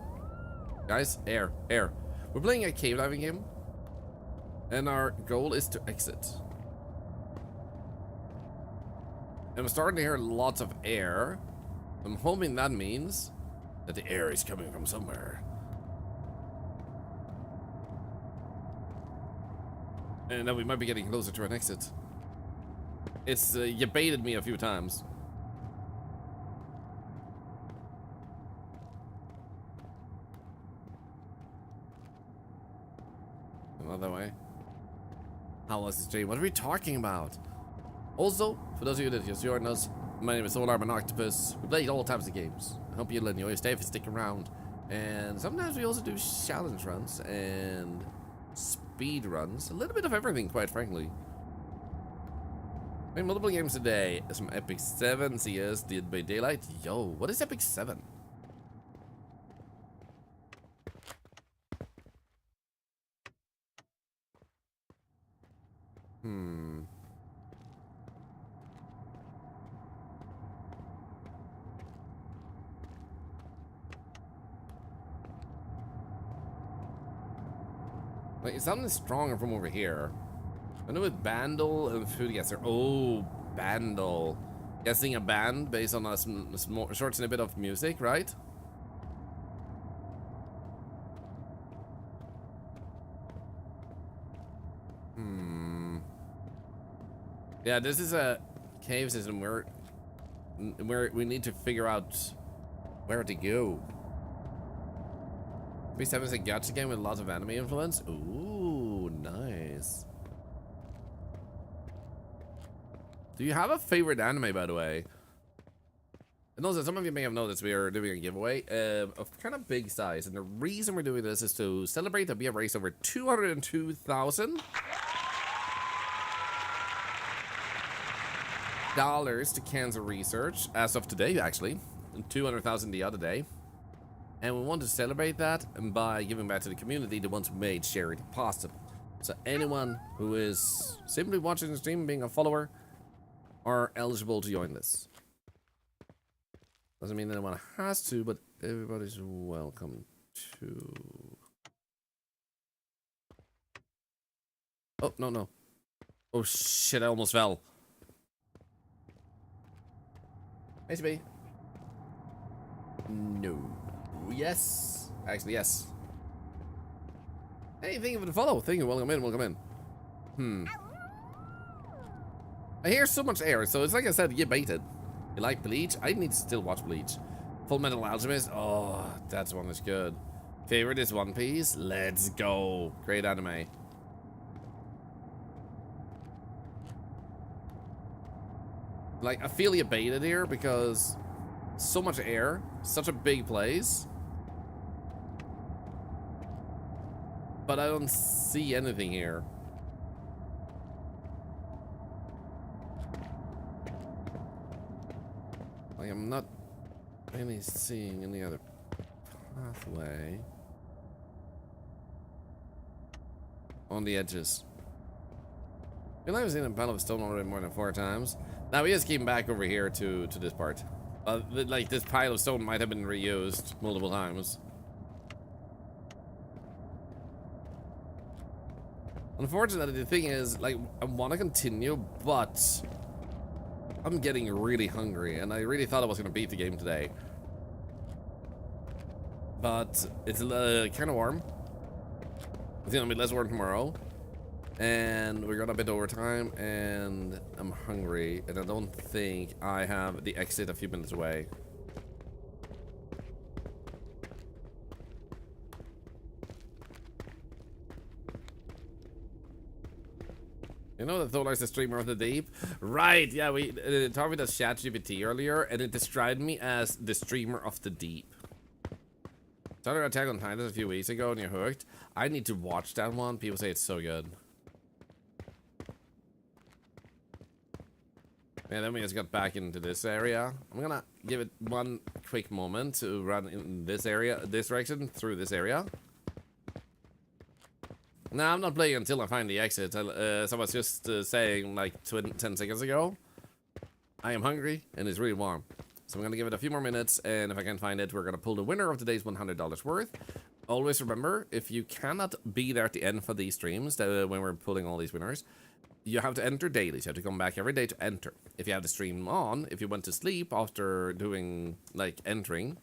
Guys, air. We're playing a cave diving game, and our goal is to exit. And I'm starting to hear lots of air. I'm hoping that means that the air is coming from somewhere. And that we might be getting closer to an exit. It's, you baited me a few times. Another way. How was the stream? What are we talking about? Also, for those of you that just joined us, my name is Thorlar, I'm an octopus. We play all types of games. I hope you'll enjoy. Stay if you stick around. And sometimes we also do challenge runs and speed runs. A little bit of everything, quite frankly. Playing multiple games today. Some Epic 7 CS, Dead by Daylight. Yo, what is Epic 7? Wait, something stronger from over here. I know with Bandle and Food Guesser. Oh, Bandle. Guessing a band based on a short snippet of music, right? Yeah, this is a cave system where we need to figure out where to go. B7 is a gacha game with lots of anime influence. Ooh, nice. Do you have a favorite anime, by the way? And also, some of you may have noticed we are doing a giveaway of kind of big size. And the reason we're doing this is to celebrate that we have raised over $202,000 to cancer research as of today, actually. And $200,000 the other day. And we want to celebrate that by giving back to the community, the ones who made charity possible. So anyone who is simply watching the stream, being a follower, are eligible to join this. Doesn't mean anyone has to, but everybody's welcome to. Oh, no. Oh, shit, I almost fell. Hey, CB. No. Yes. Actually, yes. Hey, thank you for the follow. Thank you. Welcome in. I hear so much air, so it's like I said, get baited. You like Bleach? I need to still watch Bleach. Full Metal Alchemist? Oh, that one is good. Favorite is One Piece? Let's go. Great anime. Like, I feel you baited here because so much air, such a big place. But I don't see anything here. Like, I'm not really seeing any other pathway on the edges. I feel like I've seen a Battle of Stone already more than 4 times. Now we just came back over here to this part. Like, this pile of stone might have been reused multiple times. Unfortunately, the thing is, like, I want to continue, but I'm getting really hungry, and I really thought I was going to beat the game today. But it's kind of warm. It's going to be less warm tomorrow. And we got a bit overtime, and I'm hungry, and I don't think I have the exit a few minutes away. You know that Thorlar's the streamer of the deep? Right, yeah, we talked with us ChatGPT earlier, and it described me as the streamer of the deep. Started Attack on Titan a few weeks ago, and you're hooked. I need to watch that one. People say it's so good. Yeah, then we just got back into this area. I'm gonna give it one quick moment to run in this area, this direction, through this area. No, I'm not playing until I find the exit. As I was just saying like 10 seconds ago, I am hungry and it's really warm. So I'm gonna give it a few more minutes, and if I can find it, we're gonna pull the winner of today's $100 worth. Always remember, if you cannot be there at the end for these streams, when we're pulling all these winners, you have to enter daily. So you have to come back every day to enter. If you have the stream on, if you went to sleep after doing, like, entering,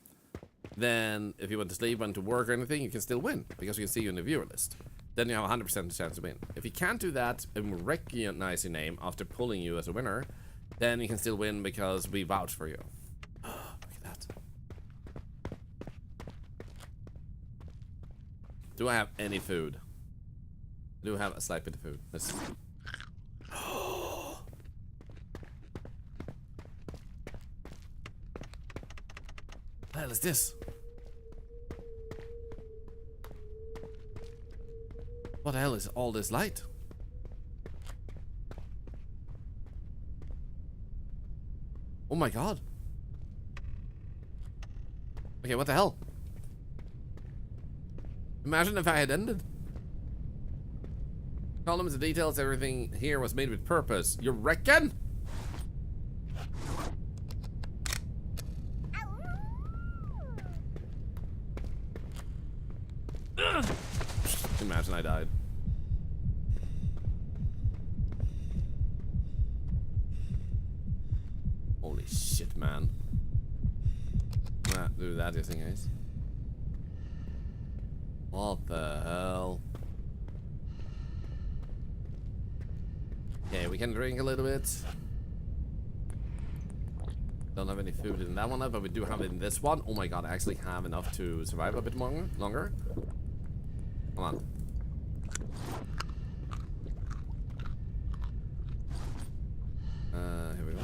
then if you went to sleep, went to work or anything, you can still win, because we can see you in the viewer list. Then you have a 100% chance to win. If you can't do that and recognize your name after pulling you as a winner, then you can still win because we vouch for you. Look at that. Do I have any food? I do have a slight bit of food. Let's see. What the hell is this? What the hell is all this light? Oh my god. Okay, what the hell? Imagine if I had ended. Columns and details, everything here was made with purpose. You reckon? Imagine I died. Holy shit, man. Nah, do that just in case. What the hell? Okay, we can drink a little bit. Don't have any food in that one, but we do have it in this one. Oh my god, I actually have enough to survive a bit longer. Come on. Here we go.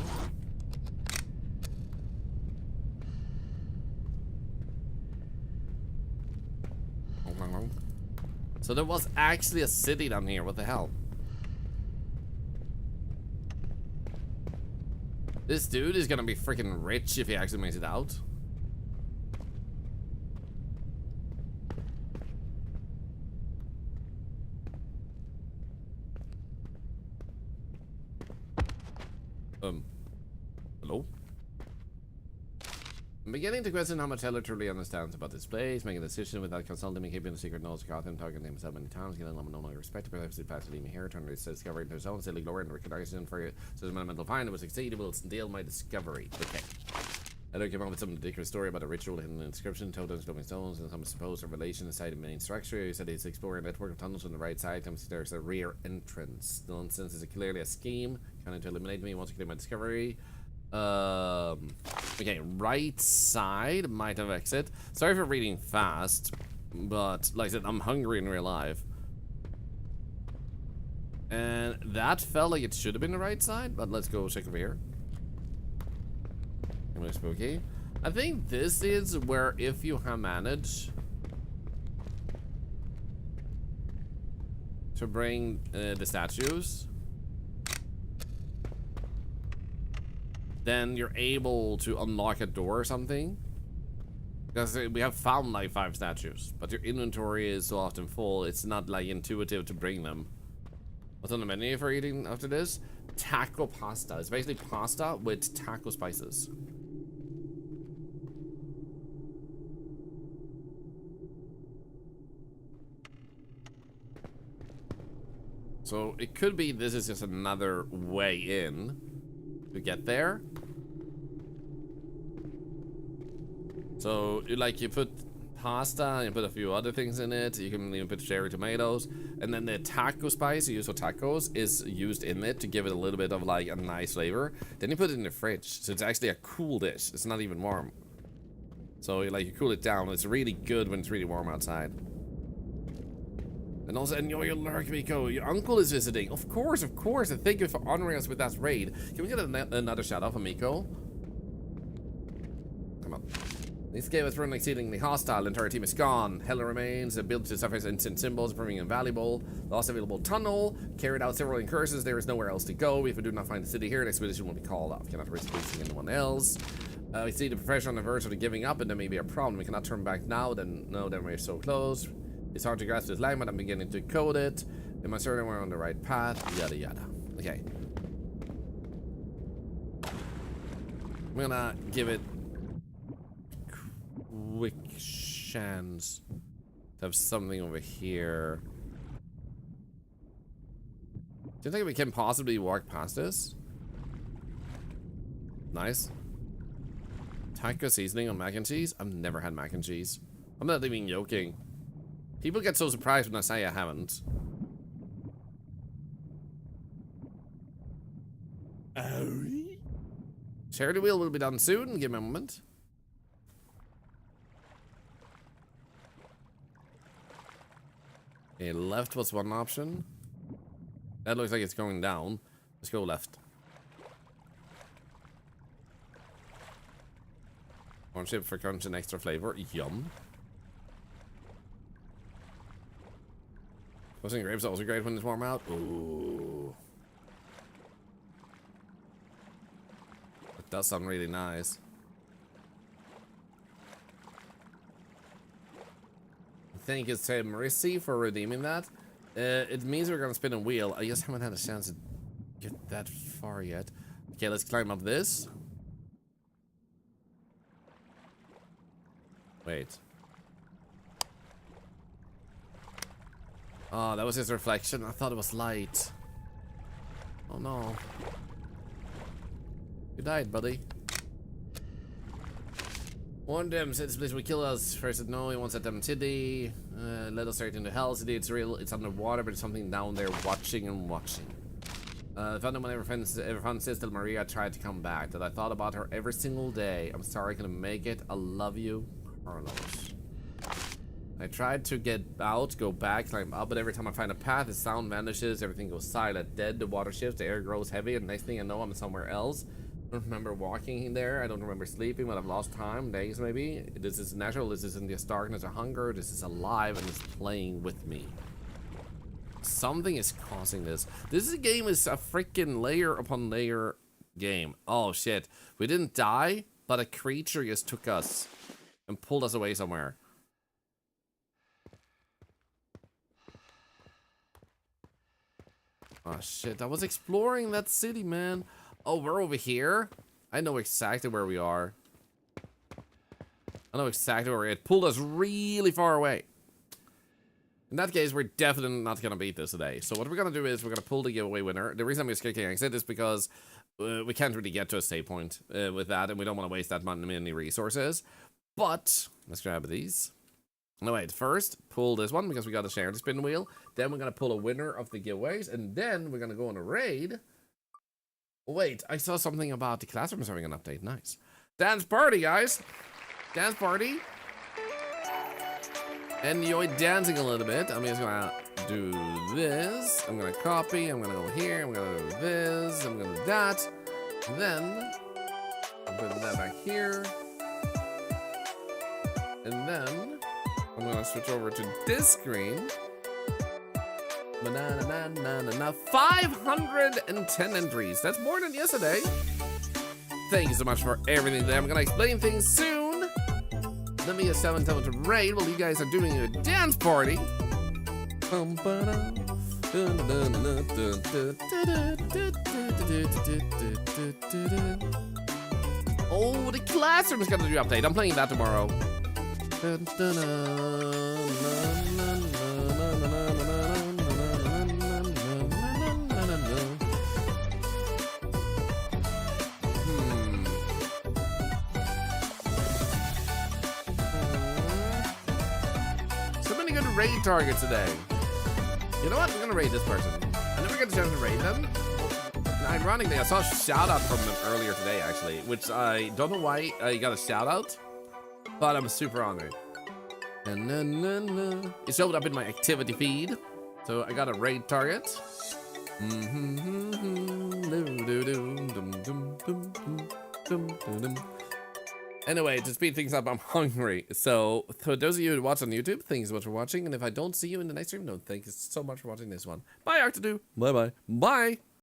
So there was actually a city down here. What the hell? This dude is gonna be freaking rich if he actually makes it out. Hello? I'm beginning to question how much Heller truly understands about this place, making a decision without consulting me, keeping a secret knows Gotham, talking to him so many times, getting them no longer respected, perhaps it passed to leave me here, turn to discovery into his own silly glory and recognition for it. So my mental find it will succeed, it will deal my discovery. Okay. Heller came up with some ridiculous story about a ritual hidden inscription, totems, glowing stones, and some supposed revelation inside the main structure. He said he's exploring a network of tunnels on the right side. There's a rear entrance. Nonsense is clearly a scheme, trying to eliminate me, wants to get my discovery. Okay, right side might have exit. Sorry for reading fast, but like I said, I'm hungry in real life. And that felt like it should have been the right side, but let's go check over here. Am I spooky? I think this is where if you have managed to bring the statues, then you're able to unlock a door or something. Because we have found like 5 statues, but your inventory is so often full, it's not like intuitive to bring them. What's on the menu for eating after this? Taco pasta. It's basically pasta with taco spices. So it could be this is just another way in to get there. So you put pasta, you put a few other things in it. You can even put cherry tomatoes, and then the taco spice you use for tacos is used in it to give it a little bit of like a nice flavor. Then you put it in the fridge, so it's actually a cool dish. It's not even warm. So you cool it down. It's really good when it's really warm outside. And also enjoy your lurk, Miko. Your uncle is visiting. Of course, of course. And thank you for honoring us with that raid. Can we get another shout out from Miko? Come on. This game is running exceedingly hostile. The entire team is gone. Heller remains. The ability to suffer instant symbols, proving invaluable. Lost available tunnel. Carried out several incursions. There is nowhere else to go. If we do not find the city here, the expedition will be called off. Cannot risk losing anyone else. We see the profession on the verge of giving up, and there may be a problem. We cannot turn back now. Then we're so close. It's hard to grasp this line, but I'm beginning to code it. Am I certain we're on the right path? Yada yada. Okay. I'm gonna give it a quick chance to have something over here. Do you think we can possibly walk past this? Nice. Taco seasoning on mac and cheese? I've never had mac and cheese. I'm not even joking. People get so surprised when I say I haven't. Charity wheel will be done soon. Give me a moment. Okay, left was one option. That looks like it's going down. Let's go left. One chip for crunch and extra flavor. Yum. Roasting grapes are also great when it's warm out. Ooh. It does sound really nice. Thank you, Marisi, for redeeming that. It means we're gonna spin a wheel. I just haven't had a chance to get that far yet. Okay, let's climb up this. Wait. Oh, that was his reflection. I thought it was light. Oh no. You died, buddy. Warn them, said this place will kill us. First said no, he wants at them city. Let us straight into Hell City. It's real, it's underwater, but there's something down there watching and watching. Found him whenever found Sister Maria tried to come back. That I thought about her every single day. I'm sorry I couldn't make it. I love you, Carlos. I tried to get out, go back, climb up, but every time I find a path, the sound vanishes, everything goes silent, dead, the water shifts, the air grows heavy, and next thing I know, I'm somewhere else. don't remember walking in there. I don't remember sleeping, but I've lost time, days maybe. This is natural. This isn't just darkness or hunger. This is alive and it's playing with me. Something is causing this. This game is a freaking layer upon layer game. Oh shit. We didn't die, but a creature just took us and pulled us away somewhere. Oh shit, I was exploring that city, man. Oh, we're over here? I know exactly where we are. I know exactly where it pulled us really far away. In that case, we're definitely not gonna beat this today. So what we're gonna do is we're gonna pull the giveaway winner. The reason I'm just kicking exit is because we can't really get to a save point with that, and we don't want to waste that many resources. But let's grab these. No, wait, first pull this one because we got to share the spin wheel. Then we're gonna pull a winner of the giveaways, and then we're gonna go on a raid. Wait, I saw something about the classrooms having an update. Nice. Dance party, guys. Dance party. Enjoy dancing a little bit. I'm just gonna do this. I'm gonna copy. I'm gonna go here. I'm gonna do this. I'm gonna do that. And then I'm putting that back here. And then I'm gonna switch over to this screen. 510 entries. That's more than yesterday. Thank you so much for everything today. I'm gonna explain things soon. Let me just tell them to raid while you guys are doing a dance party. Oh, the classroom's gonna do update. I'm playing that tomorrow. Raid targets today. You know what? I'm gonna raid this person. I never get a chance to raid them. Ironically, I saw a shout out from them earlier today, actually, which I don't know why I got a shout out, but I'm super honored. It showed up in my activity feed, so I got a raid target. Anyway, to speed things up, I'm hungry. So, for those of you who watch on YouTube, thanks so much for watching. And if I don't see you in the next stream, no, thank you so much for watching this one. Bye, Arctadoo. Bye-bye. Bye.